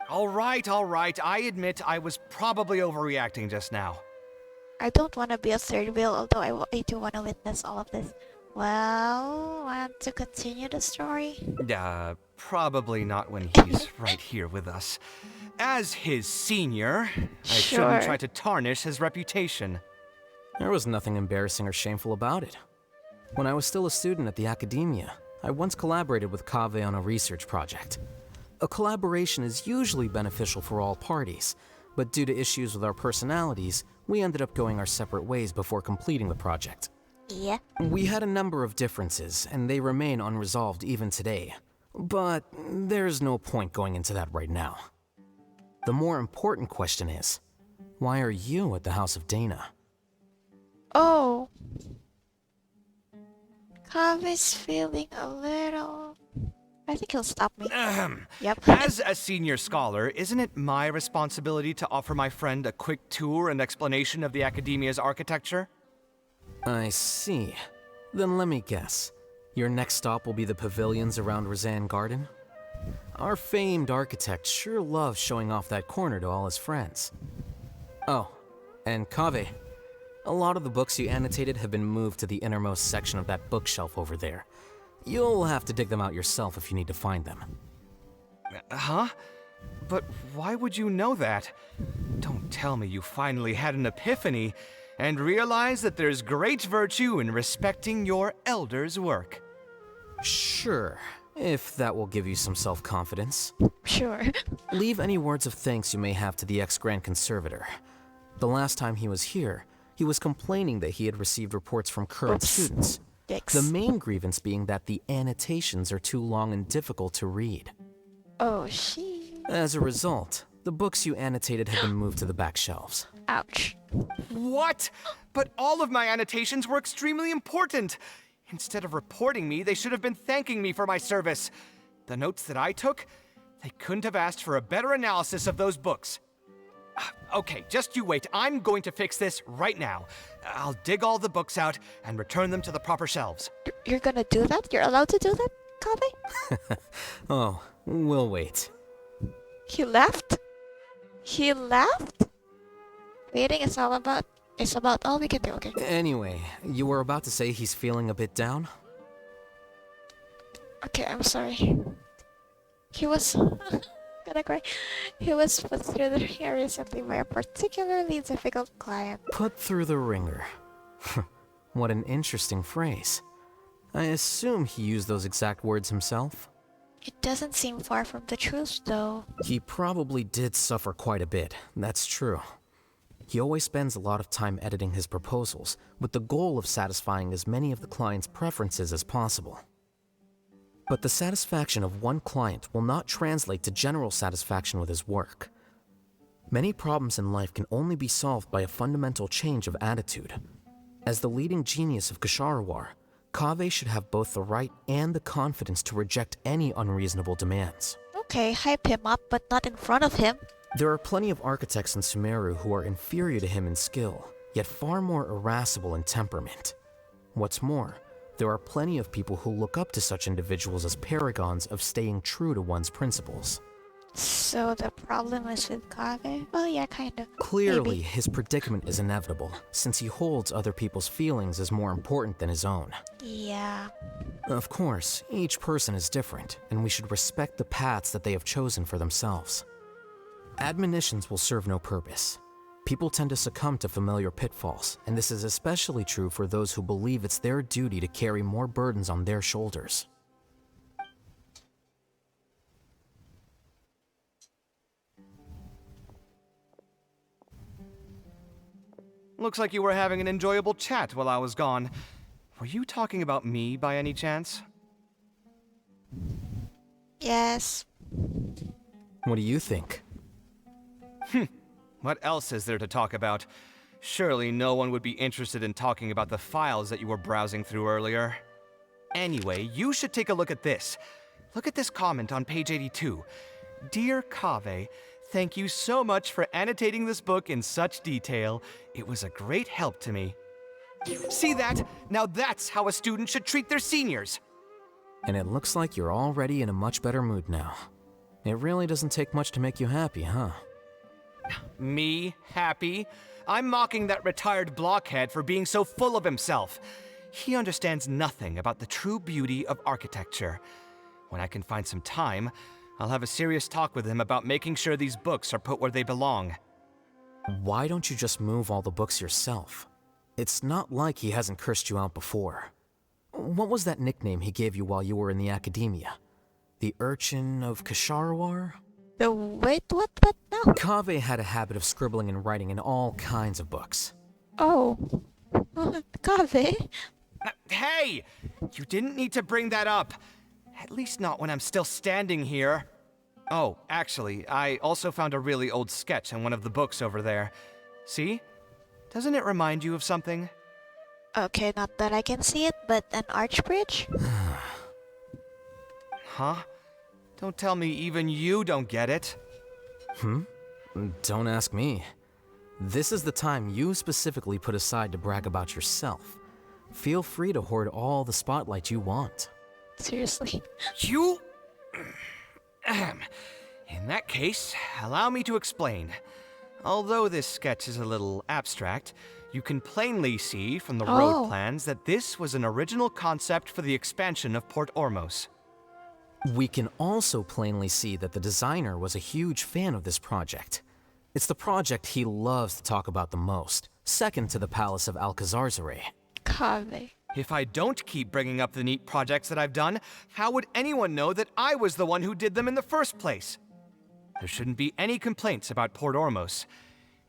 All right. I admit I was probably overreacting just now. I don't want to be a third wheel, although I do want to witness all of this. Well, want to continue the story? Probably not when he's right here with us. As his senior, I shouldn't try to tarnish his reputation. There was nothing embarrassing or shameful about it. When I was still a student at the academia, I once collaborated with Kaveh on a research project. A collaboration is usually beneficial for all parties, but due to issues with our personalities, we ended up going our separate ways before completing the project. Yeah. We had a number of differences, and they remain unresolved even today. But there's no point going into that right now. The more important question is, why are you at the house of Dana? Oh. Kaveh's feeling a little... I think he'll stop me. Yep. As a senior scholar, isn't it my responsibility to offer my friend a quick tour and explanation of the academia's architecture? I see. Then let me guess. Your next stop will be the pavilions around Razan Garden? Our famed architect sure loves showing off that corner to all his friends. Oh, and Kaveh, a lot of the books you annotated have been moved to the innermost section of that bookshelf over there. You'll have to dig them out yourself if you need to find them. Huh? But why would you know that? Don't tell me you finally had an epiphany and realized that there's great virtue in respecting your elders' work. Sure, if that will give you some self-confidence. Sure. Leave any words of thanks you may have to the ex-Grand Conservator. The last time he was here, he was complaining that he had received reports from current students. The main grievance being that the annotations are too long and difficult to read. Oh, she. As a result, the books you annotated have been moved to the back shelves. Ouch. What? But all of my annotations were extremely important. Instead of reporting me, they should have been thanking me for my service. The notes that I took, they couldn't have asked for a better analysis of those books. Okay, just you wait. I'm going to fix this right now. I'll dig all the books out and return them to the proper shelves. You're gonna do that? You're allowed to do that, Kaveh? Oh, we'll wait. He left? He left? Waiting is about all we can do, okay? Anyway, you were about to say he's feeling a bit down? Okay, I'm sorry. He was... gonna cry. He was put through the ringer recently by a particularly difficult client. Put through the ringer. What an interesting phrase. I assume he used those exact words himself? It doesn't seem far from the truth, though. He probably did suffer quite a bit, that's true. He always spends a lot of time editing his proposals, with the goal of satisfying as many of the client's preferences as possible. But the satisfaction of one client will not translate to general satisfaction with his work. Many problems in life can only be solved by a fundamental change of attitude. As the leading genius of Ksharawar, Kaveh should have both the right and the confidence to reject any unreasonable demands. Okay, hype him up, but not in front of him. There are plenty of architects in Sumeru who are inferior to him in skill, yet far more irascible in temperament. What's more, there are plenty of people who look up to such individuals as paragons of staying true to one's principles. So the problem is with Kaveh? Well, yeah, kind of. Clearly, Maybe. his predicament is inevitable, since he holds other people's feelings as more important than his own. Yeah. Of course, each person is different, and we should respect the paths that they have chosen for themselves. Admonitions will serve no purpose. People tend to succumb to familiar pitfalls, and this is especially true for those who believe it's their duty to carry more burdens on their shoulders. Looks like you were having an enjoyable chat while I was gone. Were you talking about me by any chance? Yes. What do you think? What else is there to talk about? Surely no one would be interested in talking about the files that you were browsing through earlier. Anyway, you should take a look at this. Look at this comment on page 82. Dear Kaveh, thank you so much for annotating this book in such detail. It was a great help to me. See that? Now that's how a student should treat their seniors. And it looks like you're already in a much better mood now. It really doesn't take much to make you happy, huh? Me happy? I'm mocking that retired blockhead for being so full of himself. He understands nothing about the true beauty of architecture. When I can find some time, I'll have a serious talk with him about making sure these books are put where they belong. Why don't you just move all the books yourself? It's not like he hasn't cursed you out before. What was that nickname he gave you while you were in the academia? The Urchin of Kasharwar? Wait, what now? Kaveh had a habit of scribbling and writing in all kinds of books. Oh. Kaveh? Hey! You didn't need to bring that up. At least not when I'm still standing here. Oh, actually, I also found a really old sketch in one of the books over there. See? Doesn't it remind you of something? Okay, not that I can see it, but an arch bridge? Huh? Don't tell me even you don't get it. Don't ask me. This is the time you specifically put aside to brag about yourself. Feel free to hoard all the spotlight you want. Seriously? You... In that case, allow me to explain. Although this sketch is a little abstract, you can plainly see from the road plans that this was an original concept for the expansion of Port Ormos. We can also plainly see that the designer was a huge fan of this project. It's the project he loves to talk about the most, second to the Palace of Alcazarzaray. Kaveh. If I don't keep bringing up the neat projects that I've done, how would anyone know that I was the one who did them in the first place? There shouldn't be any complaints about Port Ormos.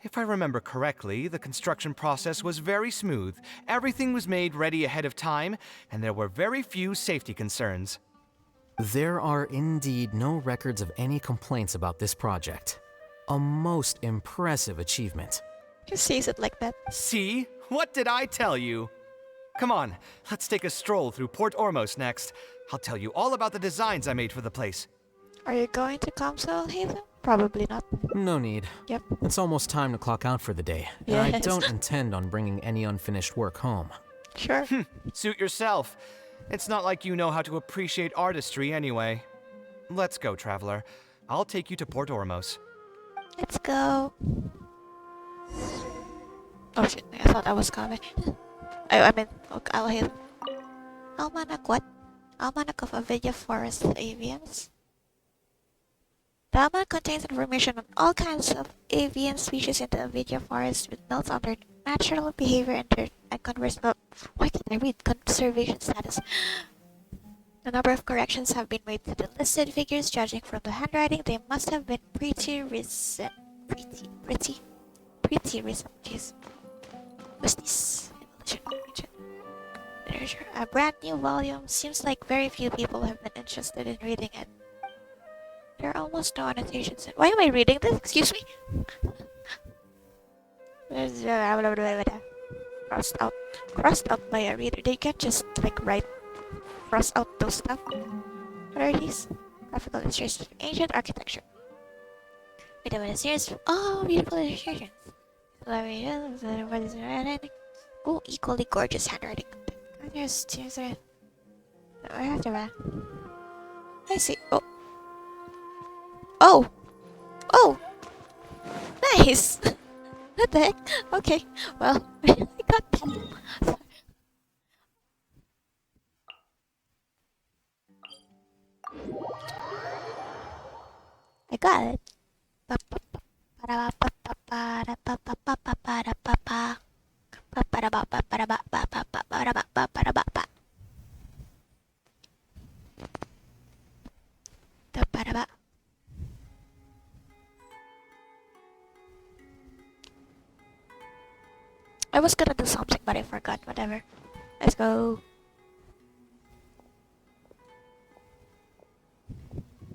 If I remember correctly, the construction process was very smooth, everything was made ready ahead of time, and there were very few safety concerns. There are indeed no records of any complaints about this project. A most impressive achievement. Who says it like that? See? What did I tell you? Come on, let's take a stroll through Port Ormos next. I'll tell you all about the designs I made for the place. Are you going to Comsol Haven? Probably not. No need. Yep. It's almost time to clock out for the day, and I don't intend on bringing any unfinished work home. Sure. Suit yourself. It's not like you know how to appreciate artistry anyway. Let's go, traveler. I'll take you to Port Ormos. Let's go. Oh shit, I thought that was Kaveh. I mean, Alhaven. Almanac what? Almanac of Avidia Forest Avians? The almanac contains information on all kinds of avian species in the Avidia Forest with notes on their natural behavior and why can't I read conservation status? A number of corrections have been made to the listed figures. Judging from the handwriting, they must have been pretty recent. Pretty recent. Jeez. What's this? Literature. A brand new volume. Seems like very few people have been interested in reading it. There are almost no annotations. Why am I reading this? Excuse me? Crossed out by a reader. They can't just like write cross out those stuff. What are these? Graphical illustrations of ancient architecture. With a series of beautiful illustrations. Oh, equally gorgeous handwriting. I see. Oh! Nice! What the heck? Okay, well, I got that. I got it. I was gonna do something, but I forgot. Whatever. Let's go.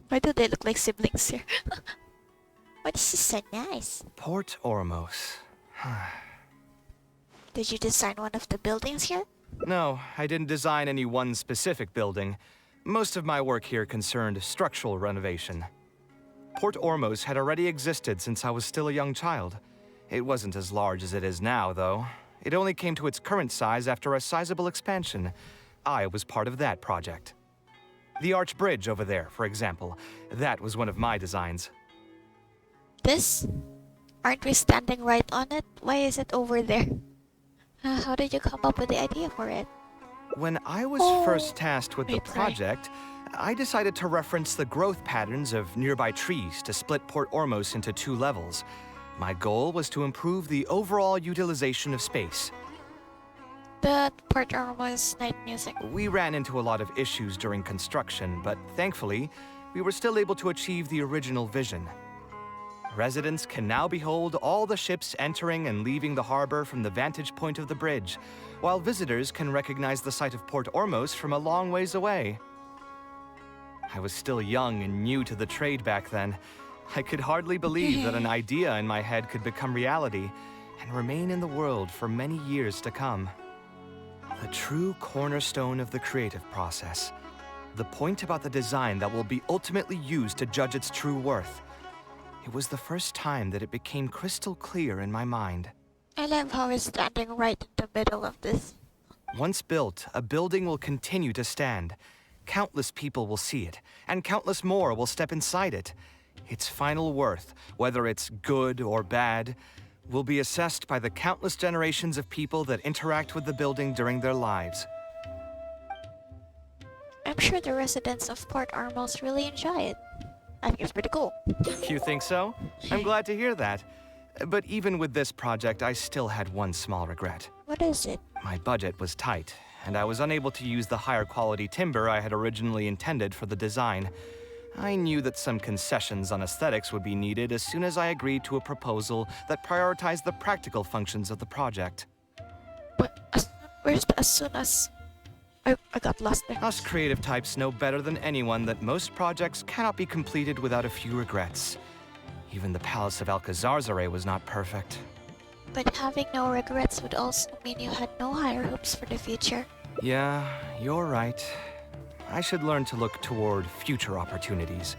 Why do they look like siblings here? Why this is so nice? Port Ormos. Did you design one of the buildings here? No, I didn't design any one specific building. Most of my work here concerned structural renovation. Port Ormos had already existed since I was still a young child. It wasn't as large as it is now, though. It only came to its current size after a sizable expansion. I was part of that project. The arch bridge over there, for example, that was one of my designs. This? Aren't we standing right on it? Why is it over there? How did you come up with the idea for it? When I was first tasked with the project, I decided to reference the growth patterns of nearby trees to split Port Ormos into 2 levels. My goal was to improve the overall utilization of space. The Port Ormos night music. We ran into a lot of issues during construction, but thankfully, we were still able to achieve the original vision. Residents can now behold all the ships entering and leaving the harbor from the vantage point of the bridge, while visitors can recognize the site of Port Ormos from a long ways away. I was still young and new to the trade back then. I could hardly believe that an idea in my head could become reality and remain in the world for many years to come. The true cornerstone of the creative process. The point about the design that will be ultimately used to judge its true worth. It was the first time that it became crystal clear in my mind. I love how it's standing right in the middle of this. Once built, a building will continue to stand. Countless people will see it, and countless more will step inside it. Its final worth, whether it's good or bad, will be assessed by the countless generations of people that interact with the building during their lives. I'm sure the residents of Port Ormos really enjoy it. I think it's pretty cool. You think so? I'm glad to hear that. But even with this project, I still had one small regret. What is it? My budget was tight, and I was unable to use the higher quality timber I had originally intended for the design. I knew that some concessions on aesthetics would be needed as soon as I agreed to a proposal that prioritized the practical functions of the project. Where's the as soon as... I got lost there. Us creative types know better than anyone that most projects cannot be completed without a few regrets. Even the Palace of Alcazarzaray was not perfect. But having no regrets would also mean you had no higher hopes for the future. Yeah, you're right. I should learn to look toward future opportunities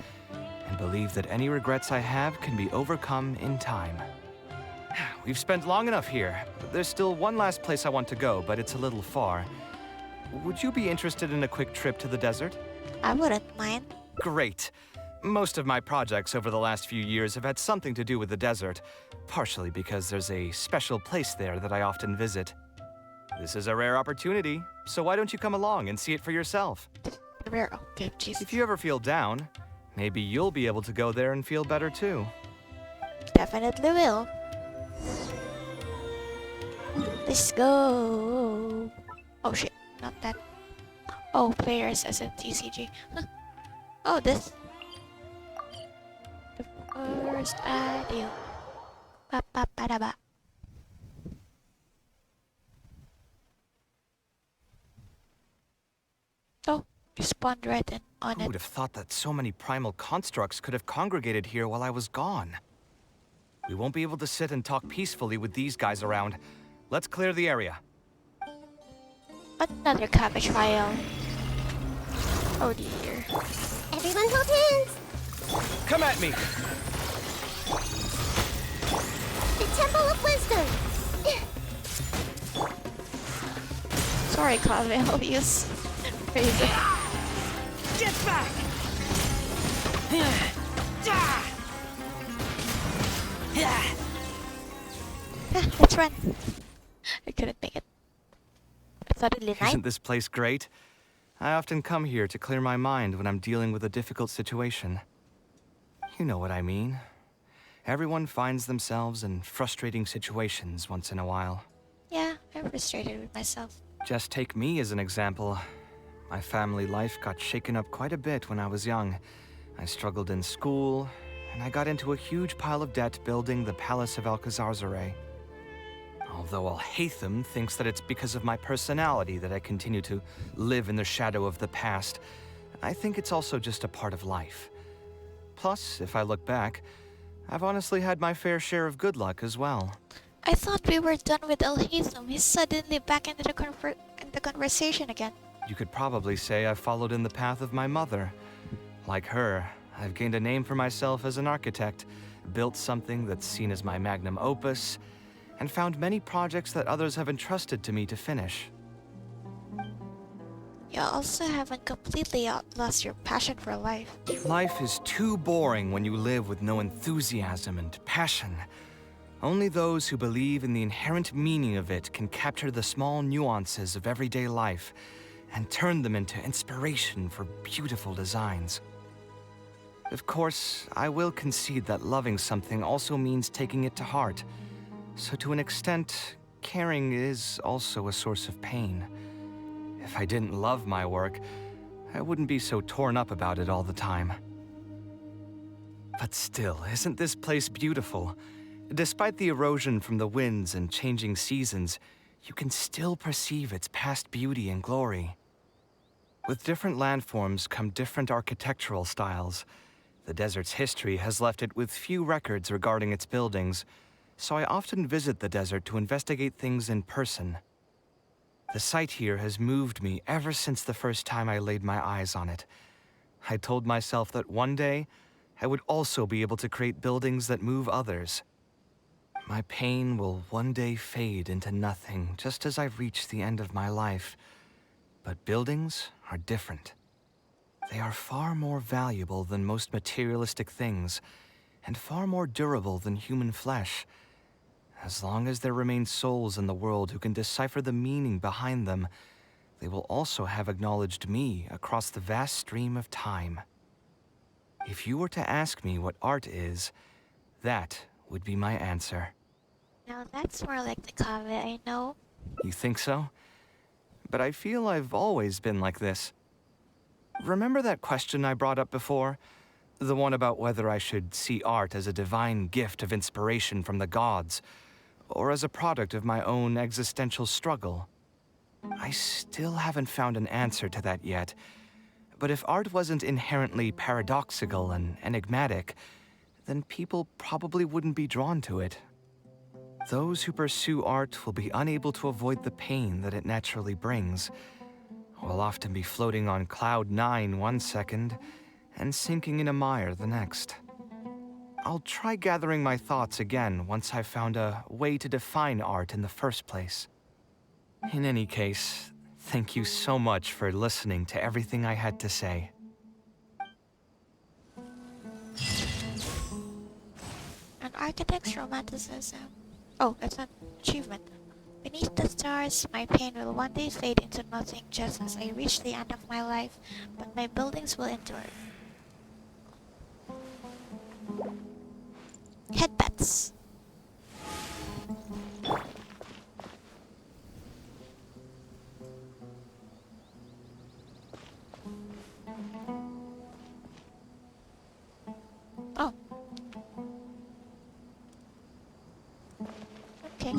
and believe that any regrets I have can be overcome in time. We've spent long enough here. There's still one last place I want to go, but it's a little far. Would you be interested in a quick trip to the desert? I wouldn't mind. Great. Most of my projects over the last few years have had something to do with the desert, partially because there's a special place there that I often visit. This is a rare opportunity, so why don't you come along and see it for yourself? Rare, okay, jeez. If you ever feel down, maybe you'll be able to go there and feel better too. Definitely will. Let's go. Oh shit, not that. Oh, players as a TCG. Oh, this. The first idea. Ba ba ba da ba. Oh, you spawned right in on Who it. would have thought that so many primal constructs could have congregated here while I was gone? We won't be able to sit and talk peacefully with these guys around. Let's clear the area. Another cabbage file. Oh dear. Everyone hold hands! Come at me! The Temple of Wisdom! Sorry, Kaveh, I'll use Razor. Get back! Let's run. I couldn't make it. Suddenly night. Isn't this place great? I often come here to clear my mind when I'm dealing with a difficult situation. You know what I mean. Everyone finds themselves in frustrating situations once in a while. Yeah, I'm frustrated with myself. Just take me as an example. My family life got shaken up quite a bit when I was young. I struggled in school, and I got into a huge pile of debt building the Palace of Alcazarzaray. Although Alhaitham thinks that it's because of my personality that I continue to live in the shadow of the past, I think it's also just a part of life. Plus, if I look back, I've honestly had my fair share of good luck as well. I thought we were done with Alhaitham. He's suddenly back into the conversation again. You could probably say I followed in the path of my mother. Like her, I've gained a name for myself as an architect, built something that's seen as my magnum opus, and found many projects that others have entrusted to me to finish. You also haven't completely lost your passion for life. Life is too boring when you live with no enthusiasm and passion. Only those who believe in the inherent meaning of it can capture the small nuances of everyday life and turn them into inspiration for beautiful designs. Of course, I will concede that loving something also means taking it to heart. So to an extent, caring is also a source of pain. If I didn't love my work, I wouldn't be so torn up about it all the time. But still, isn't this place beautiful? Despite the erosion from the winds and changing seasons, you can still perceive its past beauty and glory. With different landforms come different architectural styles. The desert's history has left it with few records regarding its buildings, so I often visit the desert to investigate things in person. The sight here has moved me ever since the first time I laid my eyes on it. I told myself that one day, I would also be able to create buildings that move others. My pain will one day fade into nothing, just as I reach the end of my life. But buildings are different. They are far more valuable than most materialistic things, and far more durable than human flesh. As long as there remain souls in the world who can decipher the meaning behind them, they will also have acknowledged me across the vast stream of time. If you were to ask me what art is, that would be my answer. Now that's more like the Kaveh I know. You think so? But I feel I've always been like this. Remember that question I brought up before? The one about whether I should see art as a divine gift of inspiration from the gods, or as a product of my own existential struggle. I still haven't found an answer to that yet, but if art wasn't inherently paradoxical and enigmatic, then people probably wouldn't be drawn to it. Those who pursue art will be unable to avoid the pain that it naturally brings. Will often be floating on cloud 9 one second and sinking in a mire the next. I'll try gathering my thoughts again once I've found a way to define art in the first place. In any case, thank you so much for listening to everything I had to say. An architect's romanticism. Oh, that's an achievement. Beneath the stars, my pain will one day fade into nothing just as I reach the end of my life, but my buildings will endure. Headbats. Oh. Okay.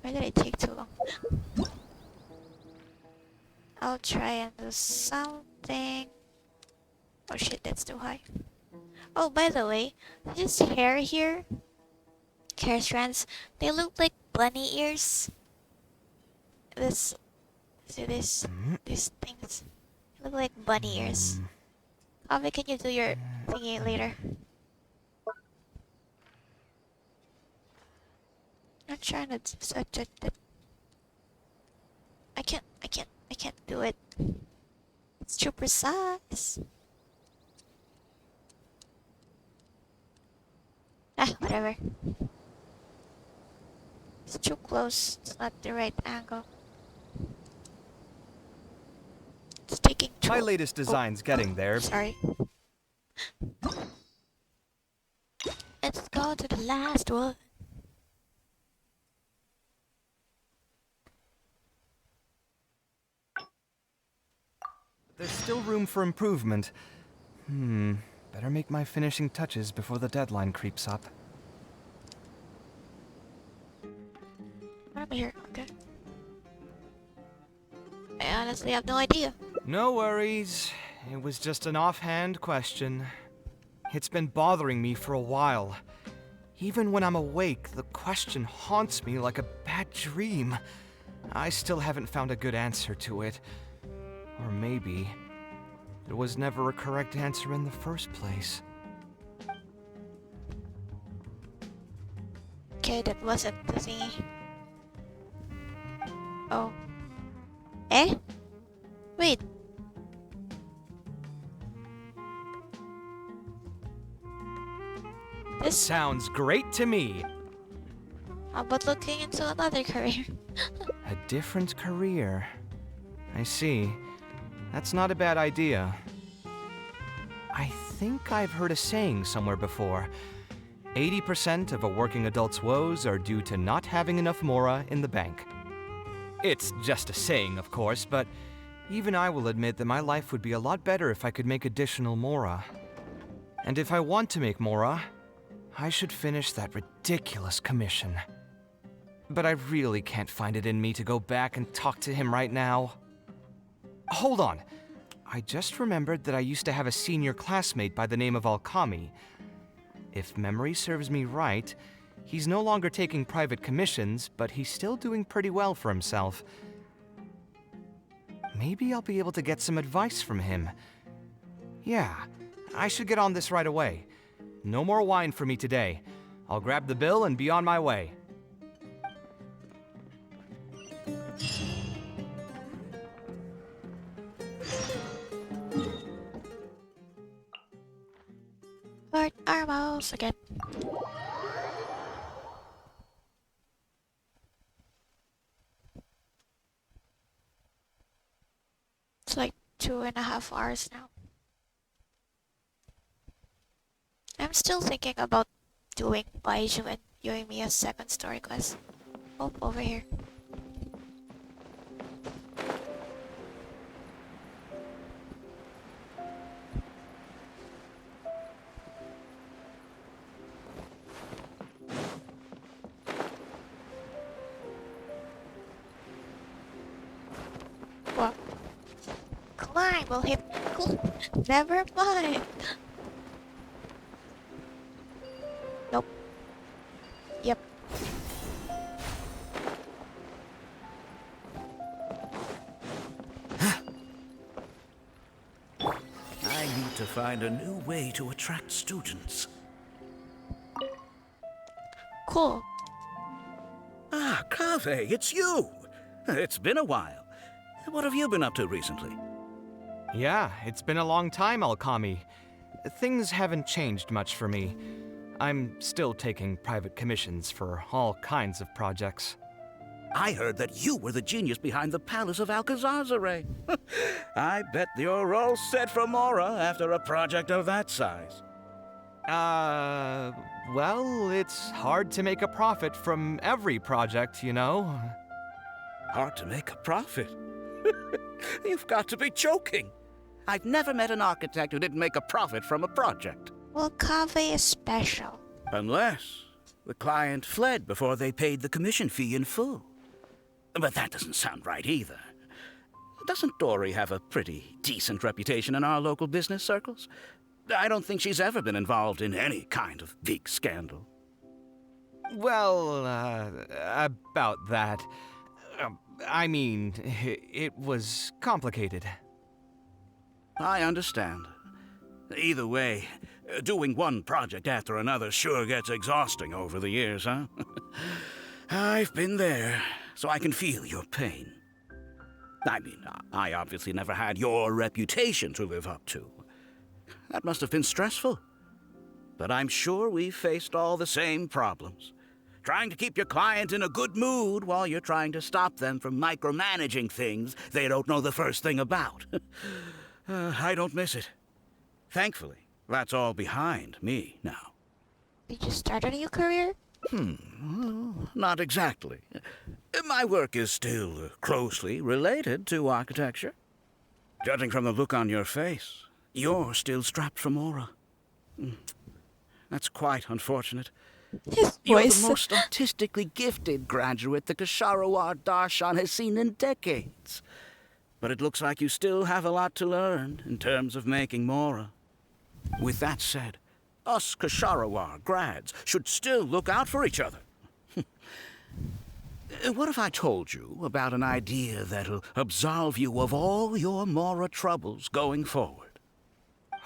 Why did it take too long? I'll try and do something. Oh shit, that's too high. Oh, by the way, his hair here, hair strands, they look like bunny ears. These things look like bunny ears. Kaveh, can you do your thingy later? I'm trying to do such a... I can't do it. It's too precise. Ah, whatever. It's too close. It's not the right angle. It's taking too... My latest design's getting there. Sorry. Let's go to the last one. There's still room for improvement. Better make my finishing touches before the deadline creeps up. I'm here. Okay. I honestly have no idea. No worries. It was just an offhand question. It's been bothering me for a while. Even when I'm awake, the question haunts me like a bad dream. I still haven't found a good answer to it. Or maybe there was never a correct answer in the first place. Okay, that wasn't the thingy. Oh. Eh? Wait. This sounds great to me. How about looking into another career? A different career. I see. That's not a bad idea. I think I've heard a saying somewhere before. 80% of a working adult's woes are due to not having enough mora in the bank. It's just a saying, of course, but even I will admit that my life would be a lot better if I could make additional mora. And if I want to make mora, I should finish that ridiculous commission. But I really can't find it in me to go back and talk to him right now. Hold on. I just remembered that I used to have a senior classmate by the name of Alkami. If memory serves me right, he's no longer taking private commissions, but he's still doing pretty well for himself. Maybe I'll be able to get some advice from him. Yeah, I should get on this right away. No more wine for me today. I'll grab the bill and be on my way. Lord Armos again. It's like 2.5 hours now. I'm still thinking about doing Baiju and giving me a second story quest. Oh, over here. What? Climb will hit. Never mind. Nope. Yep. I need to find a new way to attract students. Cool. Ah, Kaveh, it's you! It's been a while. What have you been up to recently? Yeah, it's been a long time, Alkami. Things haven't changed much for me. I'm still taking private commissions for all kinds of projects. I heard that you were the genius behind the Palace of Alcazazare. I bet you're all set for Mora after a project of that size. Well, it's hard to make a profit from every project, you know? Hard to make a profit? You've got to be joking. I've never met an architect who didn't make a profit from a project. Well, Kaveh is special. Unless the client fled before they paid the commission fee in full. But that doesn't sound right either. Doesn't Dory have a pretty decent reputation in our local business circles? I don't think she's ever been involved in any kind of big scandal. Well, about that. I mean, it was complicated. I understand. Either way, doing one project after another sure gets exhausting over the years, huh? I've been there, so I can feel your pain. I mean, I obviously never had your reputation to live up to. That must have been stressful. But I'm sure we've faced all the same problems. Trying to keep your client in a good mood while you're trying to stop them from micromanaging things they don't know the first thing about. I don't miss it. Thankfully, that's all behind me now. Did you start a new career? Not exactly. My work is still closely related to architecture. Judging from the look on your face, you're still strapped for Mora. That's quite unfortunate. His You're voice. the most artistically gifted graduate the Kasharawar Darshan has seen in decades. But it looks like you still have a lot to learn in terms of making Mora. With that said, us Kasharawar grads should still look out for each other. What if I told you about an idea that'll absolve you of all your Mora troubles going forward?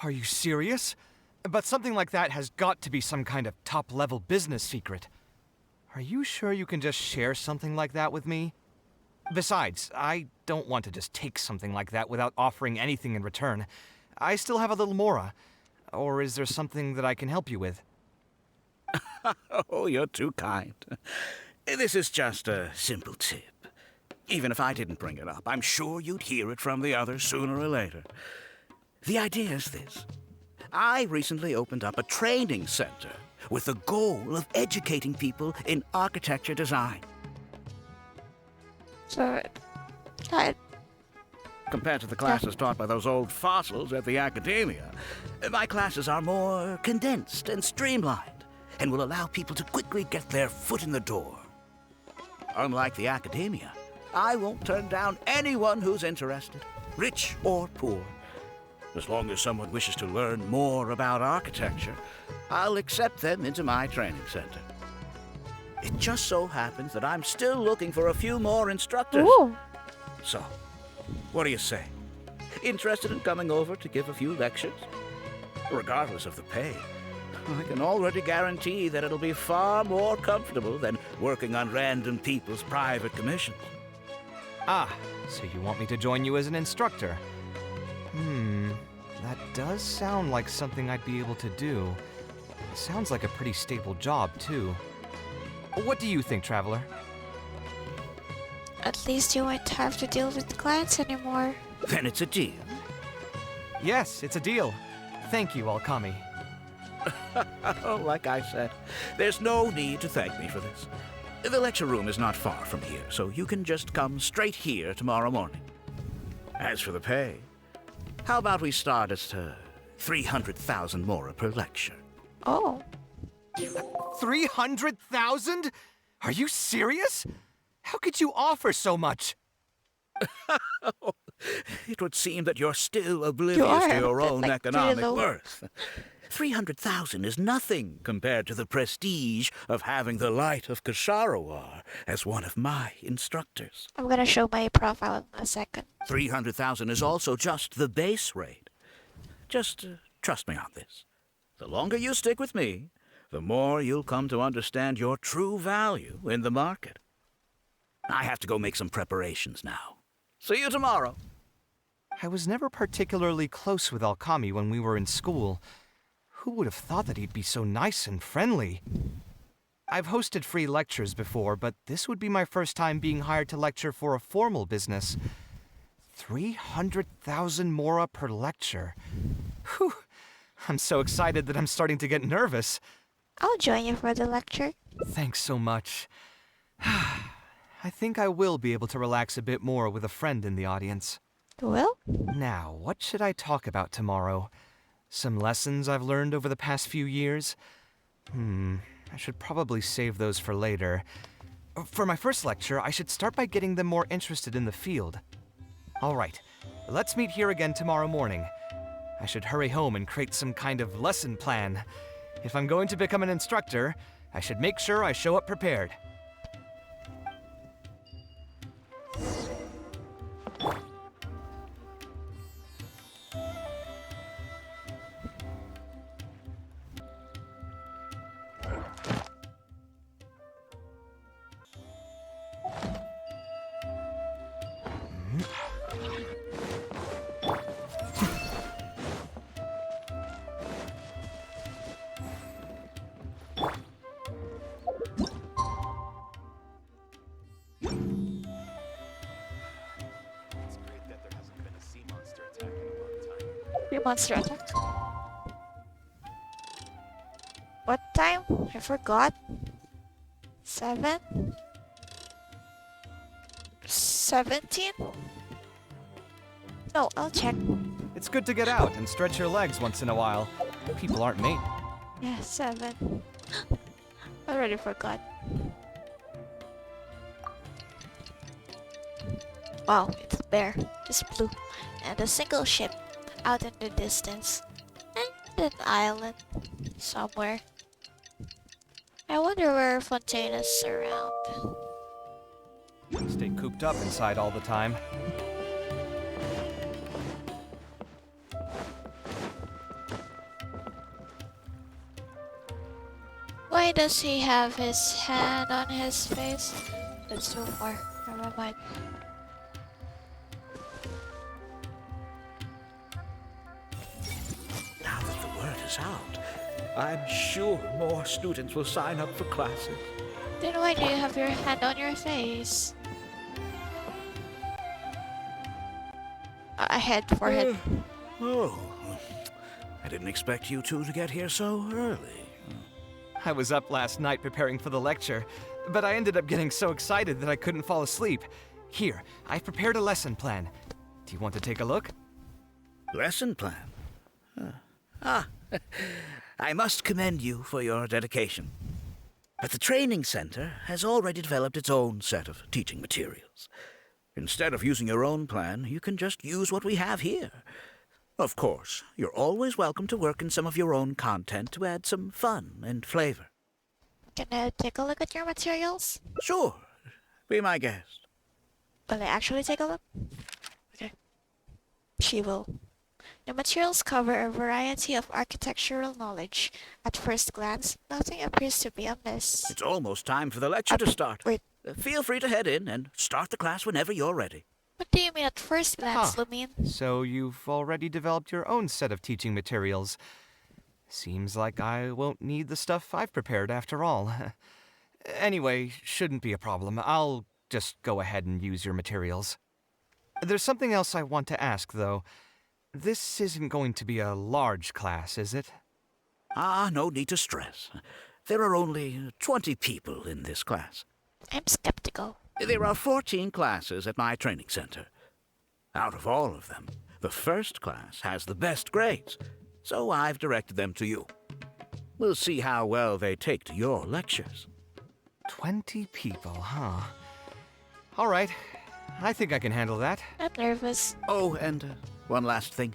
Are you serious? But something like that has got to be some kind of top-level business secret. Are you sure you can just share something like that with me? Besides, I don't want to just take something like that without offering anything in return. I still have a little Mora. Or is there something that I can help you with? Oh, you're too kind. This is just a simple tip. Even if I didn't bring it up, I'm sure you'd hear it from the others sooner or later. The idea is this. I recently opened up a training center with the goal of educating people in architecture design. So, Compared to the classes taught by those old fossils at the academia, my classes are more condensed and streamlined and will allow people to quickly get their foot in the door. Unlike the academia, I won't turn down anyone who's interested, rich or poor. As long as someone wishes to learn more about architecture, I'll accept them into my training center. It just so happens that I'm still looking for a few more instructors. Ooh. So, what do you say? Interested in coming over to give a few lectures? Regardless of the pay, I can already guarantee that it'll be far more comfortable than working on random people's private commissions. Ah, so you want me to join you as an instructor? That does sound like something I'd be able to do. It sounds like a pretty stable job, too. What do you think, Traveler? At least you won't have to deal with clients anymore. Then it's a deal. Yes, it's a deal. Thank you, Alkami. Like I said, there's no need to thank me for this. The lecture room is not far from here, so you can just come straight here tomorrow morning. As for the pay, how about we start at 300,000 Mora per lecture? Oh. 300,000? Are you serious? How could you offer so much? It would seem that you're still oblivious to your own economic worth. 300,000 is nothing compared to the prestige of having the Light of Kasharawar as one of my instructors. I'm gonna show my profile in a second. 300,000 is also just the base rate. Just trust me on this. The longer you stick with me, the more you'll come to understand your true value in the market. I have to go make some preparations now. See you tomorrow. I was never particularly close with Alkami when we were in school. Who would have thought that he'd be so nice and friendly? I've hosted free lectures before, but this would be my first time being hired to lecture for a formal business. 300,000 Mora per lecture. Whew. I'm so excited that I'm starting to get nervous. I'll join you for the lecture. Thanks so much. I think I will be able to relax a bit more with a friend in the audience. Well? Now, what should I talk about tomorrow? Some lessons I've learned over the past few years? I should probably save those for later. For my first lecture, I should start by getting them more interested in the field. All right, let's meet here again tomorrow morning. I should hurry home and create some kind of lesson plan. If I'm going to become an instructor, I should make sure I show up prepared. Monster attack. What time? I forgot. 7? 17? No, I'll check. It's good to get out and stretch your legs once in a while. People aren't made. Yeah, 7. I already forgot. Wow, it's bare, just blue, and a single ship out in the distance, and an island somewhere. I wonder where Fontaina's around. Stay cooped up inside all the time. Why does he have his hand on his face? That's too far. Never mind. Now that the word is out, I'm sure more students will sign up for classes. Then why do you have your hand on your face? Head, forehead. Oh, I didn't expect you two to get here so early. I was up last night preparing for the lecture, but I ended up getting so excited that I couldn't fall asleep. Here, I've prepared a lesson plan. Do you want to take a look? Lesson plan? I must commend you for your dedication. But the training center has already developed its own set of teaching materials. Instead of using your own plan, you can just use what we have here. Of course, you're always welcome to work in some of your own content to add some fun and flavor. Can I take a look at your materials? Sure. Be my guest. Will I actually take a look? Okay. She will. The materials cover a variety of architectural knowledge. At first glance, nothing appears to be amiss. It's almost time for the lecture to start. Wait. Feel free to head in and start the class whenever you're ready. What do you mean at first glance, Lumine? So you've already developed your own set of teaching materials. Seems like I won't need the stuff I've prepared after all. Anyway, shouldn't be a problem. I'll just go ahead and use your materials. There's something else I want to ask, though. This isn't going to be a large class, is it? No need to stress. There are only 20 people in this class. I'm skeptical. There are 14 classes at my training center. Out of all of them, the first class has the best grades, so I've directed them to you. We'll see how well they take to your lectures. 20 people, huh? All right. I think I can handle that. I'm nervous. Oh, and one last thing.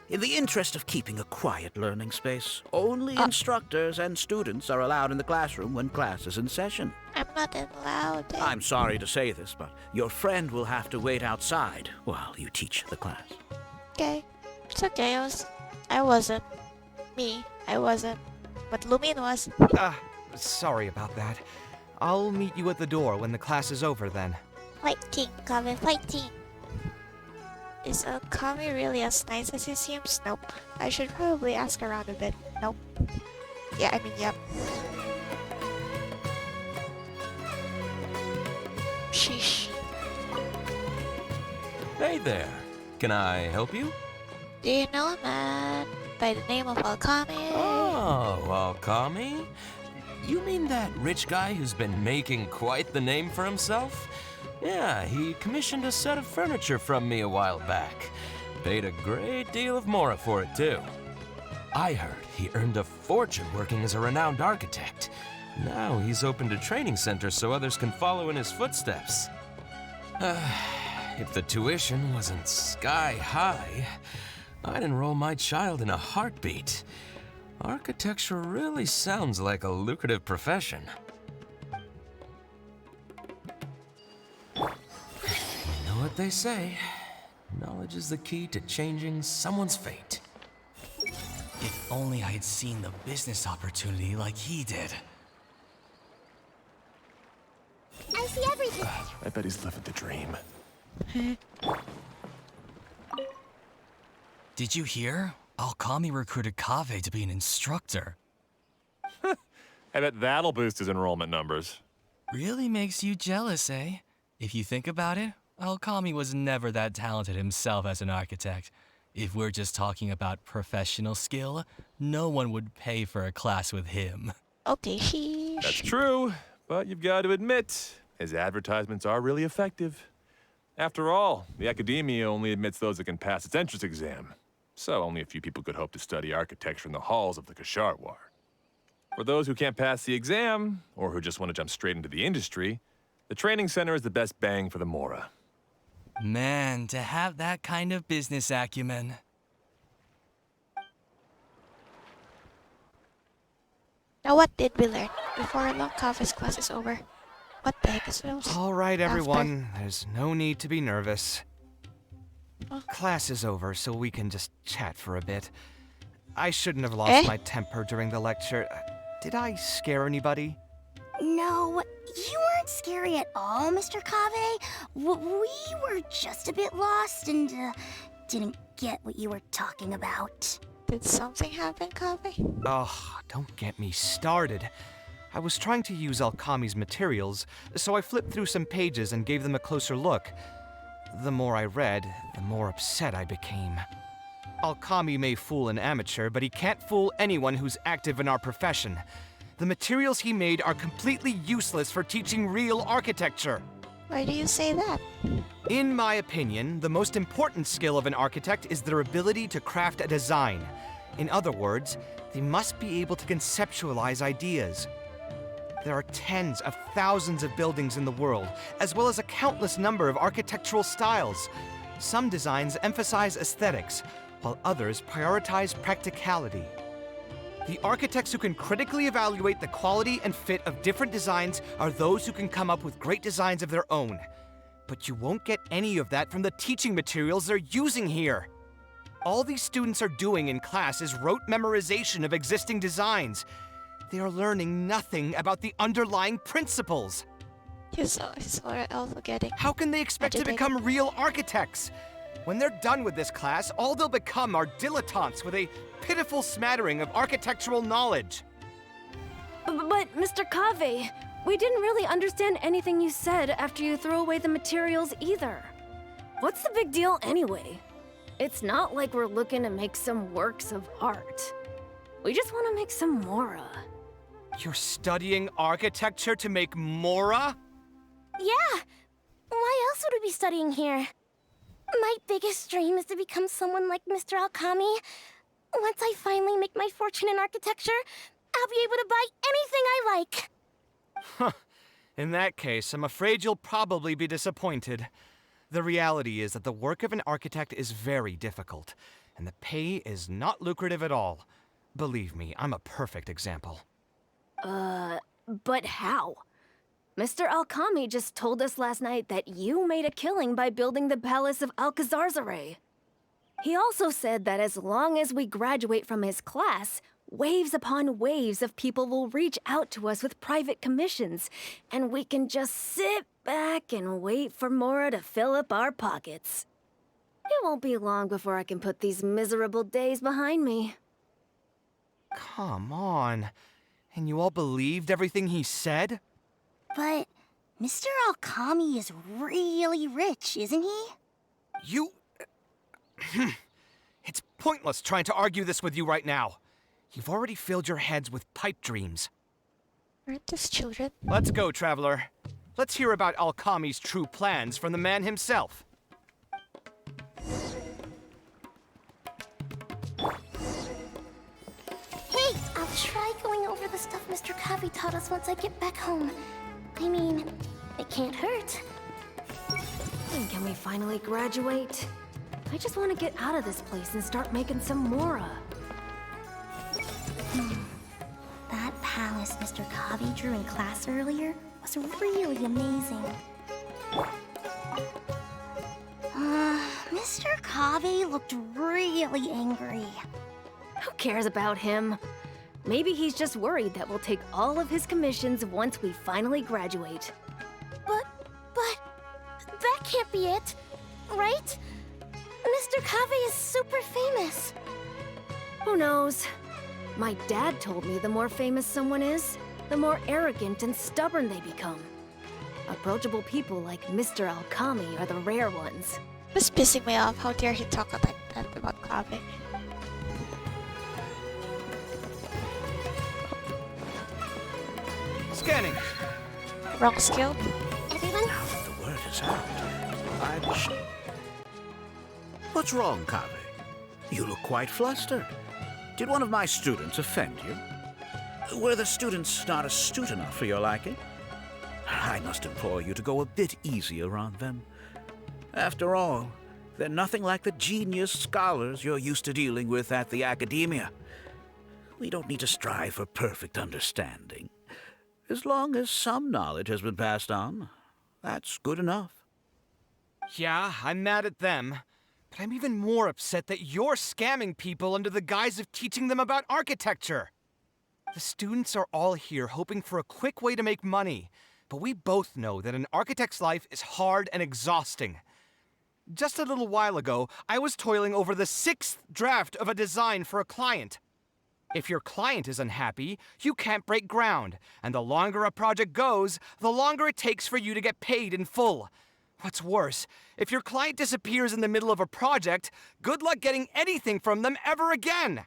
In the interest of keeping a quiet learning space, only instructors and students are allowed in the classroom when class is in session. I'm not allowed. I'm sorry to say this, but your friend will have to wait outside while you teach the class. Okay. It's okay. I wasn't. I wasn't. But Lumine was. Sorry about that. I'll meet you at the door when the class is over then. Fighting, Kaveh, fighting. Is Kami really as nice as he seems? Nope. I should probably ask around a bit. Nope. Yeah, I mean, yep. Sheesh. Hey there. Can I help you? Do you know a man by the name of Alkami? Oh, Alkami? You mean that rich guy who's been making quite the name for himself? Yeah, he commissioned a set of furniture from me a while back. Paid a great deal of mora for it, too. I heard he earned a fortune working as a renowned architect. Now he's opened a training center so others can follow in his footsteps. If the tuition wasn't sky high, I'd enroll my child in a heartbeat. Architecture really sounds like a lucrative profession. You know what they say, knowledge is the key to changing someone's fate. If only I had seen the business opportunity like he did. I see everything. I bet he's living the dream. Did you hear? Alkami recruited Kaveh to be an instructor. I bet that'll boost his enrollment numbers. Really makes you jealous, eh? If you think about it, Alkami was never that talented himself as an architect. If we're just talking about professional skill, no one would pay for a class with him. Okay, sheesh. That's true, but you've got to admit, his advertisements are really effective. After all, the academia only admits those that can pass its entrance exam. So only a few people could hope to study architecture in the halls of the Kasharwar. For those who can't pass the exam, or who just want to jump straight into the industry, the training center is the best bang for the Mora. Man, to have that kind of business acumen. Now what did we learn before long Kaveh's class is over? What the heck is those? All right, everyone. There's no need to be nervous. Class is over, so we can just chat for a bit. I shouldn't have lost my temper during the lecture. Did I scare anybody? No, you weren't scary at all, Mr. Kaveh. We were just a bit lost and didn't get what you were talking about. Did something happen, Kaveh? Oh, don't get me started. I was trying to use Alkami's materials, so I flipped through some pages and gave them a closer look. The more I read, the more upset I became. Alkami may fool an amateur, but he can't fool anyone who's active in our profession. The materials he made are completely useless for teaching real architecture. Why do you say that? In my opinion, the most important skill of an architect is their ability to craft a design. In other words, they must be able to conceptualize ideas. There are tens of thousands of buildings in the world, as well as a countless number of architectural styles. Some designs emphasize aesthetics, while others prioritize practicality. The architects who can critically evaluate the quality and fit of different designs are those who can come up with great designs of their own. But you won't get any of that from the teaching materials they're using here. All these students are doing in class is rote memorization of existing designs. They are learning nothing about the underlying principles. He's also getting... How can they expect to become real architects? When they're done with this class, all they'll become are dilettantes with a pitiful smattering of architectural knowledge. But Mr. Kaveh, we didn't really understand anything you said after you threw away the materials either. What's the big deal anyway? It's not like we're looking to make some works of art. We just want to make some Mora. You're studying architecture to make Mora? Yeah! Why else would we be studying here? My biggest dream is to become someone like Mr. Alkami. Once I finally make my fortune in architecture, I'll be able to buy anything I like. Huh. In that case, I'm afraid you'll probably be disappointed. The reality is that the work of an architect is very difficult, and the pay is not lucrative at all. Believe me, I'm a perfect example. But how? Mr. Alkami just told us last night that you made a killing by building the Palace of Alcazarzare. He also said that as long as we graduate from his class, waves upon waves of people will reach out to us with private commissions, and we can just sit back and wait for Mora to fill up our pockets. It won't be long before I can put these miserable days behind me. Come on. And you all believed everything he said? But Mr. Alkami is really rich, isn't he? You... It's pointless trying to argue this with you right now. You've already filled your heads with pipe dreams. Aren't these children? Let's go, Traveler. Let's hear about Alkami's true plans from the man himself. Hey, I'll try going over the stuff Mr. Kaveh taught us once I get back home. I mean, it can't hurt. And can we finally graduate? I just want to get out of this place and start making some Mora. That palace Mr. Kaveh drew in class earlier was really amazing. Mr. Kaveh looked really angry. Who cares about him? Maybe he's just worried that we'll take all of his commissions once we finally graduate. But that can't be it, right? Mr. Kaveh is super famous. Who knows? My dad told me the more famous someone is, the more arrogant and stubborn they become. Approachable people like Mr. Alkami are the rare ones. It's pissing me off. How dare he talk like that about Kaveh? Scanning. Wrong skill. Everyone? The word is out. What's wrong, Kaveh? You look quite flustered. Did one of my students offend you? Were the students not astute enough for your liking? I must implore you to go a bit easier on them. After all, they're nothing like the genius scholars you're used to dealing with at the academia. We don't need to strive for perfect understanding. As long as some knowledge has been passed on, that's good enough. Yeah, I'm mad at them. But I'm even more upset that you're scamming people under the guise of teaching them about architecture. The students are all here hoping for a quick way to make money, but we both know that an architect's life is hard and exhausting. Just a little while ago, I was toiling over the 6th draft of a design for a client. If your client is unhappy, you can't break ground, and the longer a project goes, the longer it takes for you to get paid in full. What's worse, if your client disappears in the middle of a project, good luck getting anything from them ever again.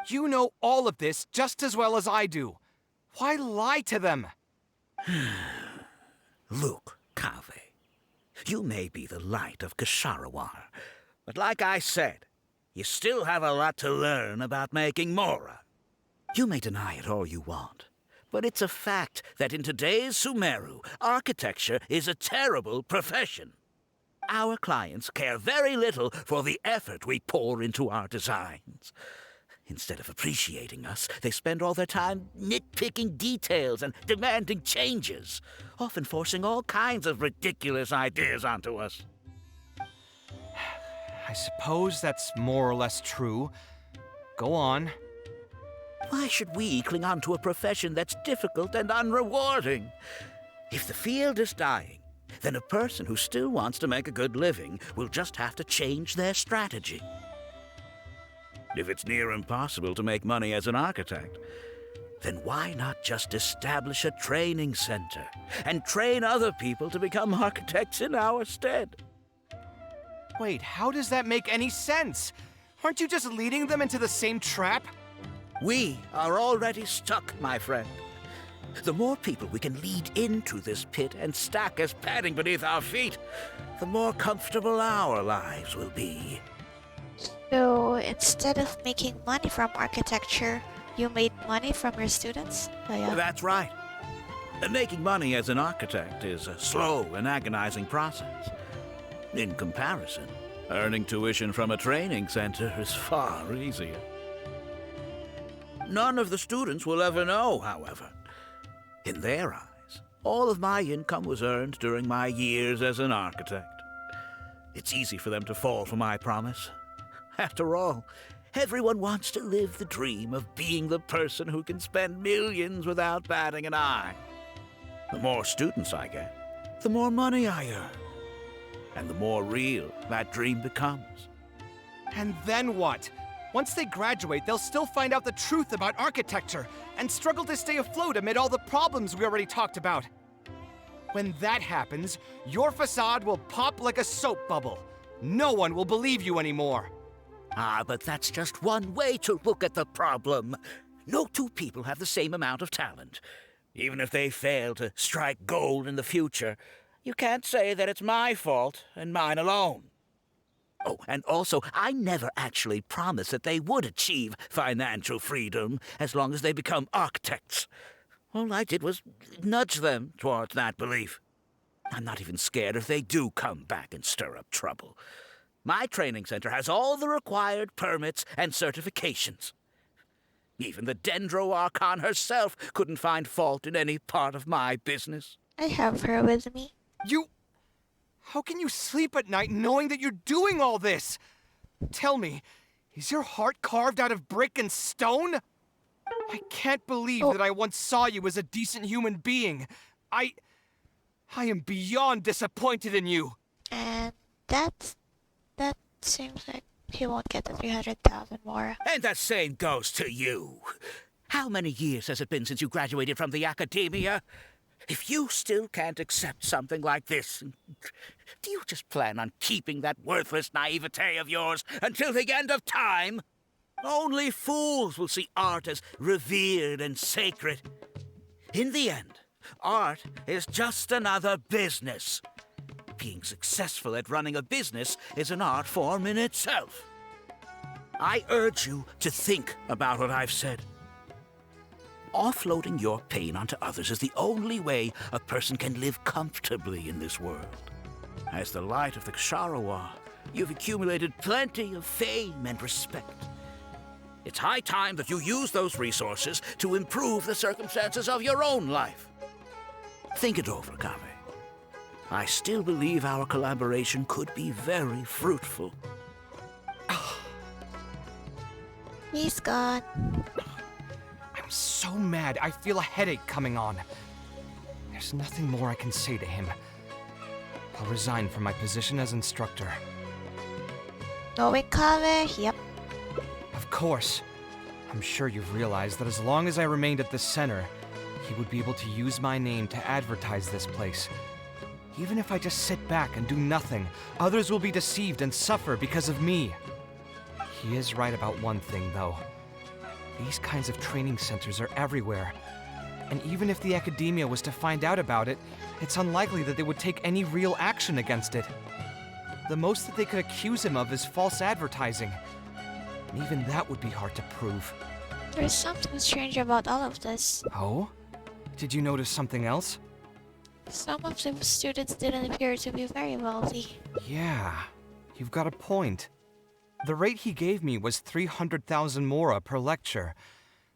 You know all of this just as well as I do. Why lie to them? Look, Kaveh, you may be the light of Ksharawar, but like I said, you still have a lot to learn about making Mora. You may deny it all you want, but it's a fact that in today's Sumeru, architecture is a terrible profession. Our clients care very little for the effort we pour into our designs. Instead of appreciating us, they spend all their time nitpicking details and demanding changes, often forcing all kinds of ridiculous ideas onto us. I suppose that's more or less true. Go on. Why should we cling on to a profession that's difficult and unrewarding? If the field is dying, then a person who still wants to make a good living will just have to change their strategy. If it's near impossible to make money as an architect, then why not just establish a training center and train other people to become architects in our stead? Wait, how does that make any sense? Aren't you just leading them into the same trap? We are already stuck, my friend. The more people we can lead into this pit and stack as padding beneath our feet, the more comfortable our lives will be. So instead of making money from architecture, you made money from your students? That's right. Making money as an architect is a slow and agonizing process. In comparison, earning tuition from a training center is far easier. None of the students will ever know, however. In their eyes, all of my income was earned during my years as an architect. It's easy for them to fall for my promise. After all, everyone wants to live the dream of being the person who can spend millions without batting an eye. The more students I get, the more money I earn. And the more real that dream becomes. And then what? Once they graduate, they'll still find out the truth about architecture and struggle to stay afloat amid all the problems we already talked about. When that happens, your facade will pop like a soap bubble. No one will believe you anymore. But that's just one way to look at the problem. No two people have the same amount of talent. Even if they fail to strike gold in the future, you can't say that it's my fault and mine alone. Oh, and also, I never actually promised that they would achieve financial freedom as long as they become architects. All I did was nudge them towards that belief. I'm not even scared if they do come back and stir up trouble. My training center has all the required permits and certifications. Even the Dendro Archon herself couldn't find fault in any part of my business. I have her with me. How can you sleep at night knowing that you're doing all this? Tell me, is your heart carved out of brick and stone? I can't believe that I once saw you as a decent human being. I am beyond disappointed in you. And that seems like he won't get the 300,000 more. And the same goes to you. How many years has it been since you graduated from the academia? If you still can't accept something like this, do you just plan on keeping that worthless naivete of yours until the end of time? Only fools will see art as revered and sacred. In the end, art is just another business. Being successful at running a business is an art form in itself. I urge you to think about what I've said. offloading your pain onto others is the only way a person can live comfortably in this world. As the light of the Ksharowa, you've accumulated plenty of fame and respect. It's high time that you use those resources to improve the circumstances of your own life. Think it over, Kaveh. I still believe our collaboration could be very fruitful. He's gone. I'm so mad, I feel a headache coming on. There's nothing more I can say to him. I'll resign from my position as instructor. Knowing Kaveh, yep. Of course. I'm sure you've realized that as long as I remained at this center, he would be able to use my name to advertise this place. Even if I just sit back and do nothing, others will be deceived and suffer because of me. He is right about one thing, though. These kinds of training centers are everywhere. And even if the academia was to find out about it, it's unlikely that they would take any real action against it. The most that they could accuse him of is false advertising. And even that would be hard to prove. There's something strange about all of this. Oh? Did you notice something else? Some of the students didn't appear to be very wealthy. Yeah, you've got a point. The rate he gave me was 300,000 mora per lecture.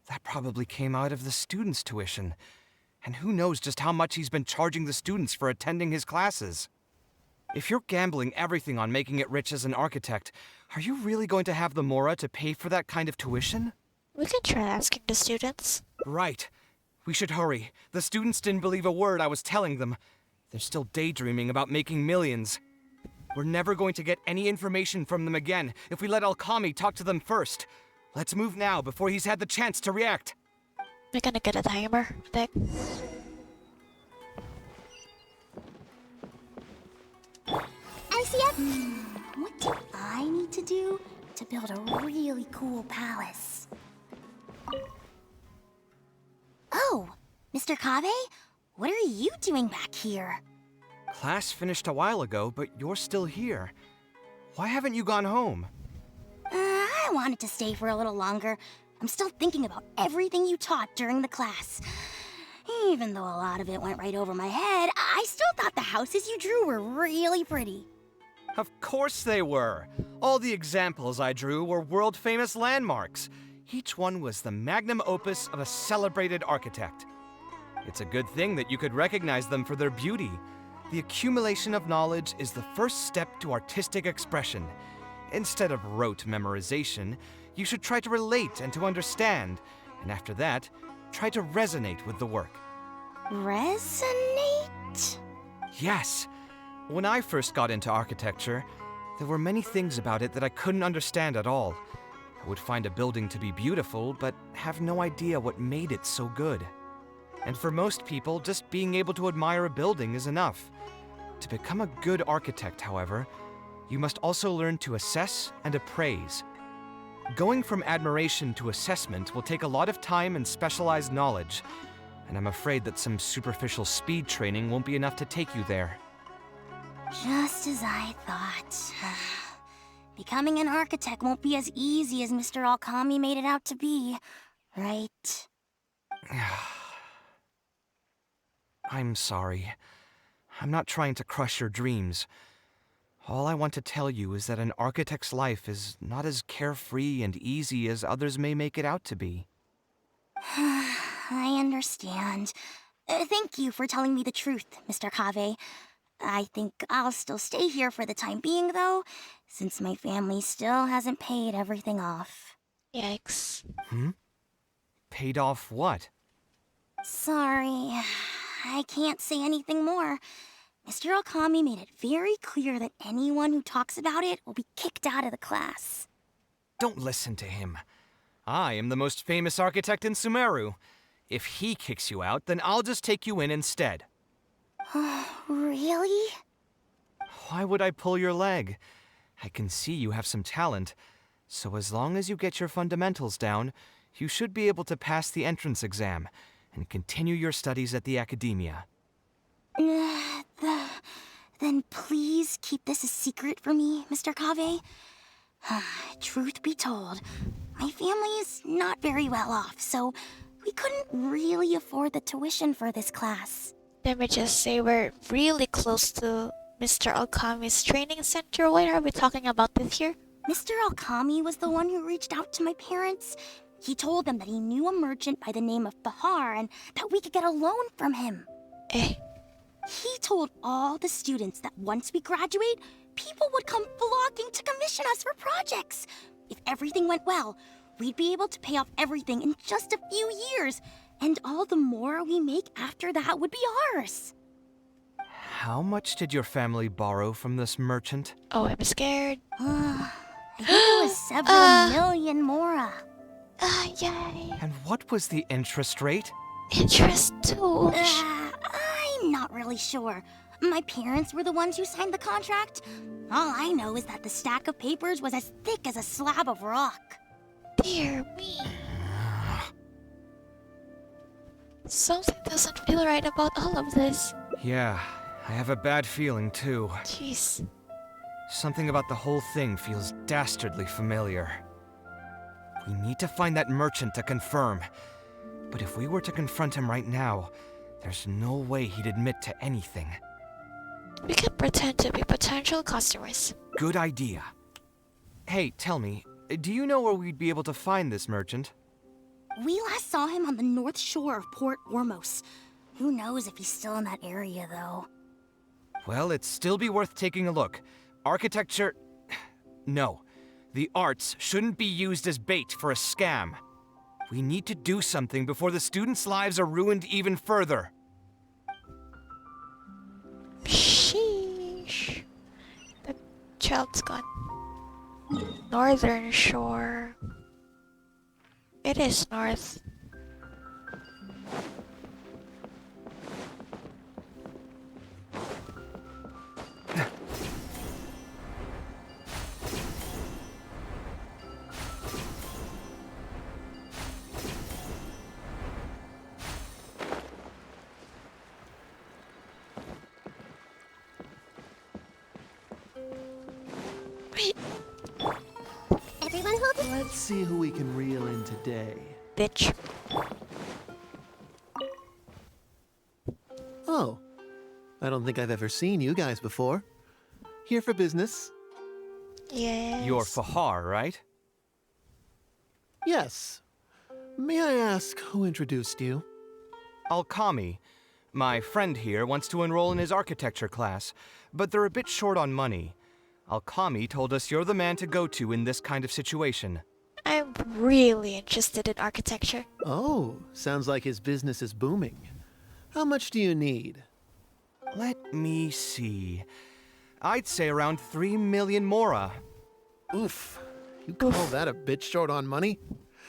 That probably came out of the students' tuition. And who knows just how much he's been charging the students for attending his classes. If you're gambling everything on making it rich as an architect, are you really going to have the mora to pay for that kind of tuition? We can try asking the students. Right. We should hurry. The students didn't believe a word I was telling them. They're still daydreaming about making millions. We're never going to get any information from them again if we let Alkami talk to them first. Let's move now before he's had the chance to react. We're gonna get a timer, Dick. ICF? What do I need to do to build a really cool palace? Oh, Mr. Kaveh? What are you doing back here? Class finished a while ago, but you're still here. Why haven't you gone home? I wanted to stay for a little longer. I'm still thinking about everything you taught during the class. Even though a lot of it went right over my head, I still thought the houses you drew were really pretty. Of course they were. All the examples I drew were world-famous landmarks. Each one was the magnum opus of a celebrated architect. It's a good thing that you could recognize them for their beauty. The accumulation of knowledge is the first step to artistic expression. Instead of rote memorization, you should try to relate and to understand, and after that, try to resonate with the work. Resonate? Yes. When I first got into architecture, there were many things about it that I couldn't understand at all. I would find a building to be beautiful, but have no idea what made it so good. And for most people, just being able to admire a building is enough. To become a good architect, however, you must also learn to assess and appraise. Going from admiration to assessment will take a lot of time and specialized knowledge, and I'm afraid that some superficial speed training won't be enough to take you there. Just as I thought. Becoming an architect won't be as easy as Mr. Alkami made it out to be, right? I'm sorry. I'm not trying to crush your dreams. All I want to tell you is that an architect's life is not as carefree and easy as others may make it out to be. I understand. Thank you for telling me the truth, Mr. Kaveh. I think I'll still stay here for the time being, though, since my family still hasn't paid everything off. Yikes. Paid off what? Sorry, I can't say anything more. Mr. Alkami made it very clear that anyone who talks about it will be kicked out of the class. Don't listen to him. I am the most famous architect in Sumeru. If he kicks you out, then I'll just take you in instead. Really? Why would I pull your leg? I can see you have some talent, so as long as you get your fundamentals down, you should be able to pass the entrance exam and continue your studies at the academia. Then please keep this a secret for me, Mr. Kaveh. Truth be told, my family is not very well off, so We couldn't really afford the tuition for this class. Let me just say we're really close to Mr. Alkami's training center. What are we talking about this here? Mr. Alkami was the one who reached out to my parents. He told them that he knew a merchant by the name of Bahar and that we could get a loan from him. Eh? He told all the students that once we graduate, people would come flocking to commission us for projects. If everything went well, we'd be able to pay off everything in just a few years, and all the more we make after that would be ours. How much did your family borrow from this merchant? Oh, I'm scared. I think it was several million mora. Yay. And what was the interest rate? Interest too. I'm not really sure. My parents were the ones who signed the contract. All I know is that the stack of papers was as thick as a slab of rock. Dear me. Something doesn't feel right about all of this. Yeah, I have a bad feeling too. Jeez. Something about the whole thing feels dastardly familiar. We need to find that merchant to confirm. But if we were to confront him right now, there's no way he'd admit to anything. We could pretend to be potential customers. Good idea. Hey, tell me, do you know where we'd be able to find this merchant? We last saw him on the north shore of Port Ormos. Who knows if he's still in that area, though. Well, it'd still be worth taking a look. Architecture... No. The arts shouldn't be used as bait for a scam. We need to do something before the students' lives are ruined even further. Sheesh. The child's gone. Northern shore. It is north. Everyone hold it. Let's see who we can reel in today. Bitch. Oh, I don't think I've ever seen you guys before. Here for business? Yes. You're Fahar, right? Yes. May I ask who introduced you? Alkami. My friend here wants to enroll in his architecture class, but they're a bit short on money. Alkami told us you're the man to go to in this kind of situation. I'm really interested in architecture. Oh, sounds like his business is booming. How much do you need? Let me see. I'd say around 3 million mora. Oof. You call that a bit short on money?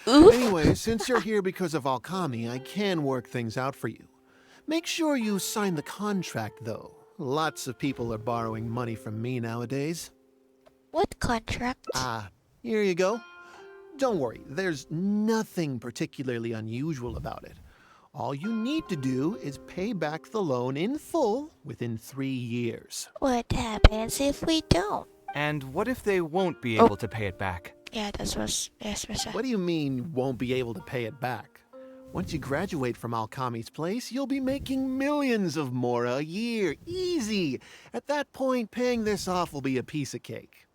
Oof. Anyway, since you're here because of Alkami, I can work things out for you. Make sure you sign the contract, though. Lots of people are borrowing money from me nowadays. What contract? Here you go. Don't worry, there's nothing particularly unusual about it. All you need to do is pay back the loan in full within 3 years. What happens if we don't? And what if they won't be able to pay it back? Yeah, that was... Yes, What do you mean, won't be able to pay it back? Once you graduate from Alkami's place, you'll be making millions of mora a year. Easy! At that point, paying this off will be a piece of cake.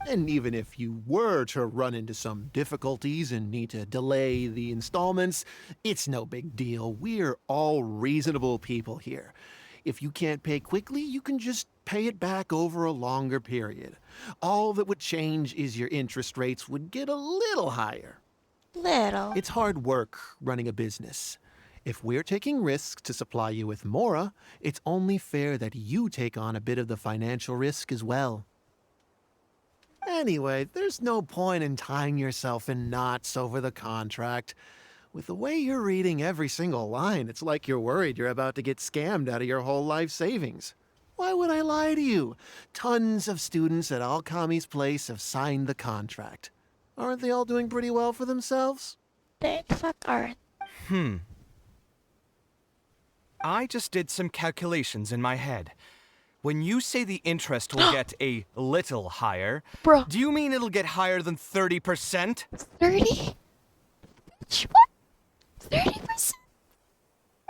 And even if you were to run into some difficulties and need to delay the installments, it's no big deal. We're all reasonable people here. If you can't pay quickly, you can just pay it back over a longer period. All that would change is your interest rates would get a little higher. Little. It's hard work running a business. If we're taking risks to supply you with mora, it's only fair that you take on a bit of the financial risk as well. Anyway, there's no point in tying yourself in knots over the contract. With the way you're reading every single line, it's like you're worried you're about to get scammed out of your whole life savings. Why would I lie to you? Tons of students at Alkami's place have signed the contract. Aren't they all doing pretty well for themselves? They in fact aren't. I just did some calculations in my head. When you say the interest will get a little higher, Bro. Do you mean it'll get higher than 30%? 30? What? 30%?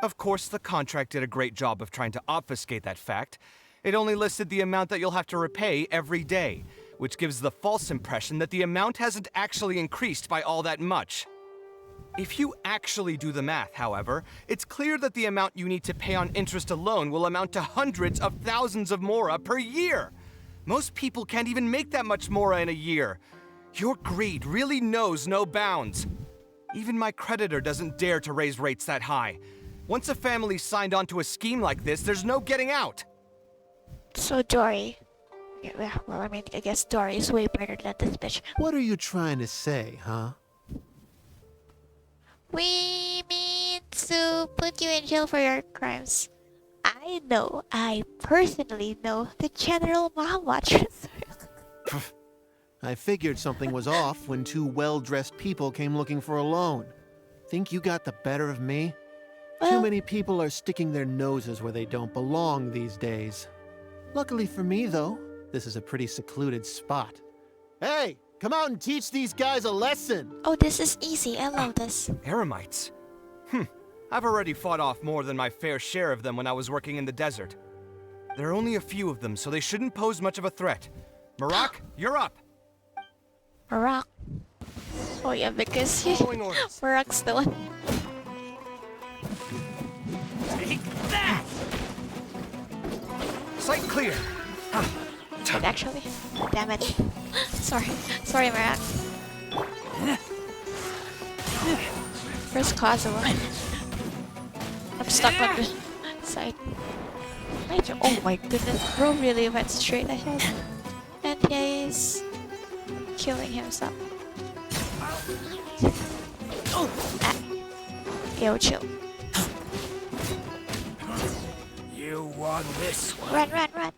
Of course, the contract did a great job of trying to obfuscate that fact. It only listed the amount that you'll have to repay every day, which gives the false impression that the amount hasn't actually increased by all that much. If you actually do the math, however, it's clear that the amount you need to pay on interest alone will amount to hundreds of thousands of mora per year. Most people can't even make that much mora in a year. Your greed really knows no bounds. Even my creditor doesn't dare to raise rates that high. Once a family's signed on to a scheme like this, there's no getting out. So Dory... Yeah, well, I mean, I guess Dory is way better than this bitch. What are you trying to say, huh? We mean to put you in jail for your crimes. I personally know the General Mahawatch. I figured something was off when two well-dressed people came looking for a loan. Think you got the better of me? Too many people are sticking their noses where they don't belong these days. Luckily for me, though, this is a pretty secluded spot. Hey, come out and teach these guys a lesson! Oh, this is easy. I love this. Eremites? I've already fought off more than my fair share of them when I was working in the desert. There are only a few of them, so they shouldn't pose much of a threat. Marak, you're up! Marak. Oh yeah, because Marak's the one. Take that! Sight clear! Wait, actually. Damn it. Sorry, Marak. First class one. I'm stuck on the side. Oh my goodness, bro really went straight ahead. And he's killing himself. Ah. Yo, chill. You won this one. Run.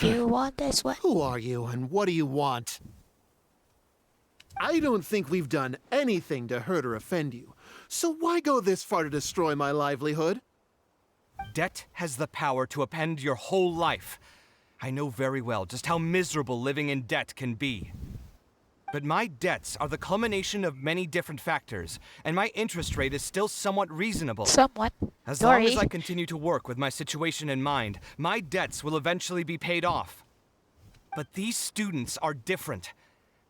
You want this one? Who are you and what do you want? I don't think we've done anything to hurt or offend you. So why go this far to destroy my livelihood? Debt has the power to upend your whole life. I know very well just how miserable living in debt can be. But my debts are the culmination of many different factors, and my interest rate is still somewhat reasonable. Somewhat. As long as I continue to work with my situation in mind, my debts will eventually be paid off. But these students are different.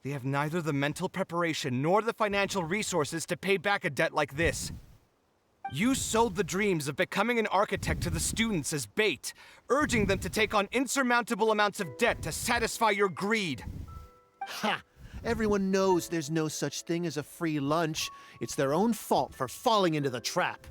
They have neither the mental preparation nor the financial resources to pay back a debt like this. You sold the dreams of becoming an architect to the students as bait, urging them to take on insurmountable amounts of debt to satisfy your greed. Ha! Everyone knows there's no such thing as a free lunch. It's their own fault for falling into the trap.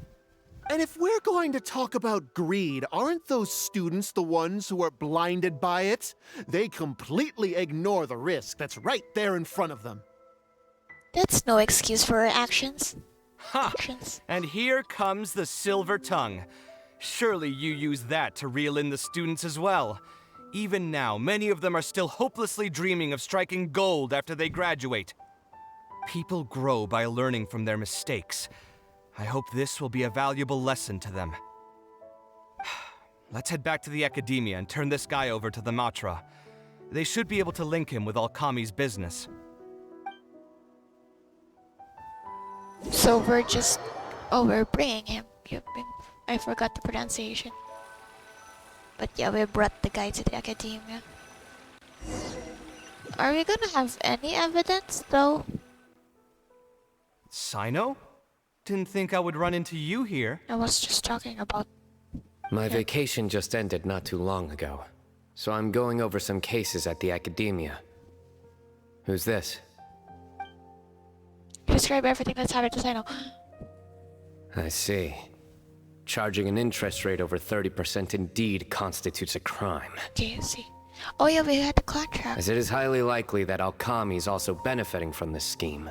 And if we're going to talk about greed, aren't those students the ones who are blinded by it? They completely ignore the risk that's right there in front of them. That's no excuse for our actions. Ha! And here comes the silver tongue. Surely you use that to reel in the students as well. Even now, many of them are still hopelessly dreaming of striking gold after they graduate. People grow by learning from their mistakes. I hope this will be a valuable lesson to them. Let's head back to the academia and turn this guy over to the Matra. They should be able to link him with Alkami's business. So we're just... Oh, we're bringing him. I forgot the pronunciation. But yeah, we brought the guy to the academia. Are we gonna have any evidence, though? Sino? Didn't think I would run into you here. I was just talking about... My vacation just ended not too long ago, so I'm going over some cases at the academia. Who's this? Describe everything that's happened to Sino. I see. Charging an interest rate over 30% indeed constitutes a crime. Okay, see. Oh yeah, we had the contract. As it is highly likely that Alkami is also benefiting from this scheme,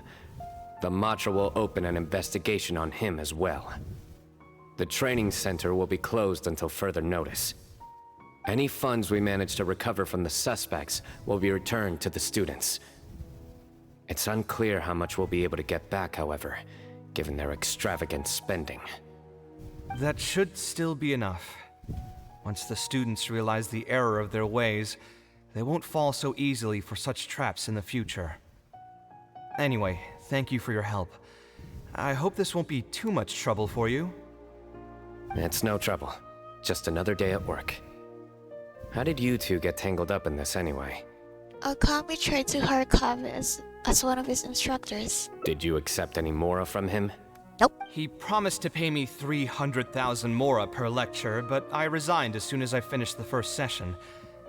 the Matra will open an investigation on him as well. The training center will be closed until further notice. Any funds we manage to recover from the suspects will be returned to the students. It's unclear how much we'll be able to get back, however, given their extravagant spending. That should still be enough. Once the students realize the error of their ways, they won't fall so easily for such traps in the future. Anyway, thank you for your help. I hope this won't be too much trouble for you. It's no trouble. Just another day at work. How did you two get tangled up in this anyway? Okami tried to hire Kaveh as one of his instructors. Did you accept any mora from him? He promised to pay me 300,000 mora per lecture, but I resigned as soon as I finished the first session.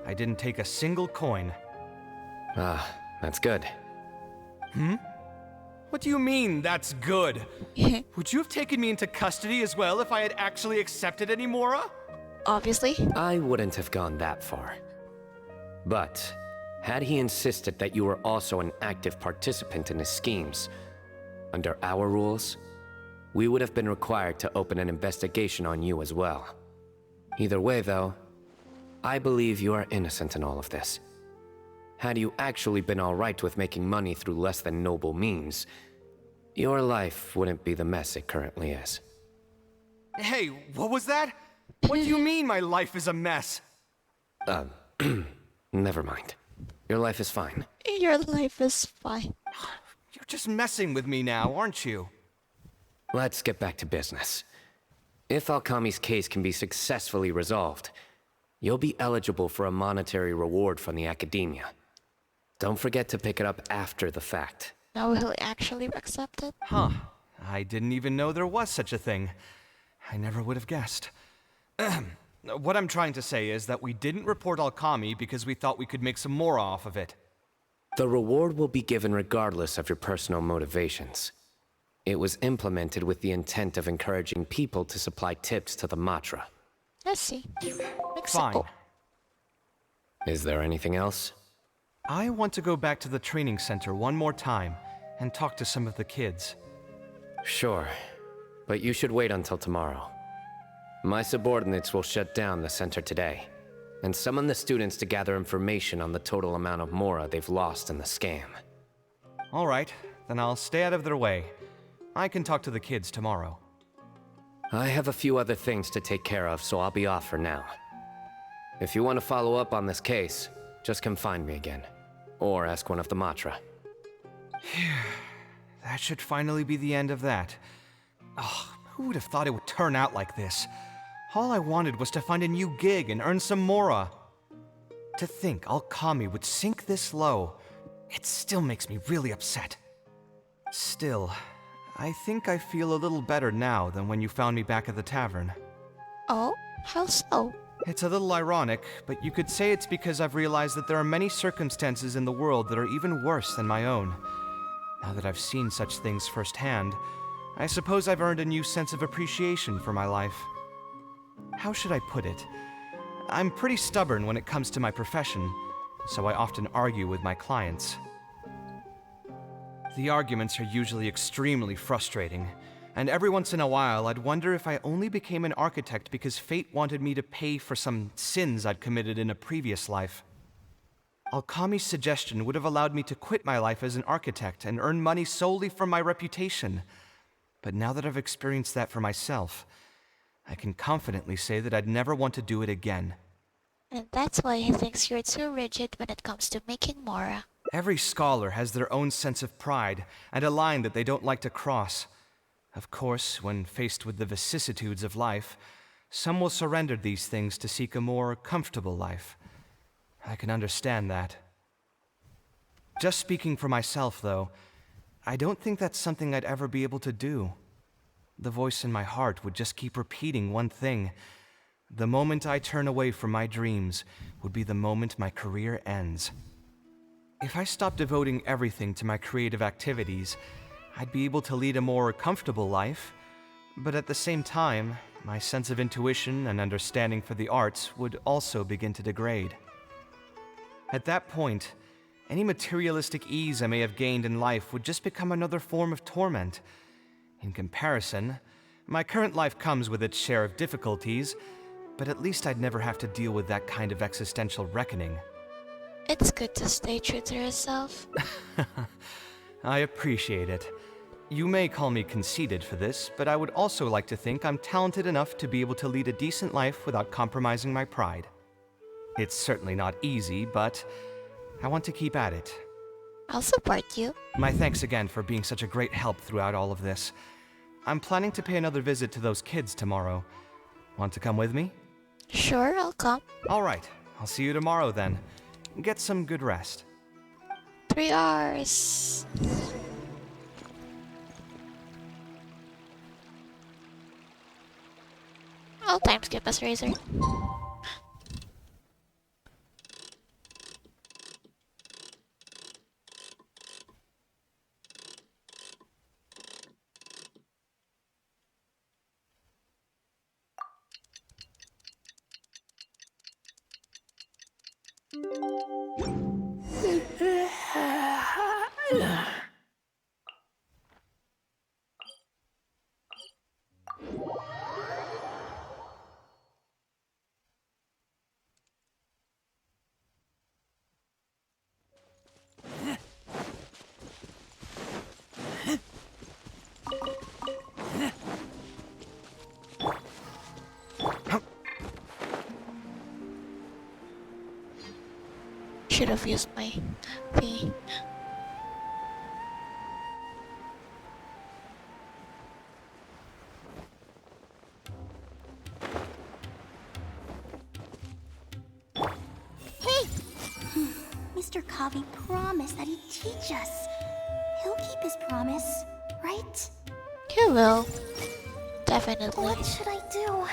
I didn't take a single coin. Ah, that's good. What do you mean, that's good? Would you have taken me into custody as well if I had actually accepted any mora? Obviously. I wouldn't have gone that far. But, had he insisted that you were also an active participant in his schemes, under our rules, we would have been required to open an investigation on you as well. Either way, though, I believe you are innocent in all of this. Had you actually been alright with making money through less than noble means, your life wouldn't be the mess it currently is. Hey, what was that? What do you mean my life is a mess? Never mind. Your life is fine. Your life is fine. You're just messing with me now, aren't you? Let's get back to business. If Alkami's case can be successfully resolved, you'll be eligible for a monetary reward from the academia. Don't forget to pick it up after the fact. Now will he actually accept it? Huh. I didn't even know there was such a thing. I never would have guessed. What I'm trying to say is that we didn't report Alkami because we thought we could make some more off of it. The reward will be given regardless of your personal motivations. It was implemented with the intent of encouraging people to supply tips to the Matra. I see. Fine. Is there anything else? I want to go back to the training center one more time and talk to some of the kids. Sure, but you should wait until tomorrow. My subordinates will shut down the center today, and summon the students to gather information on the total amount of mora they've lost in the scam. All right, then I'll stay out of their way. I can talk to the kids tomorrow. I have a few other things to take care of, so I'll be off for now. If you want to follow up on this case, just come find me again. Or ask one of the Matra. That should finally be the end of that. Oh, who would have thought it would turn out like this? All I wanted was to find a new gig and earn some mora. To think Alkami would sink this low, it still makes me really upset. Still, I think I feel a little better now than when you found me back at the tavern. Oh? How so? It's a little ironic, but you could say it's because I've realized that there are many circumstances in the world that are even worse than my own. Now that I've seen such things firsthand, I suppose I've earned a new sense of appreciation for my life. How should I put it? I'm pretty stubborn when it comes to my profession, so I often argue with my clients. The arguments are usually extremely frustrating, and every once in a while I'd wonder if I only became an architect because fate wanted me to pay for some sins I'd committed in a previous life. Alkami's suggestion would have allowed me to quit my life as an architect and earn money solely from my reputation. But now that I've experienced that for myself, I can confidently say that I'd never want to do it again. And that's why he thinks you're too rigid when it comes to making mora. Every scholar has their own sense of pride and a line that they don't like to cross. Of course, when faced with the vicissitudes of life, some will surrender these things to seek a more comfortable life. I can understand that. Just speaking for myself, though, I don't think that's something I'd ever be able to do. The voice in my heart would just keep repeating one thing. The moment I turn away from my dreams would be the moment my career ends. If I stopped devoting everything to my creative activities, I'd be able to lead a more comfortable life, but at the same time, my sense of intuition and understanding for the arts would also begin to degrade. At that point, any materialistic ease I may have gained in life would just become another form of torment. In comparison, my current life comes with its share of difficulties, but at least I'd never have to deal with that kind of existential reckoning. It's good to stay true to yourself. I appreciate it. You may call me conceited for this, but I would also like to think I'm talented enough to be able to lead a decent life without compromising my pride. It's certainly not easy, but I want to keep at it. I'll support you. My thanks again for being such a great help throughout all of this. I'm planning to pay another visit to those kids tomorrow. Want to come with me? Sure, I'll come. All right. I'll see you tomorrow then. Get some good rest. 3 hours. I'll time skip us, Razor. Should have used my thing. Hey! Mr. Kaveh promised that he'd teach us. He'll keep his promise, right? You will. Definitely. What should I do?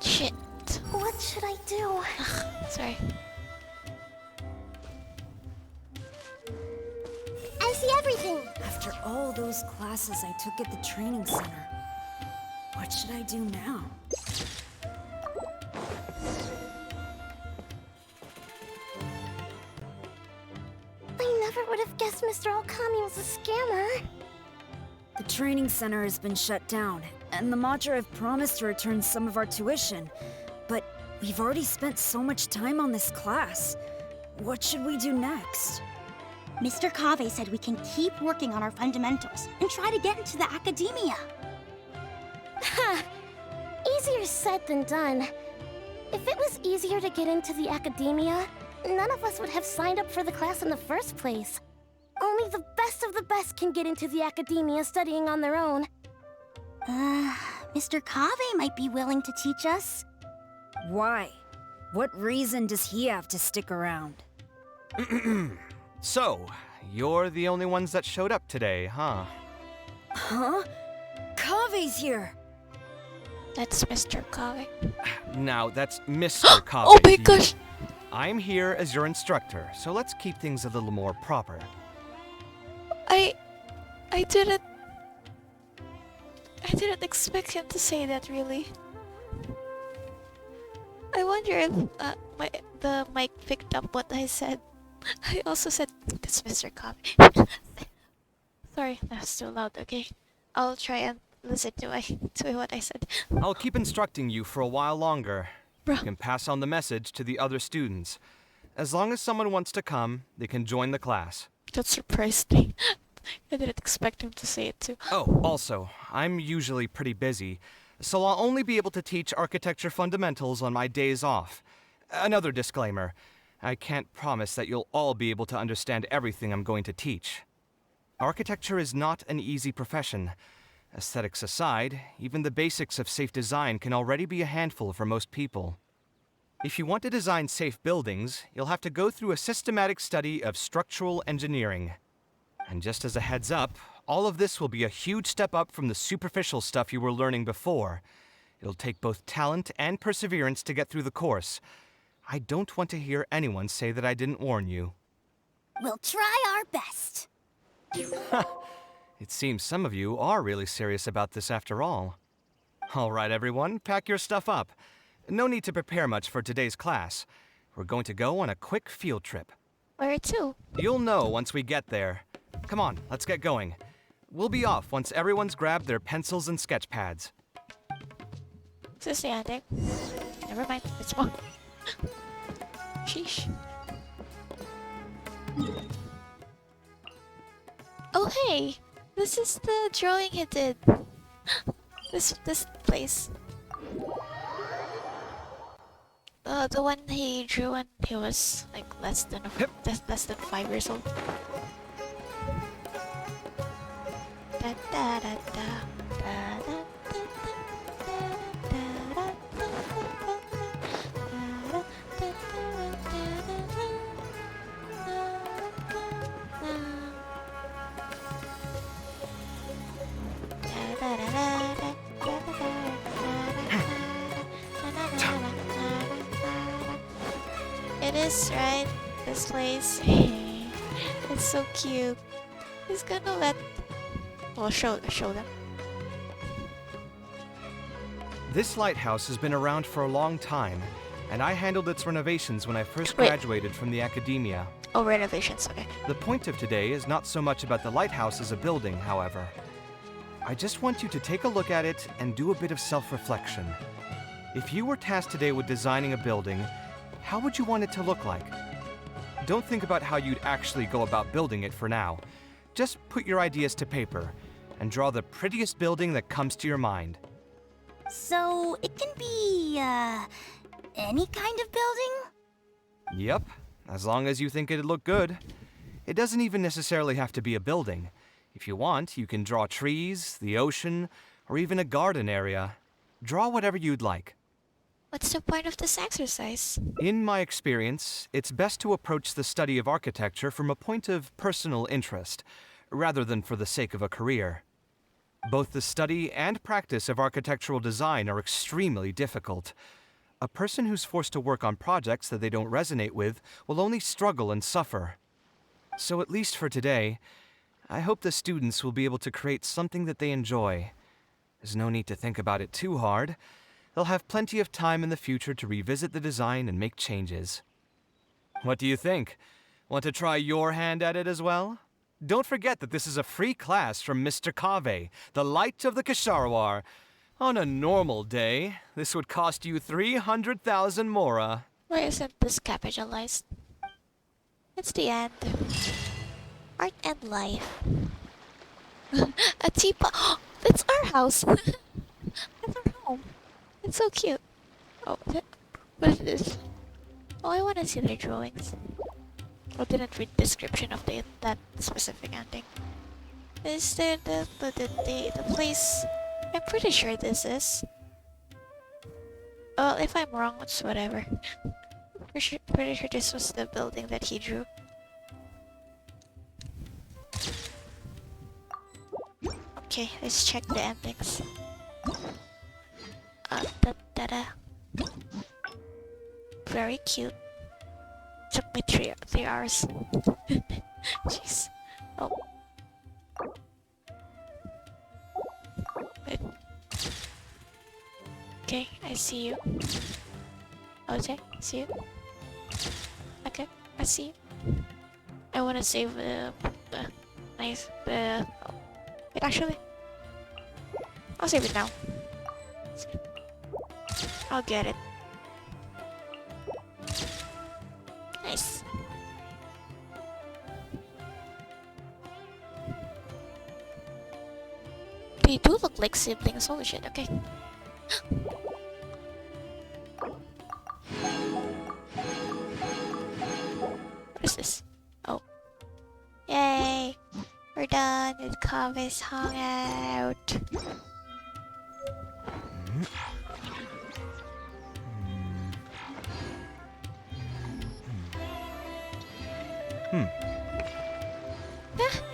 Shit. What should I do? Sorry. I see everything! After all those classes I took at the training center, what should I do now? I never would have guessed Mr. Alkami was a scammer. The training center has been shut down, and the Matra have promised to return some of our tuition. But we've already spent so much time on this class. What should we do next? Mr. Kaveh said we can keep working on our fundamentals and try to get into the academia. Ha! Easier said than done. If it was easier to get into the academia, none of us would have signed up for the class in the first place. Only the best of the best can get into the academia studying on their own. Mr. Kaveh might be willing to teach us. Why? What reason does he have to stick around? So, you're the only ones that showed up today, huh? Huh? Kaveh's here! That's Mr. Kaveh. Now, that's Mr. Kaveh. Oh my gosh! I'm here as your instructor, so let's keep things a little more proper. I didn't expect him to say that, really. I wonder if the mic picked up what I said. I also said, it's Mr. Kaveh. Sorry, that was too loud, okay? I'll try and listen to what I said. I'll keep instructing you for a while longer. Bro. You can pass on the message to the other students. As long as someone wants to come, they can join the class. That surprised me. I didn't expect him to say it too. Oh, also, I'm usually pretty busy, so I'll only be able to teach architecture fundamentals on my days off. Another disclaimer, I can't promise that you'll all be able to understand everything I'm going to teach. Architecture is not an easy profession. Aesthetics aside, even the basics of safe design can already be a handful for most people. If you want to design safe buildings, you'll have to go through a systematic study of structural engineering. And just as a heads up, all of this will be a huge step up from the superficial stuff you were learning before. It'll take both talent and perseverance to get through the course. I don't want to hear anyone say that I didn't warn you. We'll try our best. It seems some of you are really serious about this after all. All right, everyone, pack your stuff up. No need to prepare much for today's class. We're going to go on a quick field trip. Where to? You'll know once we get there. Come on, let's get going. We'll be off once everyone's grabbed their pencils and sketch pads. Is this the ending? Never mind, it's more. Sheesh. Oh hey! This is the drawing he did. This place. The one he drew when he was like less than 5 years old. Da, da, da, da, da, da. It is right, this place. It's so cute. He's gonna let. Well, show them. This lighthouse has been around for a long time, and I handled its renovations when I first graduated from the academia. Oh, renovations, okay. The point of today is not so much about the lighthouse as a building, however. I just want you to take a look at it and do a bit of self-reflection. If you were tasked today with designing a building, how would you want it to look like? Don't think about how you'd actually go about building it for now. Just put your ideas to paper and draw the prettiest building that comes to your mind. So, it can be, any kind of building? Yep, as long as you think it'd look good. It doesn't even necessarily have to be a building. If you want, you can draw trees, the ocean, or even a garden area. Draw whatever you'd like. What's the point of this exercise? In my experience, it's best to approach the study of architecture from a point of personal interest, rather than for the sake of a career. Both the study and practice of architectural design are extremely difficult. A person who's forced to work on projects that they don't resonate with will only struggle and suffer. So at least for today, I hope the students will be able to create something that they enjoy. There's no need to think about it too hard. They'll have plenty of time in the future to revisit the design and make changes. What do you think? Want to try your hand at it as well? Don't forget that this is a free class from Mr. Kaveh, the Light of the Kasharawar. On a normal day, this would cost you 300,000 mora. Why isn't this capitalized? It's the end. Art and life. A teapot. That's our house. That's our home. It's so cute. Oh, what is this? Oh, I want to see their drawings. I didn't read the description of that specific ending. Is there the place? I'm pretty sure this is. Well, if I'm wrong, it's whatever. Pretty sure this was the building that he drew. Okay, let's check the endings. Very cute. Took me 3 hours. Jeez. Oh. Wait. Okay, I see you. Okay, I see you. Okay, I see you. I wanna save nice wait, actually, I'll save it now. I'll get it. Nice. They do look like siblings, holy shit, okay. What is this? Oh. Yay! We're done with Kaveh's Hangout.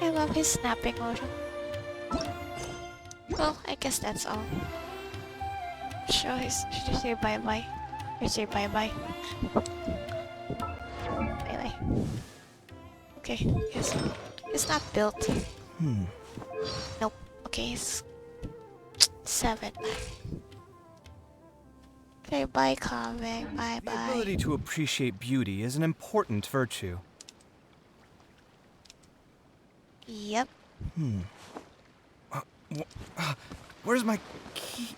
I love his snapping motion. Well, I guess that's all. Should you say bye-bye? Or say bye-bye? Bye-bye. Okay, it's not built. Nope. Okay, it's 7. Okay, bye, Kaveh. Bye-bye. The ability to appreciate beauty is an important virtue. Yep. Where's my key?